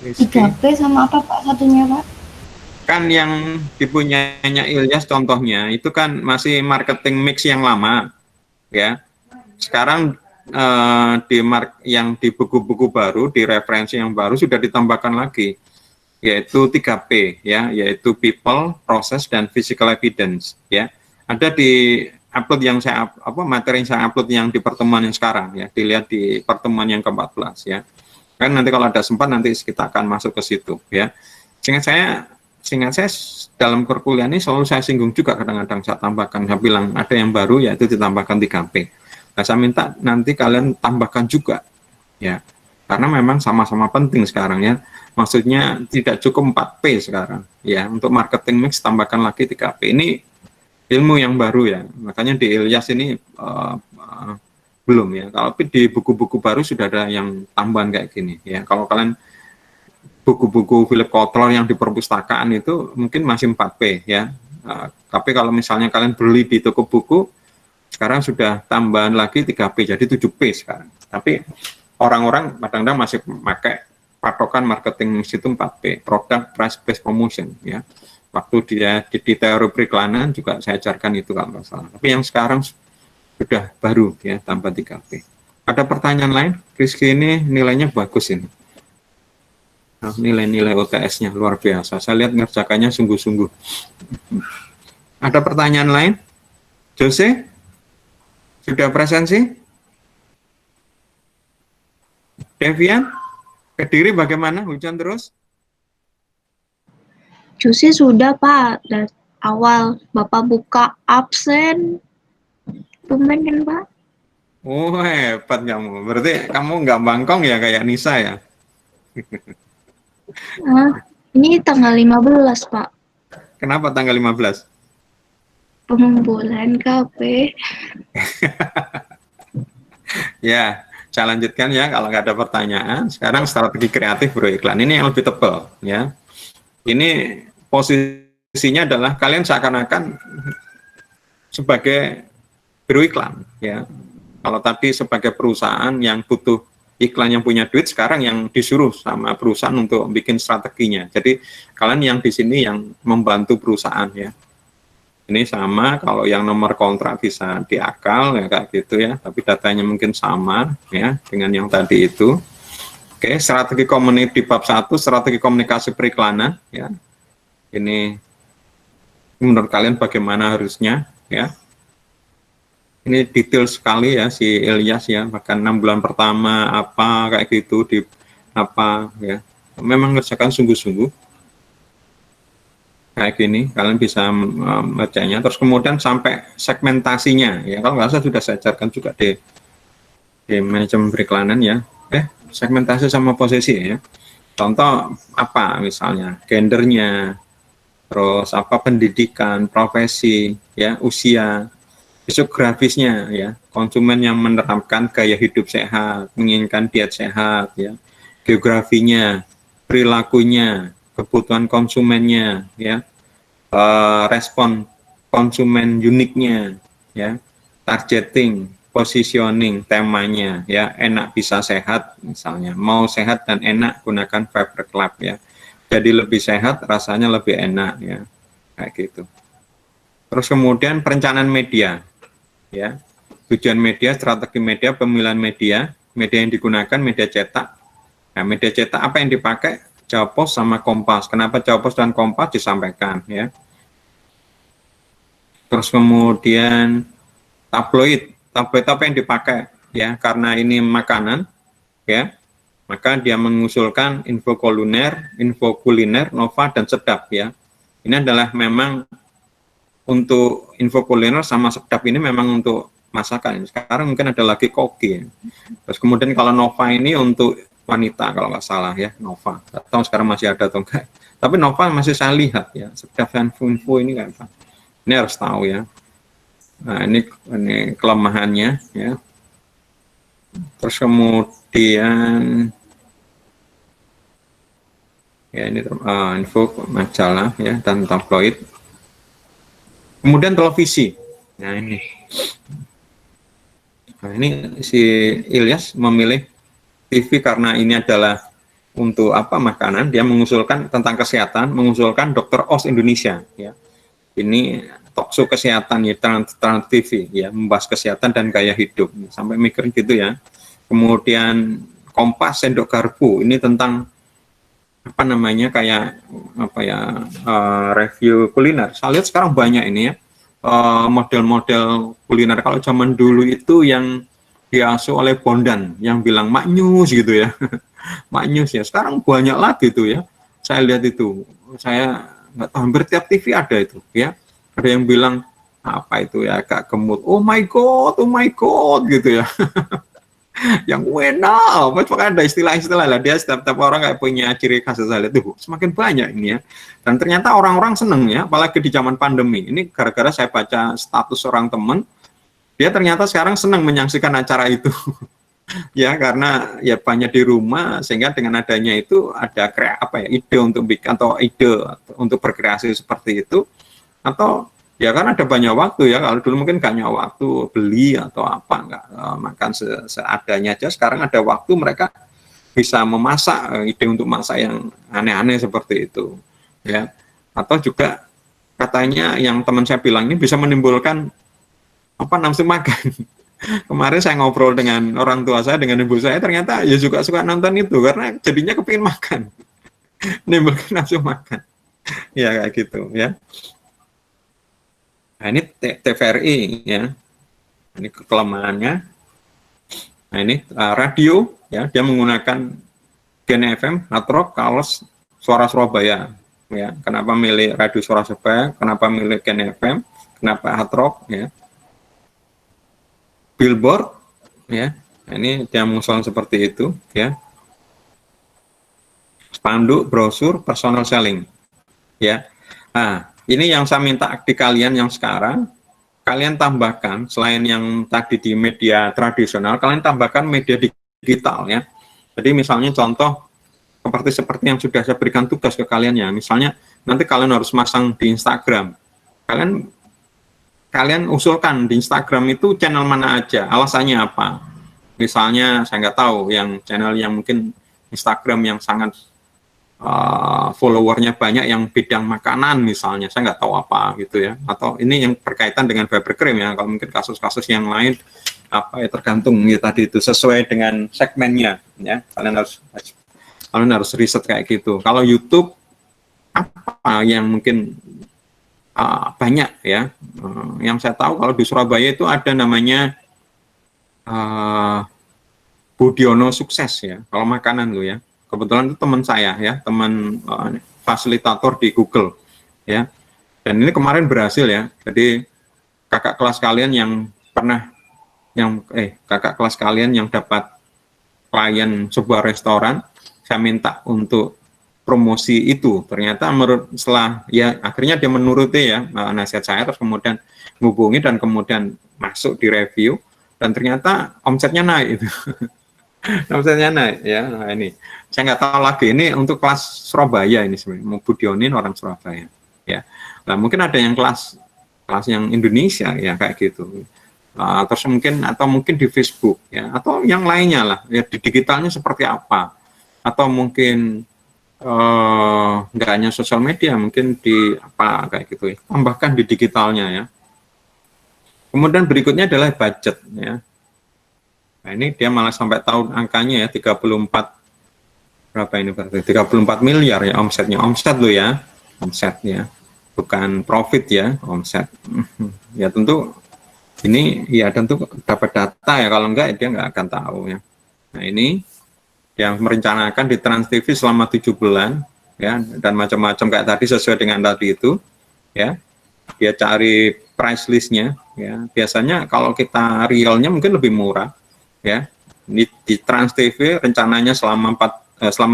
Rizky. 3P sama apa Pak satunya, Pak? Kan yang dipunyainya Ilyas contohnya, itu kan masih marketing mix yang lama. Ya. Sekarang yang di buku-buku baru, di referensi yang baru sudah ditambahkan lagi, yaitu 3P ya, yaitu people, process, dan physical evidence ya. Ada di upload yang saya materi yang saya upload yang di pertemuan yang sekarang ya, dilihat di pertemuan yang ke-14 ya. Kan nanti kalau ada sempat nanti kita akan masuk ke situ ya. Seingat saya dalam perkuliahan ini selalu saya singgung juga, kadang-kadang saya tambahkan, saya bilang ada yang baru yaitu ditambahkan 3P. Nah, saya minta nanti kalian tambahkan juga ya, karena memang sama-sama penting sekarang ya. Maksudnya tidak cukup 4P sekarang ya, untuk marketing mix tambahkan lagi 3P. Ini ilmu yang baru ya, makanya di Ilyas ini belum ya. Kalau di buku-buku baru sudah ada yang tambahan kayak gini ya. Kalau kalian buku-buku Philip Kotler yang di perpustakaan itu mungkin masih 4P ya. Tapi kalau misalnya kalian beli di toko buku, sekarang sudah tambahan lagi 3P, jadi 7P sekarang. Tapi orang-orang kadang-kadang masih pakai patokan marketing itu 4P, product price based promotion ya. Waktu dia di teori periklanan juga saya ajarkan itu kalau nggak salah. Tapi yang sekarang sudah baru ya, tambah 3P. Ada pertanyaan lain? Rizky ini nilainya bagus ini. Nah, nilai-nilai OTS-nya luar biasa. Saya lihat ngerjakannya sungguh-sungguh. Ada pertanyaan lain? Jose? Sudah presensi? Devian? Kediri bagaimana? Hujan terus? Cusi sudah, Pak. Dari awal Bapak buka absen. Tumben kan, Pak? Oh, hebat kamu. Berarti kamu nggak bangkong ya kayak Nisa ya? Ini tanggal 15, Pak. Kenapa tanggal 15? Pengumpulan KP. Ya, saya lanjutkan ya kalau nggak ada pertanyaan. Sekarang strategi kreatif beriklan. Ini yang lebih tebal ya. Ini posisinya adalah kalian seakan-akan sebagai biro iklan ya. Kalau tadi sebagai perusahaan yang butuh iklan yang punya duit, sekarang yang disuruh sama perusahaan untuk bikin strateginya. Jadi kalian yang di sini yang membantu perusahaan ya. Ini sama, kalau yang nomor kontrak bisa diakal ya kayak gitu ya, tapi datanya mungkin sama ya dengan yang tadi itu. Oke, strategi komunikasi di bab 1, strategi komunikasi periklanan, ya. Ini menurut kalian bagaimana harusnya, ya. Ini detail sekali ya si Ilyas ya, bahkan 6 bulan pertama apa kayak gitu di apa ya. Memang ngerjakan sungguh-sungguh. Kayak gini, kalian bisa membacanya. Terus kemudian sampai segmentasinya, ya kalau nggak salah sudah saya ajarkan juga di manajemen periklanan ya. Segmentasi sama posisi ya. Contoh apa misalnya gendernya, terus apa pendidikan, profesi, ya usia, geografisnya ya, konsumen yang menerapkan gaya hidup sehat, menginginkan diet sehat ya, geografinya, perilakunya, kebutuhan konsumennya ya, respon konsumen uniknya ya, targeting, positioning, temanya ya, enak bisa sehat misalnya, mau sehat dan enak gunakan Favorite Club ya, jadi lebih sehat rasanya lebih enak ya, kayak gitu. Terus kemudian perencanaan media ya, tujuan media, strategi media, pemilihan media, media yang digunakan media cetak. Nah, media cetak apa yang dipakai? Jawa Pos sama Kompas. Kenapa Jawa Pos dan Kompas disampaikan ya. Terus kemudian tabloid apa yang dipakai ya, karena ini makanan ya, maka dia mengusulkan info kuliner, Nova dan Sedap ya. Ini adalah memang untuk info kuliner sama Sedap ini memang untuk masakan. Sekarang mungkin ada lagi koki. Terus kemudian kalau Nova ini untuk wanita kalau nggak salah ya, Nova. Atau sekarang masih ada atau enggak. Tapi Nova masih saya lihat ya, Sedap dan info ini kayak apa. Ini harus tahu ya. Nah, ini kelemahannya ya. Terus kemudian ya ini info majalah ya dan tabloid. Kemudian televisi. Nah ini. Nah, ini si Ilyas memilih TV karena ini adalah untuk apa makanan, dia mengusulkan tentang kesehatan, mengusulkan Dr. Oz Indonesia ya. Ini talkshow kesehatan ya, Trans TV ya, membahas kesehatan dan gaya hidup. Sampai mikir gitu ya. Kemudian Kompas Sendok Garpu, ini tentang apa namanya kayak apa ya, review kuliner. Saya lihat sekarang banyak ini ya, model-model kuliner. Kalau zaman dulu itu yang diasuh oleh Bondan yang bilang maknyus gitu ya. Maknyus ya. Sekarang banyak lagi tuh ya. Saya lihat itu. Saya nggak tahu, hampir tiap TV ada itu ya. Ada yang bilang apa itu ya, agak gemuk. Oh my god gitu ya. Yang enak, pokoknya ada istilah-istilah lah, dia setiap orang kayak punya ciri khas. Saya lihat tuh semakin banyak ini ya, dan ternyata orang-orang seneng ya, apalagi di zaman pandemi ini. Gara-gara saya baca status orang teman, dia ternyata sekarang senang menyaksikan acara itu. Ya karena ya banyak di rumah, sehingga dengan adanya itu ada ide untuk bikin atau ide untuk berkreasi seperti itu, atau ya kan ada banyak waktu ya. Kalau dulu mungkin gak punya waktu beli atau apa, nggak makan seadanya aja. Sekarang ada waktu, mereka bisa memasak, ide untuk masak yang aneh-aneh seperti itu ya. Atau juga katanya yang teman saya bilang ini bisa menimbulkan apa, nafsu makan. Kemarin saya ngobrol dengan orang tua saya, dengan ibu saya, ternyata ya juga suka nonton itu karena jadinya kepingin makan. Menimbulkan nafsu makan ya, kayak gitu ya. Nah, ini TVRI ya, ini kelemahannya. Nah ini radio ya, dia menggunakan Gen FM, Hard Rock, Kalos, Suara Surabaya ya. Kenapa milih radio Suara Surabaya, kenapa milih Gen FM, kenapa Hard Rock ya. Billboard ya, nah, ini dia mengusulkan seperti itu ya. Spanduk, brosur, personal selling ya. Nah ini yang saya minta di kalian yang sekarang, kalian tambahkan selain yang tadi di media tradisional, kalian tambahkan media digital ya. Jadi misalnya contoh seperti yang sudah saya berikan tugas ke kalian ya. Misalnya nanti kalian harus masang di Instagram. Kalian usulkan di Instagram itu channel mana aja, alasannya apa. Misalnya saya nggak tahu, yang channel yang mungkin Instagram yang sangat followernya banyak yang bidang makanan misalnya, saya nggak tahu apa gitu ya, atau ini yang berkaitan dengan Fibercream ya, kalau mungkin kasus-kasus yang lain apa ya tergantung ya tadi itu sesuai dengan segmennya ya, kalian harus riset kayak gitu. Kalau YouTube apa yang mungkin banyak ya, yang saya tahu kalau di Surabaya itu ada namanya Budiono Sukses ya, kalau makanan lo ya. Kebetulan itu teman saya ya, teman fasilitator di Google ya. Dan ini kemarin berhasil ya. Jadi kakak kelas kalian yang pernah kakak kelas kalian yang dapat klien sebuah restoran, saya minta untuk promosi itu. Ternyata setelah ya akhirnya dia menuruti ya nasihat saya, terus kemudian menghubungi dan kemudian masuk di review dan ternyata omsetnya naik itu. Omsetnya naik ya. Nah, ini saya nggak tahu lagi ini untuk kelas Surabaya ini sebenarnya, mau Budionin orang Surabaya ya. Nah mungkin ada yang kelas yang Indonesia ya kayak gitu, terus mungkin di Facebook ya, atau yang lainnya lah ya, di digitalnya seperti apa, atau mungkin nggak hanya sosial media, mungkin di apa kayak gitu ya, tambahkan di digitalnya ya. Kemudian berikutnya adalah budget ya. Nah ini dia malah sampai tahun angkanya ya 34 berapa ini berarti 34 miliar ya omsetnya, omset lo ya, omsetnya bukan profit ya, omset. Ya tentu ini ya tentu dapat data ya, kalau enggak dia nggak akan tahu ya. Nah ini yang merencanakan di Trans TV selama 7 bulan ya, dan macam-macam kayak tadi sesuai dengan tadi itu ya, dia cari price listnya ya, biasanya kalau kita realnya mungkin lebih murah ya. Ini di Trans TV rencananya selama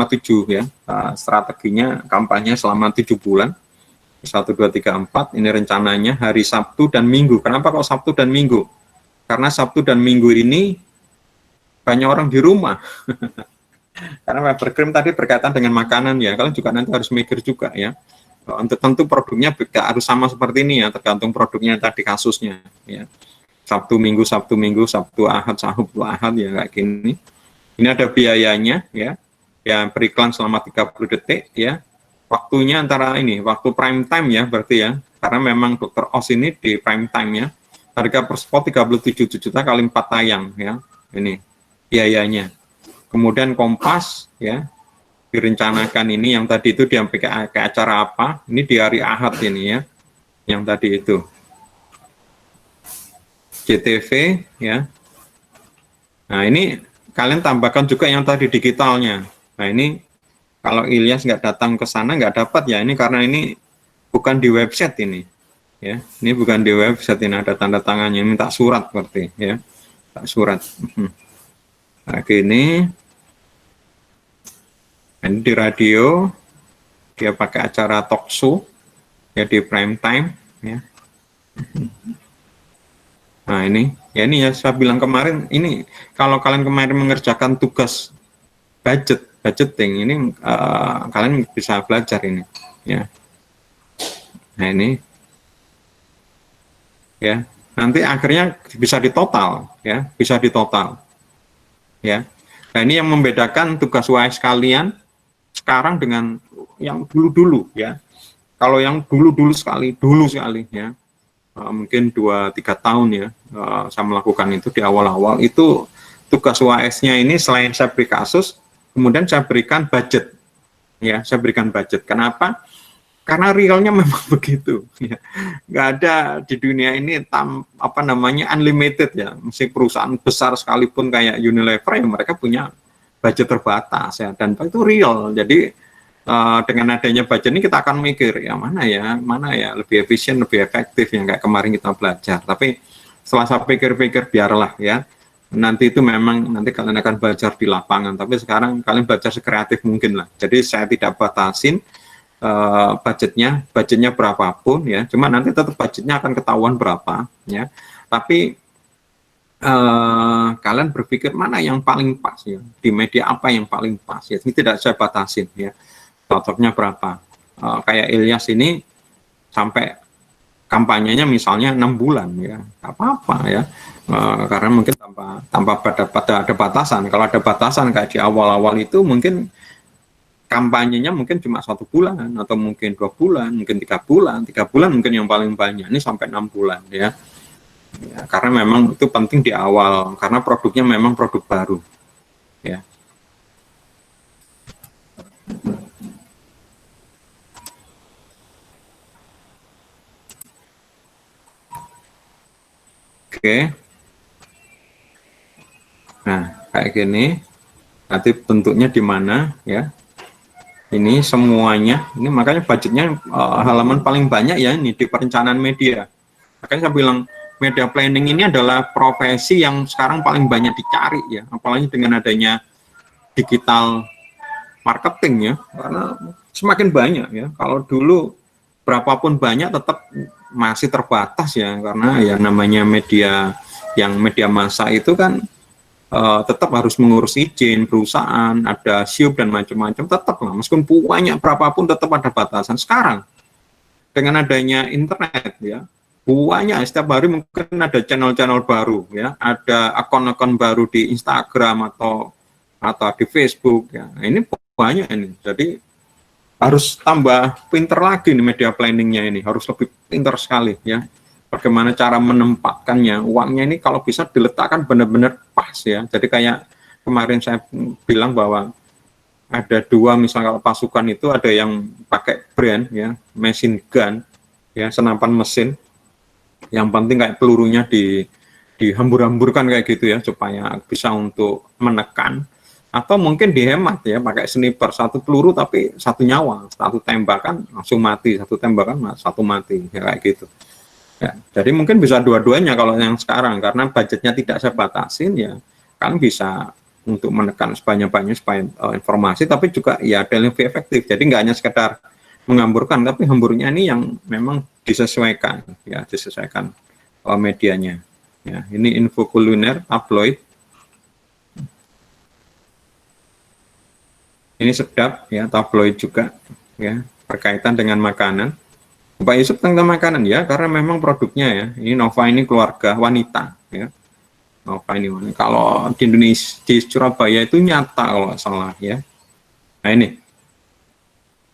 7 ya, strateginya kampanye selama 7 bulan, 1, 2, 3, 4, ini rencananya hari Sabtu dan Minggu. Kenapa kok Sabtu dan Minggu? Karena Sabtu dan Minggu ini banyak orang di rumah. Karena Fibercream tadi berkaitan dengan makanan ya, kalian juga nanti harus mikir juga ya. Untuk tentu produknya harus sama seperti ini ya, tergantung produknya tadi kasusnya ya. Sabtu Minggu, Sabtu Minggu, Sabtu Ahad, Sabtu Ahad ya kayak gini. Ini ada biayanya ya. Ya beriklan selama 30 detik ya. Waktunya antara ini, waktu prime time ya berarti ya. Karena memang Dr. Oz ini di prime time ya. Harga per spot 37 juta kali 4 tayang ya. Ini biayanya. Kemudian Kompas ya. Direncanakan ini yang tadi itu diambil ke acara apa? Ini di hari Ahad ini ya. Yang tadi itu. JTV ya. Nah ini kalian tambahkan juga yang tadi digitalnya. Nah ini kalau Ilyas nggak datang ke sana nggak dapat ya, ini karena ini bukan di website ini ya, ini bukan di website, ini ada tanda tangannya, minta surat berarti ya, tak surat. Nah gini, ini di radio dia pakai acara talk show ya di prime time ya. Nah ini ya saya bilang kemarin, ini kalau kalian kemarin mengerjakan tugas budgeting ini kalian bisa belajar ini ya. Nah ini ya, nanti akhirnya bisa ditotal ya, bisa ditotal ya. Nah ini yang membedakan tugas UAS kalian sekarang dengan yang dulu-dulu ya. Kalau yang dulu sekali ya, mungkin 2-3 tahun ya, saya melakukan itu di awal-awal itu tugas UAS-nya ini selain saya beri kasus, kemudian saya berikan budget ya, saya berikan budget. Kenapa? Karena realnya memang begitu ya. Nggak ada di dunia ini unlimited ya. Mesti perusahaan besar sekalipun kayak Unilever ya, mereka punya budget terbatas ya, dan itu real. Jadi dengan adanya budget ini kita akan mikir ya mana ya lebih efisien, lebih efektif yang kayak kemarin kita belajar. Tapi setelah saya pikir-pikir biarlah ya, nanti itu memang nanti kalian akan belajar di lapangan, tapi sekarang kalian belajar sekreatif mungkin lah. Jadi saya tidak batasin budgetnya berapapun ya, cuma nanti tetap budgetnya akan ketahuan berapa ya. Tapi kalian berpikir mana yang paling pas ya, di media apa yang paling pas ya, ini tidak saya batasin ya, cocoknya berapa. Kayak Ilyas ini sampai kampanyenya misalnya 6 bulan ya, nggak apa-apa ya, karena mungkin tanpa ada batasan. Kalau ada batasan kayak di awal-awal itu mungkin kampanyenya mungkin cuma 1 bulan atau mungkin 2 bulan, mungkin 3 bulan, 3 bulan mungkin yang paling banyak, ini sampai 6 bulan ya. Ya, karena memang itu penting di awal, karena produknya memang produk baru ya. Oke. Nah, kayak gini. Nanti bentuknya di mana ya. Ini semuanya, ini makanya budgetnya halaman paling banyak ya ini di perencanaan media. Makanya saya bilang media planning ini adalah profesi yang sekarang paling banyak dicari ya, apalagi dengan adanya digital marketing ya, karena semakin banyak ya. Kalau dulu berapapun banyak tetap masih terbatas ya, karena ya namanya media yang media massa itu kan tetap harus mengurus izin perusahaan, ada SIUP dan macam-macam, tetap lah meskipun banyak berapapun tetap ada batasan. Sekarang dengan adanya internet ya, banyak setiap hari mungkin ada channel-channel baru ya, ada akun-akun baru di Instagram atau di Facebook ya. Nah, ini banyak ini, jadi harus tambah pinter lagi nih media planningnya ini, harus lebih pinter sekali ya. Bagaimana cara menempatkannya, uangnya ini kalau bisa diletakkan benar-benar pas ya. Jadi kayak kemarin saya bilang bahwa ada 2, misalnya kalau pasukan itu ada yang pakai brand ya, machine gun ya, senapan mesin, yang penting kayak pelurunya dihambur-hamburkan kayak gitu ya, supaya bisa untuk menekan, atau mungkin dihemat ya, pakai sniper, 1 peluru tapi 1 nyawa, 1 tembakan langsung mati, 1 tembakan 1 mati ya, kayak gitu. Ya, jadi mungkin bisa dua-duanya kalau yang sekarang, karena budgetnya tidak saya batasin ya, kan bisa untuk menekan sebanyak-banyaknya supaya informasi, tapi juga ya ada lebih efektif. Jadi nggak hanya sekedar menghamburkan, tapi hamburnya ini yang memang disesuaikan ya, disesuaikan medianya. Ya, ini info kuliner tabloid. Ini sedap ya, tabloid juga ya, berkaitan dengan makanan. Pak Yusuf tentang makanan ya, karena memang produknya ya, ini Nova ini keluarga wanita ya. Nova ini kalau di Indonesia, di Surabaya itu Nyata kalau nggak salah ya. Nah ini,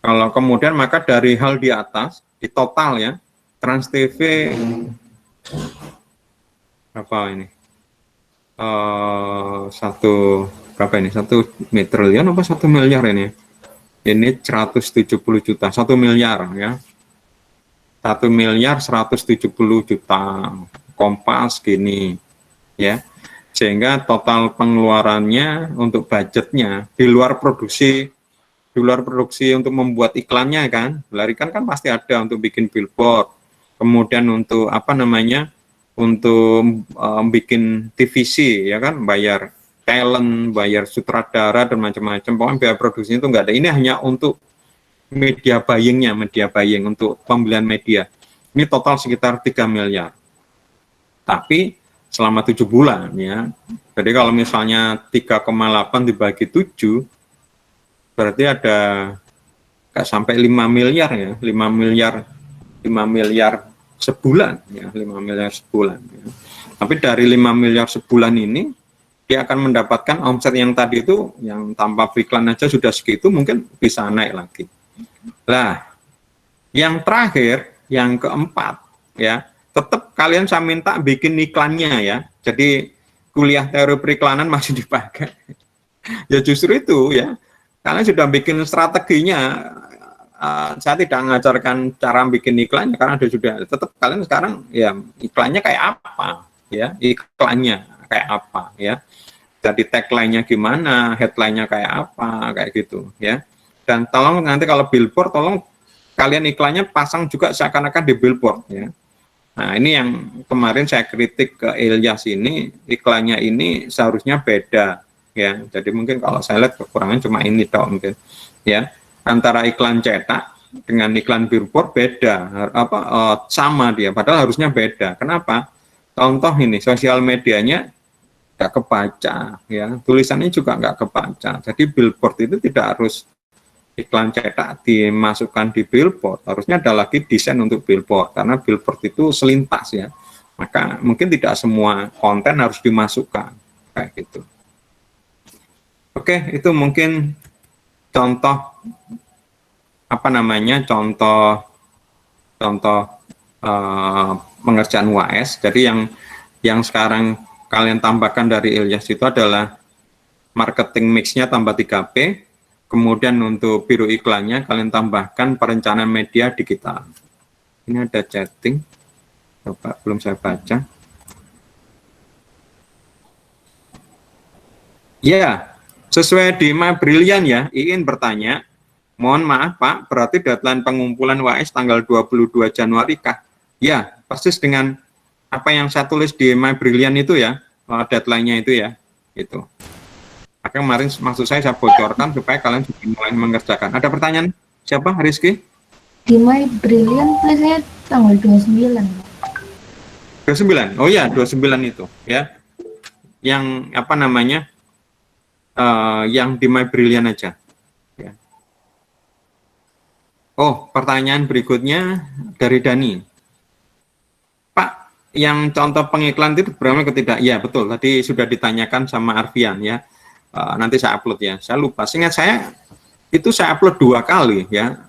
kalau kemudian maka dari hal di atas, di total ya, Trans TV berapa ini? Berapa ini? 1 triliun apa 1 miliar ini? Ini 170 juta, 1 miliar ya. 1.170.000.000 Kompas gini ya, sehingga total pengeluarannya untuk budgetnya di luar produksi untuk membuat iklannya kan, melarikan kan pasti ada untuk bikin billboard, kemudian untuk apa namanya, untuk bikin TVC ya kan, bayar talent, bayar sutradara dan macam-macam, pokoknya biaya produksinya itu enggak ada. Ini hanya untuk media buying untuk pembelian media. Ini total sekitar 3 miliar. Tapi selama 7 bulan ya. Jadi kalau misalnya 3,8 dibagi 7, berarti ada nggak sampai 5 miliar ya, 5 miliar sebulan ya, 5 miliar sebulan ya. Tapi dari 5 miliar sebulan ini dia akan mendapatkan omset yang tadi itu, yang tanpa iklan aja sudah segitu, mungkin bisa naik lagi. Lah, yang terakhir, yang keempat, ya, tetap kalian saya minta bikin iklannya ya. Jadi kuliah teori periklanan masih dipakai. Ya justru itu ya. Kalian sudah bikin strateginya. Saya tidak mengajarkan cara bikin iklannya karena ada sudah. Tetap kalian sekarang ya iklannya kayak apa, ya iklannya kayak apa, ya. Jadi tagline-nya gimana, headline-nya kayak apa, kayak gitu, ya. Dan tolong nanti kalau billboard, tolong kalian iklannya pasang juga seakan-akan di billboard ya. Nah ini yang kemarin saya kritik ke Ilyas ini, iklannya ini seharusnya beda ya. Jadi mungkin kalau saya lihat kekurangan cuma ini toh mungkin ya. Antara iklan cetak dengan iklan billboard beda, sama dia, padahal harusnya beda. Kenapa? Contoh ini sosial medianya nggak kebaca ya, tulisannya juga nggak kebaca. Jadi billboard itu tidak harus iklan cetak dimasukkan di billboard, harusnya ada lagi desain untuk billboard, karena billboard itu selintas ya, maka mungkin tidak semua konten harus dimasukkan kayak gitu. Oke, itu mungkin contoh apa namanya, contoh pengerjaan UAS. Jadi yang sekarang kalian tambahkan dari Ilyas itu adalah marketing mix-nya tambah 3P, kemudian untuk biru iklannya kalian tambahkan perencanaan media digital. Ini ada chatting, coba belum saya baca. Ya, sesuai di Brilian ya, Iin bertanya, mohon maaf Pak, berarti deadline pengumpulan WAS tanggal 22 Januari kah? Ya, persis dengan apa yang saya tulis di Brilian itu ya, deadline-nya itu ya, itu. Maka kemarin maksud saya bocorkan supaya kalian sudah mulai mengerjakan. Ada pertanyaan? Siapa? Rizky? Di My Brilliant tulisnya tanggal 29. 29. Oh ya, 29 itu ya. Yang apa namanya? Yang di My Brilliant aja. Ya. Oh, pertanyaan berikutnya dari Dani. Pak, yang contoh pengiklan itu berapa ketidak? Ya, betul. Tadi sudah ditanyakan sama Arfian ya. Nanti saya upload ya. Saya lupa. Seingat saya itu saya upload 2 kali ya.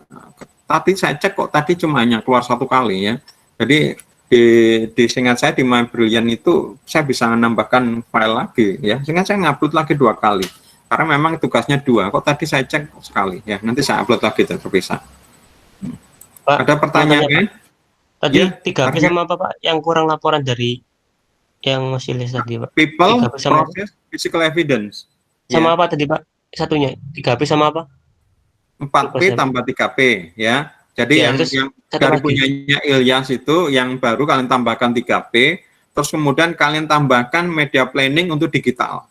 Tadi saya cek kok tadi cuma hanya keluar 1 kali ya. Jadi di seingat saya di My Brilliant itu saya bisa menambahkan file lagi ya. Seingat saya ngupload lagi 2 kali. Karena memang tugasnya 2. Kok tadi saya cek sekali ya. Nanti saya upload lagi terpisah. Pak, Ada pertanyaan lain? tadi Ya, 3P Arya. sama apa Pak? Yang kurang laporan dari yang masih list tadi Pak. People, 3P sama process, physical evidence. sama Ya. apa tadi Pak? Satunya 3P sama apa? 4P tambah 3P ya. Jadi Ya, yang terus satu dari lagi. punyanya Ilyas itu yang baru kalian tambahkan 3P, terus kemudian kalian tambahkan media planning untuk digital.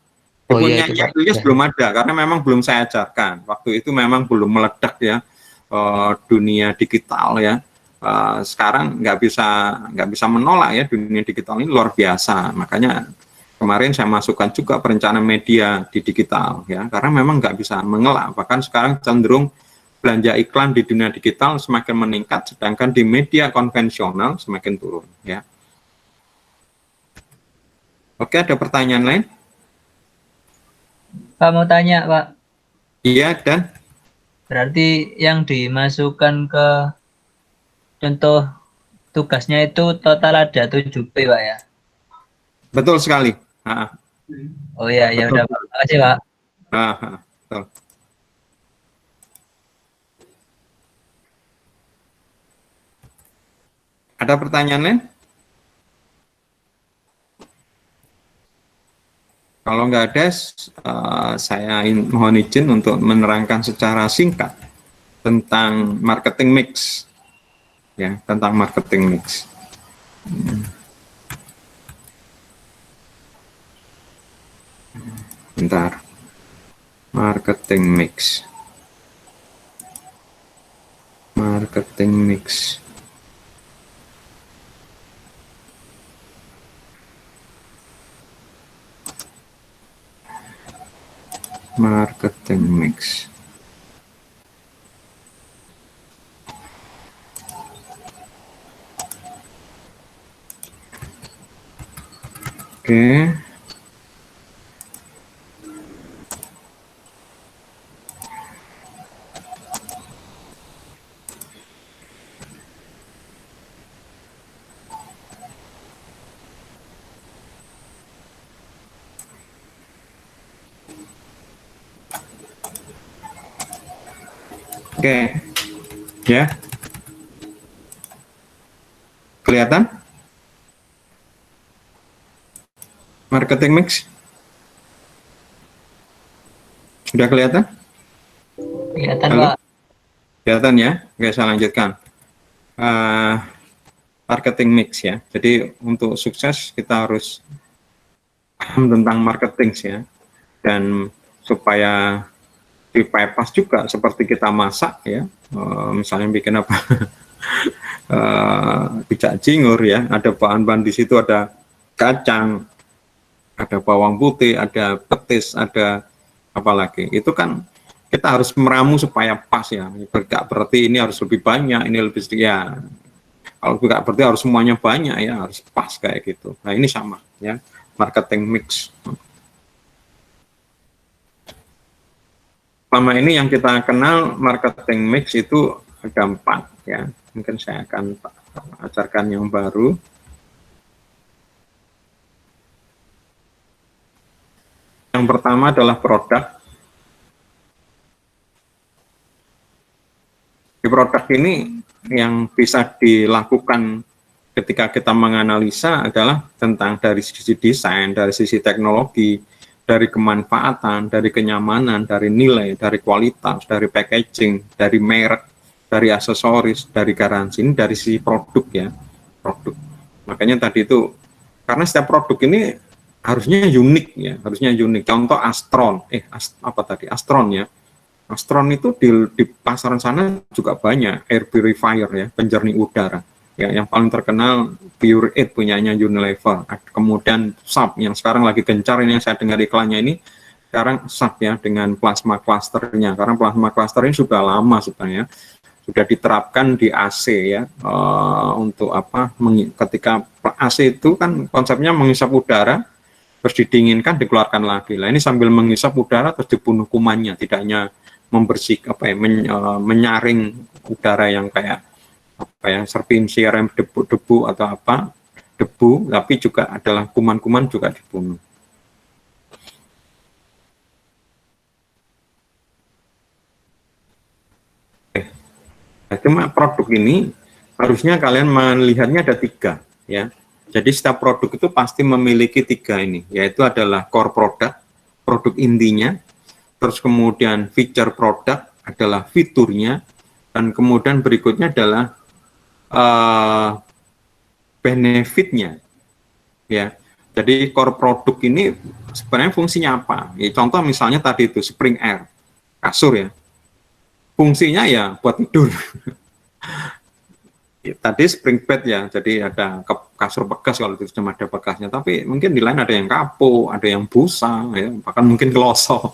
Di Oh iya itu punyanya Pak. Ilyas Ya. belum ada karena memang belum saya ajarkan. Waktu itu memang belum meledak ya dunia digital ya. Sekarang nggak bisa menolak ya, dunia digital ini luar biasa. Makanya kemarin saya masukkan juga perencanaan media di digital ya, karena memang nggak bisa mengelak. Bahkan sekarang cenderung belanja iklan di dunia digital semakin meningkat, sedangkan di media konvensional semakin turun ya. Oke, ada pertanyaan lain? Pak mau tanya Pak, Iya, dan berarti yang dimasukkan ke contoh tugasnya itu total ada 7P Pak ya? betul sekali. Oh iya, ya Betul. udah Pak. Makasih Pak. Betul. Ada pertanyaan lain? Kalau nggak ada, saya mohon izin untuk menerangkan secara singkat tentang marketing mix, ya, tentang marketing mix. Bentar, marketing mix, marketing mix. Marketing mix. Oke. Oke, ya, kelihatan marketing mix? Sudah kelihatan? Kelihatan Halo? Pak. Kelihatan ya? Oke, saya lanjutkan. Marketing mix ya. Jadi untuk sukses kita harus paham tentang marketing ya, dan supaya dipepas juga seperti kita masak ya, misalnya bikin apa bijak jingur ya, ada bahan-bahan di situ, ada kacang, ada bawang putih, ada petis, ada apa lagi, itu kan kita harus meramu supaya pas ya, tidak berarti ini harus lebih banyak, ini lebih sedikit ya, kalau tidak berarti harus semuanya banyak ya, harus pas kayak gitu. Nah ini sama ya, marketing mix. selama ini yang kita kenal marketing mix itu ada 4 ya. Mungkin saya akan ajarkan yang baru. Yang pertama adalah produk. Di produk ini yang bisa dilakukan ketika kita menganalisa adalah tentang dari sisi desain, dari sisi teknologi, dari kemanfaatan, dari kenyamanan, dari nilai, dari kualitas, dari packaging, dari merek, dari aksesoris, dari garansi. Ini dari sisi produk ya, produk. Makanya tadi itu, karena setiap produk ini harusnya unik ya, harusnya unik. Contoh Astron, Astron ya. Astron itu di pasaran sana juga banyak, air purifier ya, penjernih udara. Ya, yang paling terkenal Pure It punyanya Unilever. Kemudian SAP yang sekarang lagi gencar ini yang saya dengar iklannya ini, sekarang SAP ya dengan plasma clusternya. Karena plasma cluster ini sudah lama sebenarnya, sudah diterapkan di AC ya, untuk apa? Ketika AC itu kan konsepnya menghisap udara, terus didinginkan, dikeluarkan lagi. Lah ini sambil menghisap udara terus dibunuh kumannya, tidak hanya membersihkan menyaring udara yang kayak serpin CRM debu atau debu, tapi juga adalah kuman-kuman juga dibunuh. Cuma produk ini harusnya kalian melihatnya ada 3 ya. Jadi setiap produk itu pasti memiliki 3 ini, yaitu adalah core product, produk intinya, terus kemudian feature produk adalah fiturnya, dan kemudian berikutnya adalah benefitnya ya. Jadi core produk ini sebenarnya fungsinya apa ya, contoh misalnya tadi itu Spring Air kasur ya, fungsinya ya buat tidur. Tadi spring bed ya, jadi ada kasur bekas kalau itu cuma ada bekasnya, tapi mungkin di lain ada yang kapuk, ada yang busa, ya, bahkan mungkin kelosok,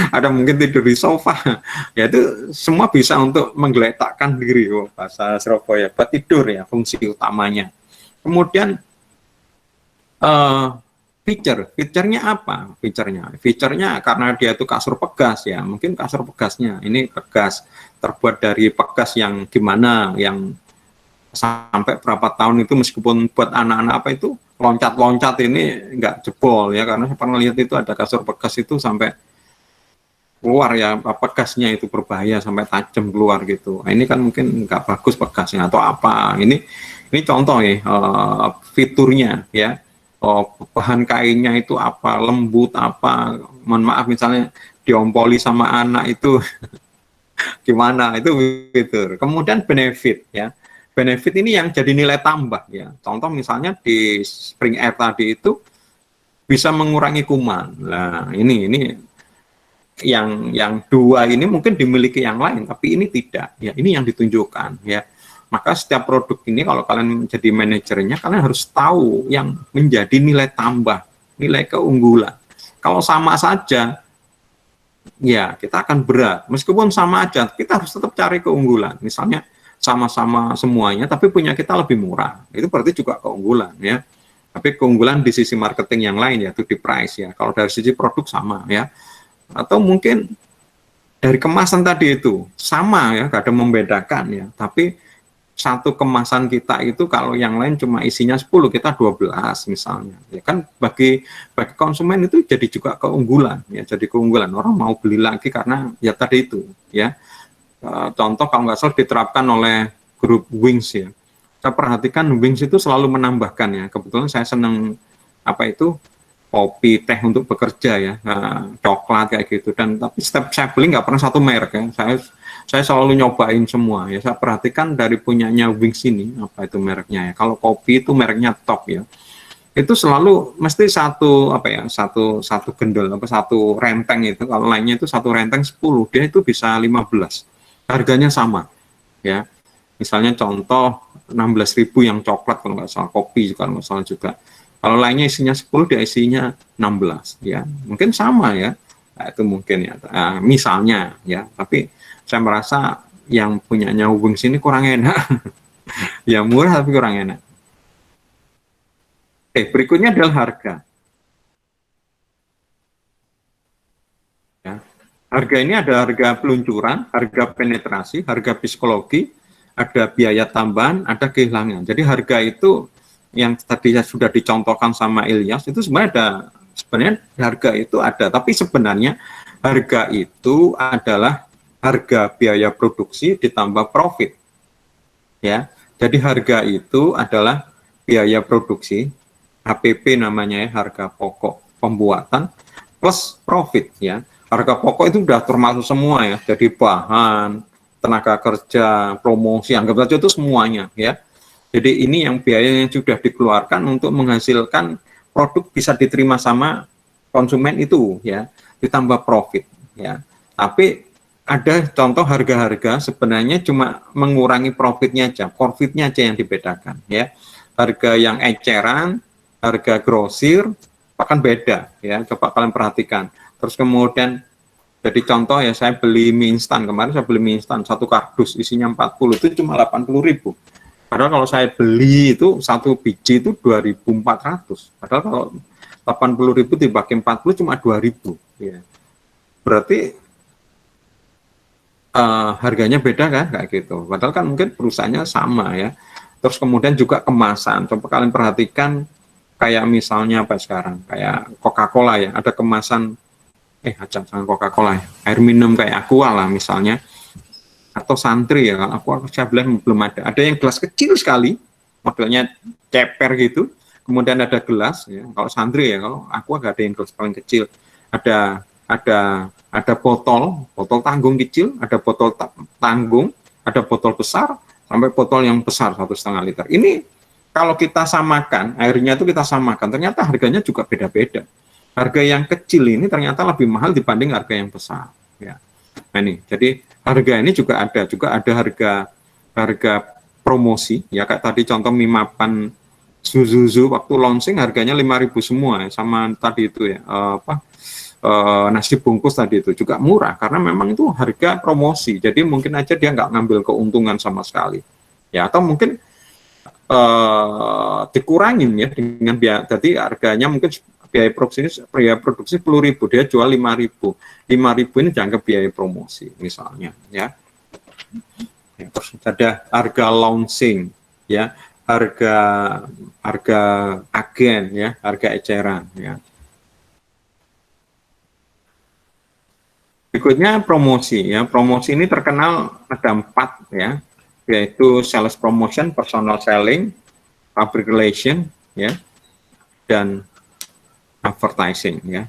ada mungkin tidur di sofa, ya itu semua bisa untuk menggeletakkan diri, bahasa Surabaya, buat tidur ya, fungsi utamanya. Kemudian fiturnya apa? Fiturnya karena dia itu kasur pegas ya, mungkin kasur pegasnya ini pegas, terbuat dari pegas yang gimana, yang sampai berapa tahun itu meskipun buat anak-anak apa itu loncat-loncat ini nggak jebol ya, karena saya pernah lihat itu ada kasur bekas itu sampai keluar ya, pegasnya itu berbahaya sampai tajam keluar gitu. Nah, ini kan mungkin nggak bagus pegasnya atau apa. Ini contoh ya, fiturnya ya, bahan kainnya itu apa, lembut apa, mohon maaf misalnya diompoli sama anak itu gimana, itu fitur. Kemudian benefit ya. Benefit ini yang jadi nilai tambah ya. Contoh misalnya di Spring Air tadi itu bisa mengurangi kuman. Nah, ini yang 2 ini mungkin dimiliki yang lain, tapi ini tidak. Ya, ini yang ditunjukkan ya. Maka setiap produk ini kalau kalian menjadi manajernya, kalian harus tahu yang menjadi nilai tambah, nilai keunggulan. Kalau sama saja, ya kita akan berat. Meskipun sama aja, kita harus tetap cari keunggulan. Misalnya sama-sama semuanya, tapi punya kita lebih murah. Itu berarti juga keunggulan ya. Tapi keunggulan di sisi marketing yang lain yaitu di price ya. Kalau dari sisi produk sama ya. Atau mungkin dari kemasan tadi itu sama ya, gak ada membedakan ya. Tapi satu kemasan kita itu kalau yang lain cuma isinya 10, kita 12 misalnya. Ya kan bagi konsumen itu jadi juga keunggulan ya, jadi keunggulan. Orang mau beli lagi karena ya tadi itu ya. Contoh kalau nggak salah diterapkan oleh grup Wings ya. Saya perhatikan Wings itu selalu menambahkan ya. Kebetulan saya senang kopi, teh untuk bekerja ya, coklat kayak gitu. Dan tapi setiap saya beli nggak pernah satu merek ya. Saya selalu nyobain semua ya. Saya perhatikan dari punyanya Wings ini apa itu mereknya ya. Kalau kopi itu mereknya top ya. Itu selalu mesti satu gendol satu renteng itu, kalau lainnya itu satu renteng 10, dia itu bisa 15. Harganya sama ya, misalnya contoh 16.000 yang coklat kalau nggak salah, kopi kalau nggak salah juga, kalau lainnya isinya 10 dia isinya 16 ya, mungkin sama ya. Nah, itu mungkin ya, misalnya ya, tapi saya merasa yang punyanya Wings ini kurang enak. Ya murah tapi kurang enak. Berikutnya adalah harga ya. Harga ini ada harga peluncuran, harga penetrasi, harga psikologi, ada biaya tambahan, ada kehilangan. Jadi harga itu yang tadi sudah dicontohkan sama Ilyas itu sebenarnya harga itu ada, tapi sebenarnya harga itu adalah harga biaya produksi ditambah profit. Ya. Jadi harga itu adalah biaya produksi, HPP namanya ya, harga pokok pembuatan plus profit ya. Harga pokok itu sudah termasuk semua ya. Jadi bahan, tenaga kerja, promosi, anggap saja itu semuanya ya. Jadi ini yang biaya yang sudah dikeluarkan untuk menghasilkan produk bisa diterima sama konsumen itu ya, ditambah profit ya. Tapi ada contoh harga-harga sebenarnya cuma mengurangi profitnya aja, profitnya aja yang dibedakan ya. Harga yang eceran, harga grosir bahkan beda ya. Coba kalian perhatikan. Terus kemudian jadi contoh ya, saya beli mie instan kemarin, saya beli mie instan satu kardus isinya 40 itu cuma 80.000. Padahal kalau saya beli itu satu biji itu 2.400. Padahal kalau 80.000 dibagi 40 cuma 2.000 ya. Berarti harganya beda kan, kayak gitu. Padahal kan mungkin perusahaannya sama ya. Terus kemudian juga kemasan. Coba kalian perhatikan kayak misalnya apa sekarang, kayak Coca-Cola ya, ada kemasan jangan Coca-Cola ya, air minum kayak Aqua lah misalnya, atau Santri ya, kalau Aqua saya bilang belum ada. Ada yang gelas kecil sekali, modelnya ceper gitu. Kemudian ada gelas ya, kalau Santri ya, kalau Aqua gak ada yang gelas paling kecil. Ada botol tanggung kecil, ada botol tanggung, ada botol besar, sampai botol yang besar 1,5 liter. Ini kalau kita samakan, airnya itu kita samakan, ternyata harganya juga beda-beda. Harga yang kecil ini ternyata lebih mahal dibanding harga yang besar. Ya. Nah ini, jadi harga ini juga ada harga promosi, ya kayak tadi contoh mie mapan Zuzuzu waktu launching harganya 5.000 semua, ya, sama tadi itu ya nasi bungkus tadi itu juga murah karena memang itu harga promosi, jadi mungkin aja dia nggak ngambil keuntungan sama sekali ya, atau mungkin dikurangin ya dengan biaya, jadi harganya mungkin biaya produksi 10.000 dia jual 5.000 ini dianggap biaya promosi misalnya ya. Terus ada harga launching ya, harga agen ya, harga eceran ya. Berikutnya promosi ya. Promosi ini terkenal ada 4 ya, yaitu sales promotion, personal selling, public relation ya, dan advertising ya.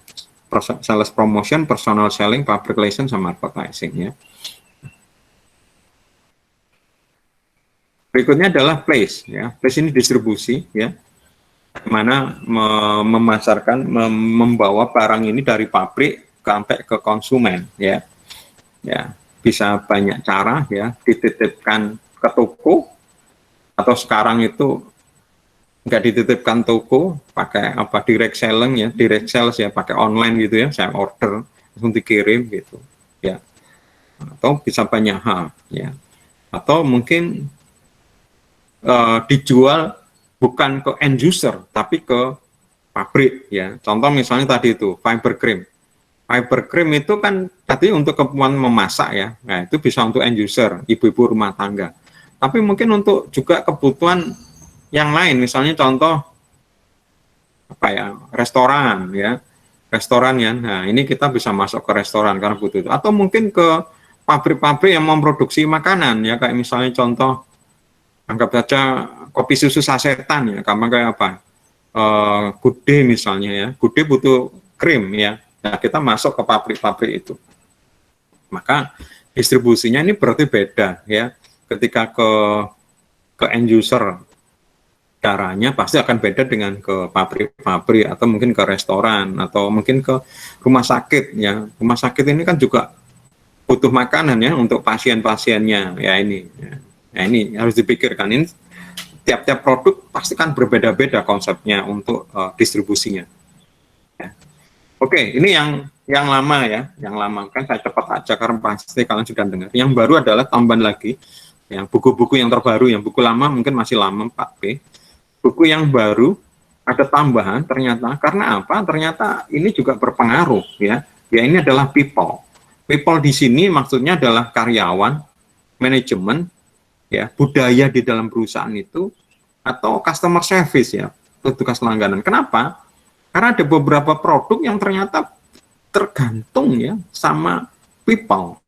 Sales promotion, personal selling, public relation sama advertising ya. Berikutnya adalah place ya. Place ini distribusi ya, mana memasarkan, membawa barang ini dari pabrik sampai ke konsumen ya. Ya, bisa banyak cara ya, dititipkan ke toko, atau sekarang itu nggak dititipkan toko, pakai apa, direct selling ya, direct sales ya, pakai online gitu ya, saya order langsung dikirim gitu ya. Atau bisa banyak hal ya. Atau mungkin dijual bukan ke end user tapi ke pabrik ya. Contoh misalnya tadi itu fiber cream. Fiber cream itu kan tadi untuk keperluan memasak ya, nah itu bisa untuk end user, ibu-ibu rumah tangga. Tapi mungkin untuk juga kebutuhan yang lain, misalnya contoh apa ya, restoran ya, nah ini kita bisa masuk ke restoran karena butuh itu. Atau mungkin ke pabrik-pabrik yang memproduksi makanan ya, kayak misalnya contoh, anggap saja kopi susu sasetan ya, gampang kayak apa, Good Day misalnya ya, Good Day butuh krim ya. Nah, kita masuk ke pabrik-pabrik itu. Maka distribusinya ini berarti beda ya. Ketika ke end user, caranya pasti akan beda dengan ke pabrik-pabrik atau mungkin ke restoran atau mungkin ke rumah sakit ya. Rumah sakit ini kan juga butuh makanan ya untuk pasien-pasiennya ya ini. Ya, ini harus dipikirkan, ini tiap-tiap produk pasti kan berbeda-beda konsepnya untuk distribusinya. Ya. Oke, ini yang lama ya, yang lama kan saya cepat aja karena pasti kalian sudah dengar. Yang baru adalah tambahan lagi, yang buku-buku yang terbaru, yang buku lama mungkin masih lama 4P. Buku yang baru ada tambahan ternyata, karena apa? Ternyata ini juga berpengaruh ya. Ya ini adalah people. People di sini maksudnya adalah karyawan, manajemen, ya, budaya di dalam perusahaan itu, atau customer service ya, petugas langganan. Kenapa? Karena ada beberapa produk yang ternyata tergantung ya sama people,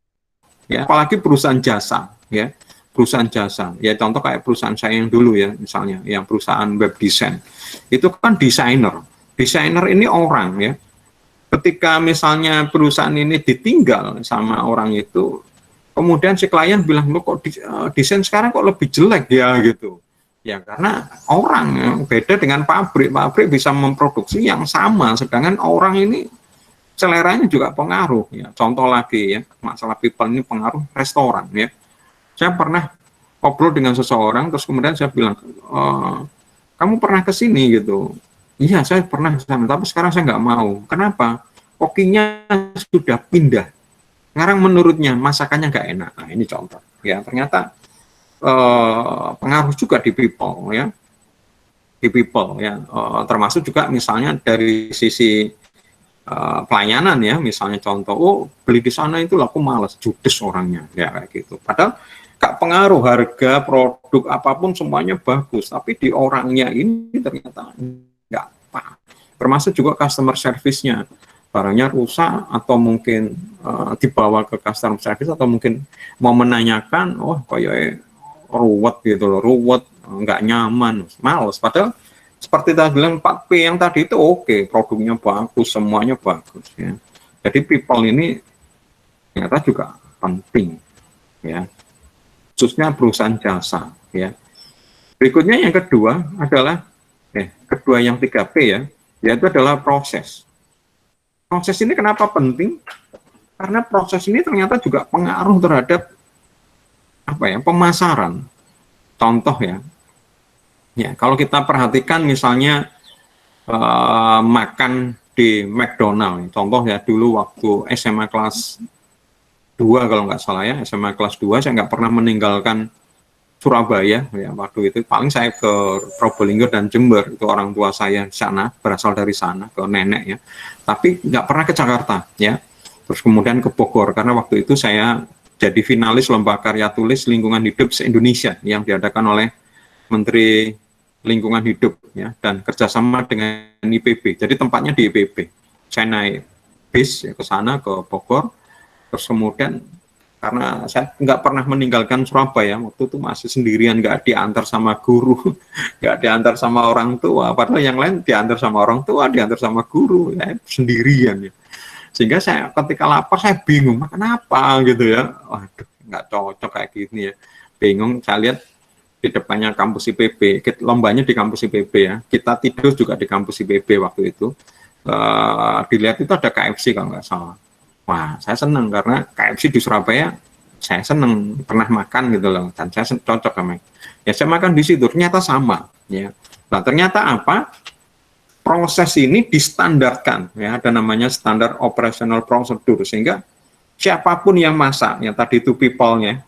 ya, apalagi perusahaan jasa, ya, perusahaan jasa. Ya contoh kayak perusahaan saya yang dulu ya, misalnya, yang perusahaan web design, itu kan desainer. Desainer ini orang ya. Ketika misalnya perusahaan ini ditinggal sama orang itu, kemudian si klien bilang, lo kok desain sekarang kok lebih jelek ya gitu. Ya karena orang ya, beda dengan pabrik. Pabrik bisa memproduksi yang sama, sedangkan orang ini seleranya juga pengaruh. Ya. Contoh lagi ya, masalah people ini pengaruh restoran ya. Saya pernah ngobrol dengan seseorang, terus kemudian saya bilang, kamu pernah ke sini gitu. Iya, saya pernah ke sana, tapi sekarang saya nggak mau. Kenapa? Kokinya sudah pindah. Sekarang menurutnya masakannya nggak enak. Nah, ini contoh. Ya, ternyata pengaruh juga di people, ya. Di people, ya. Termasuk juga misalnya dari sisi pelayanan, ya. Misalnya contoh, oh beli di sana itu aku malas, judes orangnya, ya kayak gitu. Padahal nggak pengaruh harga produk apapun semuanya bagus, tapi di orangnya ini ternyata nggak apa. Termasuk juga customer service-nya, barangnya rusak atau mungkin dibawa ke customer service atau mungkin mau menanyakan, oh kayak ruwet gitu loh, ruwet, nggak nyaman, males. Padahal seperti tadi bilang 4P yang tadi itu oke, produknya bagus, semuanya bagus ya. Jadi people ini ternyata juga penting ya, khususnya perusahaan jasa ya. Berikutnya yang kedua adalah kedua yang 3P ya, yaitu adalah proses. Proses ini kenapa penting? Karena proses ini ternyata juga pengaruh terhadap apa ya, pemasaran. Contoh ya, ya kalau kita perhatikan misalnya makan di McDonald, contoh ya, dulu waktu SMA kelas 2 kalau nggak salah ya, SMA kelas 2 saya nggak pernah meninggalkan Surabaya ya, waktu itu paling saya ke Probolinggo dan Jember, itu orang tua saya di sana, berasal dari sana, ke nenek ya, tapi nggak pernah ke Jakarta ya. Terus kemudian ke Bogor, karena waktu itu saya jadi finalis lomba karya tulis lingkungan hidup se-Indonesia yang diadakan oleh Menteri Lingkungan Hidup ya, dan kerjasama dengan IPB. Jadi tempatnya di IPB. Saya naik bis ya, ke sana, ke Bogor. Terus kemudian karena saya nggak pernah meninggalkan Surabaya, waktu itu masih sendirian, nggak diantar sama guru, nggak diantar sama orang tua, padahal yang lain diantar sama orang tua, diantar sama guru, ya sendirian ya. Sehingga saya ketika lapar saya bingung makan apa gitu ya, waduh nggak cocok kayak gini ya, bingung. Saya lihat di depannya kampus IPB, lombanya di kampus IPB ya, kita tidur juga di kampus IPB waktu itu. Dilihat itu ada KFC kalau nggak salah. Wah, saya senang karena KFC di Surabaya saya senang, pernah makan gitu loh, dan saya cocok sama. Ya saya makan di situ, ternyata sama ya. Nah ternyata apa? Proses ini distandarkan ya, ada namanya standar operational procedure, sehingga siapapun yang masak, yang tadi itu people-nya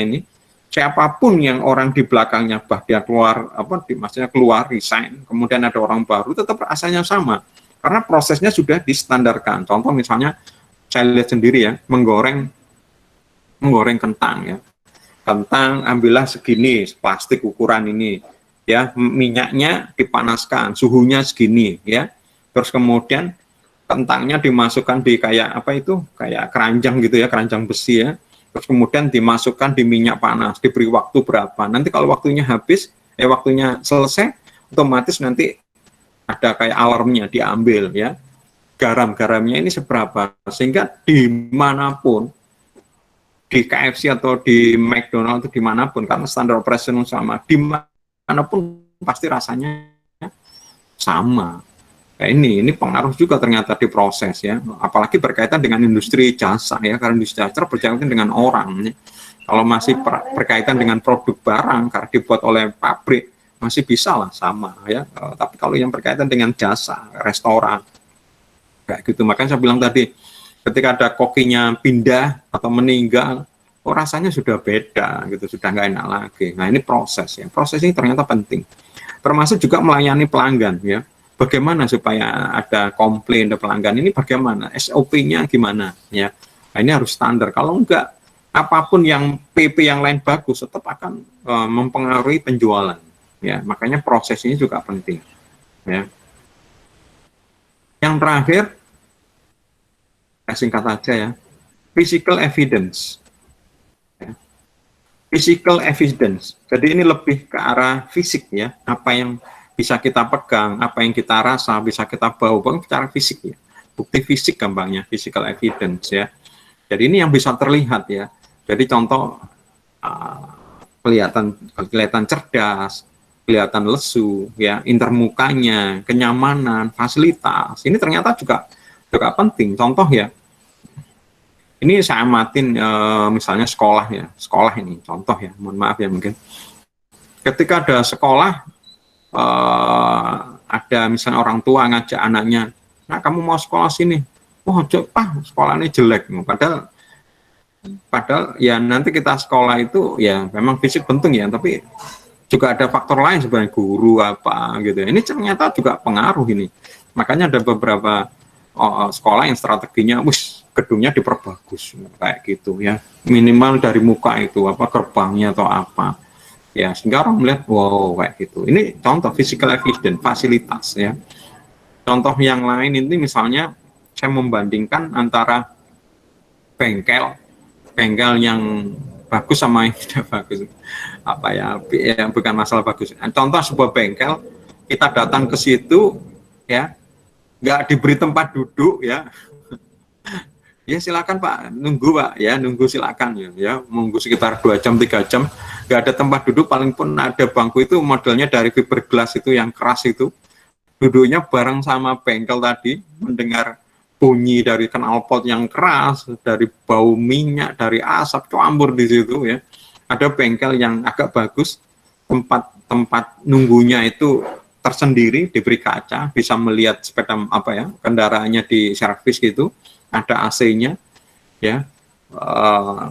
ini, siapapun yang orang di belakangnya, bah dia keluar maksudnya keluar resign, kemudian ada orang baru, tetap rasanya sama karena prosesnya sudah distandarkan. Contoh misalnya saya lihat sendiri ya, menggoreng kentang ya, kentang ambillah segini, plastik ukuran ini ya, minyaknya dipanaskan, suhunya segini ya, terus kemudian kentangnya dimasukkan di kayak kayak keranjang gitu ya, keranjang besi ya, terus kemudian dimasukkan di minyak panas, diberi waktu berapa, nanti kalau waktunya habis, waktunya selesai, otomatis nanti ada kayak alarmnya, diambil ya, garamnya ini seberapa, sehingga dimanapun, di KFC atau di McDonald atau dimanapun, karena standar operasional sama, dimanapun pasti rasanya sama. Nah, ini pengaruh juga ternyata di proses ya, apalagi berkaitan dengan industri jasa ya, karena industri jasa berkaitan dengan orang ya. Kalau masih berkaitan dengan produk barang karena dibuat oleh pabrik, masih bisa lah sama ya, tapi kalau yang berkaitan dengan jasa, restoran kayak gitu, makanya saya bilang tadi, ketika ada kokinya pindah atau meninggal, rasanya sudah beda gitu, sudah nggak enak lagi. Nah ini proses ya, proses ini ternyata penting, termasuk juga melayani pelanggan ya. Bagaimana supaya ada komplain dari pelanggan ini, bagaimana SOP-nya gimana ya, Nah, ini harus standar. Kalau enggak, apapun yang PP yang lain bagus, tetap akan mempengaruhi penjualan. Ya, makanya proses ini juga penting. Ya. Yang terakhir, singkat aja ya, physical evidence. Ya. Physical evidence. Jadi ini lebih ke arah fisik ya, apa yang bisa kita pegang, apa yang kita rasa, bisa kita bawa secara fisik ya. Bukti fisik gampangnya, physical evidence ya. Jadi ini yang bisa terlihat ya. Jadi contoh kelihatan cerdas, kelihatan lesu, ya, intermukanya, kenyamanan, fasilitas. Ini ternyata juga penting. Contoh ya, ini saya amatin misalnya sekolah ya, sekolah ini contoh ya, mohon maaf ya mungkin. Ketika ada sekolah, ada misalnya orang tua ngajak anaknya, nah kamu mau sekolah sini, oh pak sekolah ini jelek, padahal ya nanti kita sekolah itu ya memang fisik penting ya, tapi juga ada faktor lain sebenarnya, guru apa gitu. Ini ternyata juga pengaruh ini. Makanya ada beberapa sekolah yang strateginya, gedungnya diperbagus kayak gitu ya. Minimal dari muka itu apa gerbangnya atau apa. Ya, sehingga orang melihat wow kayak gitu. Ini contoh physical evidence, fasilitas ya. Contoh yang lain ini misalnya saya membandingkan antara bengkel yang bagus sama yang tidak bagus. Apa ya, bukan masalah bagus. Contoh sebuah bengkel, kita datang ke situ ya, nggak diberi tempat duduk ya. Ya silakan Pak, nunggu Pak ya, nunggu silakan ya, nunggu sekitar 2 jam 3 jam, nggak ada tempat duduk, paling pun ada bangku itu modelnya dari fiberglass itu yang keras itu, duduknya bareng sama bengkel tadi, mendengar bunyi dari knalpot yang keras, dari bau minyak, dari asap campur di situ ya. Ada bengkel yang agak bagus, tempat nunggunya itu tersendiri, diberi kaca, bisa melihat sepeda apa ya, kendaraannya di servis gitu, ada AC-nya ya,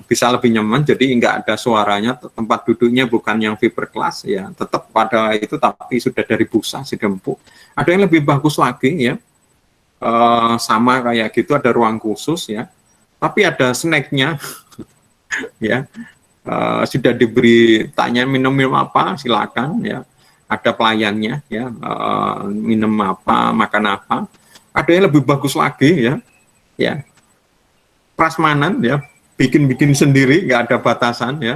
bisa lebih nyaman, jadi nggak ada suaranya, tempat duduknya bukan yang fiberglass ya, tetap pada itu tapi sudah dari busa sedempuk. Ada yang lebih bagus lagi ya, sama kayak gitu, ada ruang khusus ya, tapi ada snacknya ya, sudah diberi tanya minum apa silakan ya, ada pelayannya ya, minum apa makan apa. Ada yang lebih bagus lagi ya prasmanan ya, bikin sendiri, nggak ada batasan ya,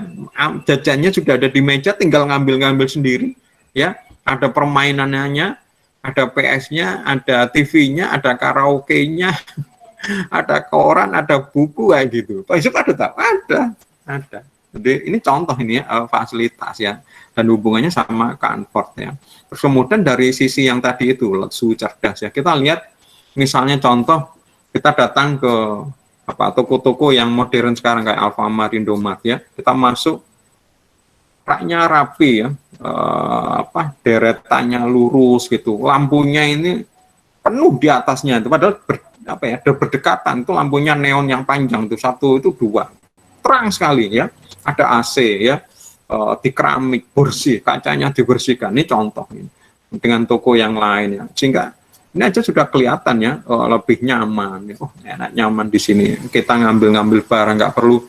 jajannya sudah ada di meja, tinggal ngambil sendiri ya, ada permainannya, ada PS-nya, ada TV-nya, ada karaoke-nya, ada koran, ada buku kayak gitu. Besok ada tak? Ada. Jadi ini contoh ini ya, fasilitas ya, dan hubungannya sama comfort ya. Terus kemudian dari sisi yang tadi itu lesu, cerdas ya, kita lihat misalnya contoh kita datang ke apa toko-toko yang modern sekarang kayak Alfamart, Indomaret ya, kita masuk raknya rapi ya, deretannya lurus gitu, lampunya ini penuh di atasnya itu, padahal berdekatan itu lampunya neon yang panjang itu satu itu dua, terang sekali ya, ada AC ya, di keramik bersih, kacanya dibersihkan. Ini contoh ini dengan toko yang lain ya, sehingga ini aja sudah kelihatan ya, lebih nyaman ya. Oh enak, nyaman di sini, kita ngambil barang nggak perlu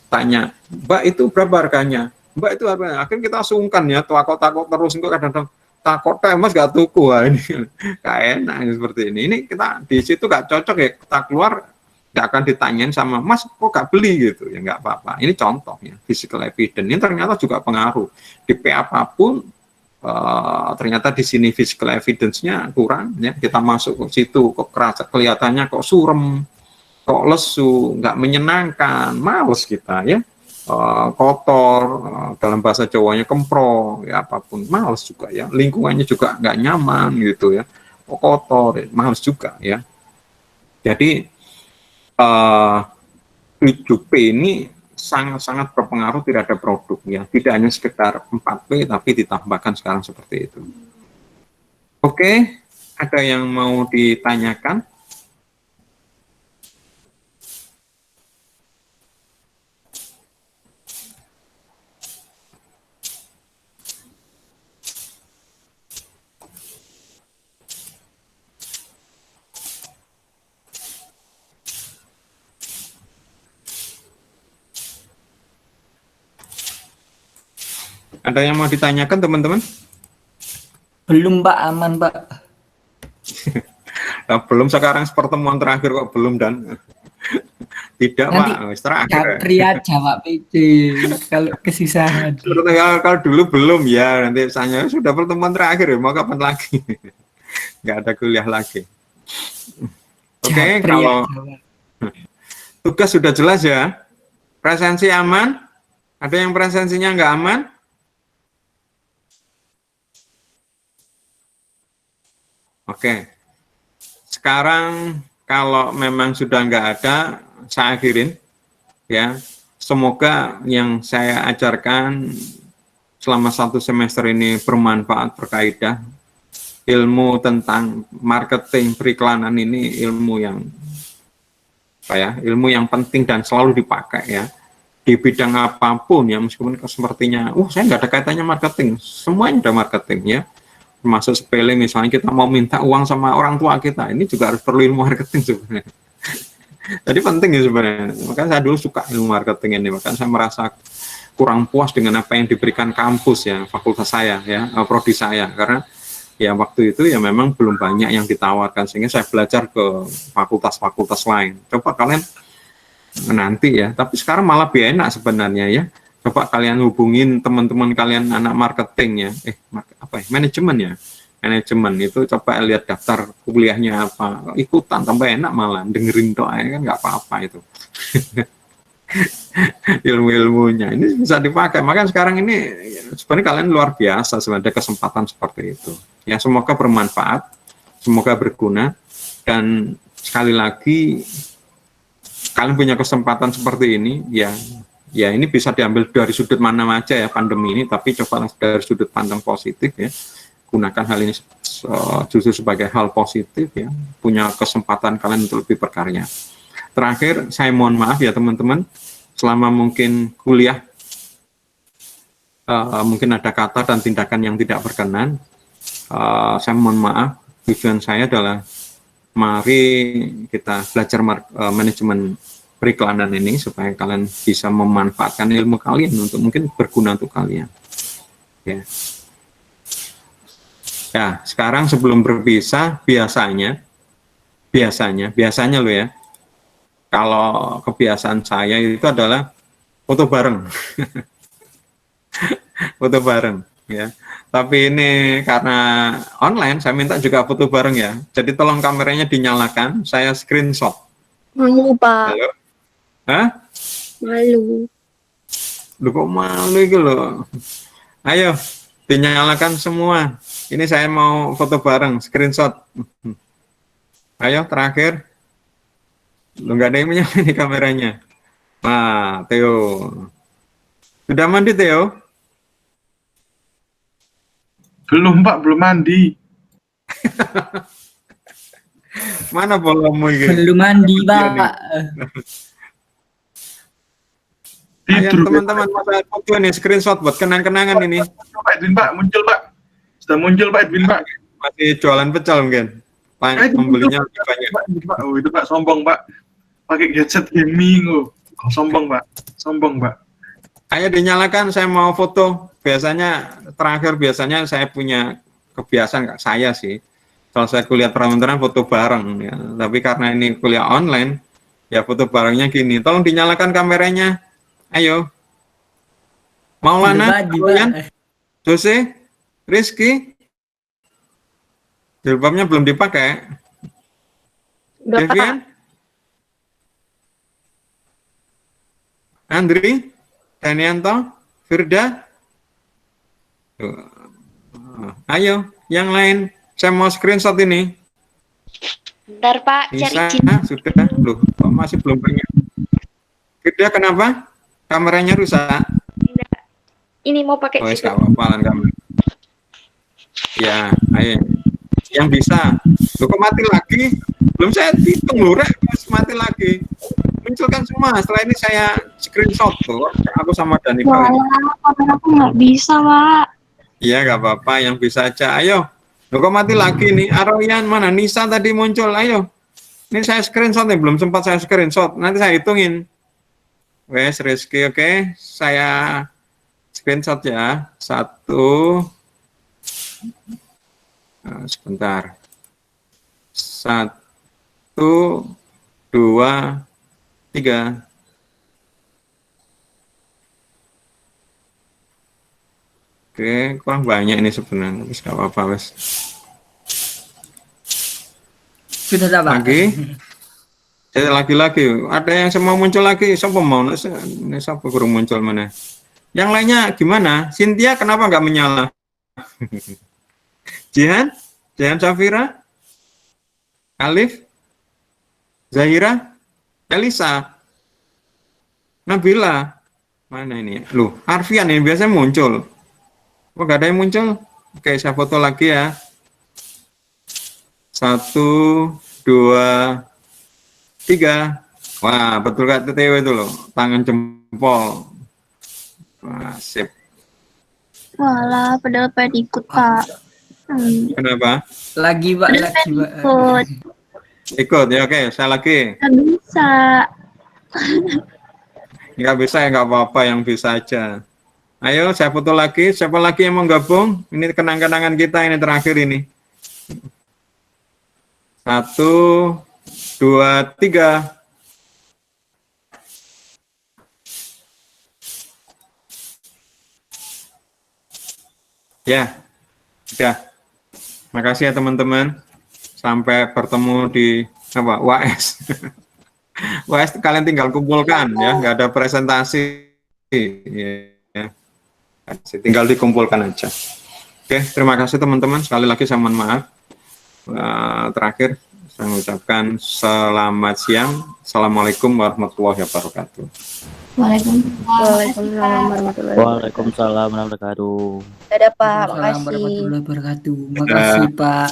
tanya Mbak itu berapa harganya, Mbak itu apa, akhirnya kita sungkan ya, takut terus, kok kadang-kadang takut mas gak tuku, ini gak enak seperti ini kita di situ gak cocok ya, kita keluar gak akan ditanyain sama mas kok gak beli gitu ya, nggak apa-apa. Ini contoh ya, physical evidence ini ternyata juga pengaruh di apapun. Ternyata di sini physical evidence-nya kurang ya, kita masuk ke situ kok kerasa kelihatannya kok surem, kok lesu, nggak menyenangkan, males kita ya, kotor, dalam bahasa Jawanya kempro ya, apapun males juga ya, lingkungannya juga nggak nyaman gitu ya, kok kotor ya, males juga ya. Jadi 7P ini sangat-sangat berpengaruh terhadap produk ya, tidak hanya sekedar 4P tapi ditambahkan sekarang seperti itu. Oke, ada yang mau ditanyakan? Ada yang mau ditanyakan teman-teman? Belum Pak, aman Pak. Nah, belum, sekarang pertemuan terakhir kok belum dan tidak Nanti Pak, wis terakhir. Japri aja Pak PC kalau kesusahan. Kalau dulu belum ya, nanti saya sudah pertemuan terakhir ya, mau kapan lagi? Nggak ada kuliah lagi. Oke, Japri kalau aja, Pak. tugas sudah jelas ya, presensi aman, ada yang presensinya nggak aman? Oke, sekarang kalau memang sudah nggak ada, saya akhirin ya. Semoga yang saya ajarkan selama 1 semester ini bermanfaat, berkaidah. Ilmu tentang marketing periklanan ini ilmu yang ilmu yang penting dan selalu dipakai ya di bidang apapun ya, meskipun sepertinya saya nggak ada kaitannya marketing, semuanya ada marketing ya, termasuk sepele misalnya kita mau minta uang sama orang tua kita, ini juga harus perlu ilmu marketing sebenarnya. Jadi penting ya sebenarnya, makanya saya dulu suka ilmu marketing ini, makanya saya merasa kurang puas dengan apa yang diberikan kampus ya, fakultas saya ya, prodi saya, karena ya waktu itu ya memang belum banyak yang ditawarkan, sehingga saya belajar ke fakultas-fakultas lain. Coba kalian nanti ya, tapi sekarang malah lebih enak sebenarnya ya. Coba kalian hubungin teman-teman kalian anak marketing ya, manajemen ya, manajemen itu coba lihat daftar kuliahnya apa, ikutan, tambah enak malah, dengerin doa kan nggak apa-apa itu. Ilmu-ilmunya ini bisa dipakai, makanya sekarang ini sebenarnya kalian luar biasa sebenarnya kesempatan seperti itu ya. Semoga bermanfaat, semoga berguna, dan sekali lagi kalian punya kesempatan seperti ini ya ini bisa diambil dari sudut mana aja ya pandemi ini, tapi coba dari sudut pandang positif ya, gunakan hal ini justru sebagai hal positif ya, punya kesempatan kalian untuk lebih berkarya. Terakhir, saya mohon maaf ya teman-teman, selama mungkin kuliah mungkin ada kata dan tindakan yang tidak berkenan, saya mohon maaf. Tujuan saya adalah mari kita belajar manajemen periklanan ini supaya kalian bisa memanfaatkan ilmu kalian untuk mungkin berguna untuk kalian. Ya, sekarang sebelum berpisah biasanya loh ya. Kalau kebiasaan saya itu adalah foto bareng. Foto bareng ya. Tapi ini karena online, saya minta juga foto bareng ya. Jadi tolong kameranya dinyalakan, saya screenshot. Malu, Pak. Halo? Hah? Malu. Lu kok malu gitu loh. Ayo, dinyalakan semua. Ini saya mau foto bareng, screenshot. Ayo, terakhir. Lu nggak ada yang menyalakan nih kameranya. Nah, Theo. Sudah mandi, Theo? Belum Pak, belum mandi. Mana bolomu ini? Belum mandi Pak. Ayo Tidur. teman-teman, masa foto nih, screenshot buat kenang-kenangan ini. Pak Edwin Pak, muncul Pak. Sudah muncul Pak Edwin Pak. Masih jualan pecel mungkin. Pembelinya lebih banyak. Pak, oh itu Pak, sombong Pak. Pakai gadget gaming, sombong Pak. Sombong Pak. Ayo dinyalakan, saya mau foto. Biasanya saya punya kebiasaan, saya sih. Kalau saya kuliah terang-terangan foto bareng ya. Tapi karena ini kuliah online, ya foto barengnya gini. Tolong dinyalakan kameranya. Ayo. Maulana, kalian? Jose, Rizky. Jilbabnya belum dipakai. Udah, Pak. Devian? Andri? Danianto? Firda? Ayo, yang lain. Saya mau screenshot ini. Bentar, Pak. Cari Bisa, izin. sudah. Loh, kok masih belum banyak? Firda, kenapa? Kameranya rusak? Ini mau pakai Oh, juga. nggak apa-apa, kamera. Ya, ayo. Yang bisa. Loh, kok mati lagi? Belum saya hitung loh, Rek. Mati lagi. Munculkan semua. Setelah ini saya screenshot tuh. Aku sama Danika ini. Wah, kamera aku nggak bisa, Pak. Iya, nggak apa-apa. Yang bisa aja. Ayo. Loh, kok mati lagi nih? Aroyan mana? Nisa tadi muncul. Ayo. Ini saya screenshot nih. Belum sempat saya screenshot. Nanti saya hitungin. Wes, Rizky, oke. Saya screenshot ya. 1, sebentar. 1, 2, 3. Oke, kurang banyak ini sebenarnya. Tapi nggak apa-apa, wes. Sudah tak, Pak? Lagi? Lagi. Ada yang semua muncul lagi. Siapa mau? Ini siapa kurang muncul mana? Yang lainnya gimana? Cynthia kenapa nggak menyala? Jihan Safira, Alif, Zahira, Elisa, Nabila. Mana ini? Loh, Arfian ini biasanya muncul. Kok nggak ada yang muncul? Oke, saya foto lagi ya. 1, 2, 3. Wah, betul Kak TTW itu loh. Tangan jempol. Wah, sip. Walah, padahal pengen ikut, Pak. Kenapa? Lagi, Pak. Padahal Lagi, pengen Pak. ikut. Ikut ya, oke. Saya lagi. Nggak bisa. Nggak bisa ya, nggak apa-apa, yang bisa aja. Ayo, saya foto lagi. Siapa lagi yang mau gabung? Ini kenang-kenangan kita ini terakhir ini. 1, 2, 3. Ya, sudah. Makasih ya teman-teman. Sampai bertemu di apa? WAS. WAS kalian tinggal kumpulkan ya, nggak ada presentasi. Ya. Tinggal dikumpulkan aja. Oke, terima kasih teman-teman. Sekali lagi saya mohon maaf. Terakhir saya mengucapkan selamat siang. Assalamualaikum warahmatullahi wabarakatuh. Waalaikumsalam warahmatullahi wabarakatuh. Waalaikumsalam warahmatullahi wabarakatuh. Dadah, Pak. Waalaikumsalam Makasih. warahmatullahi wabarakatuh. Makasih, Pak.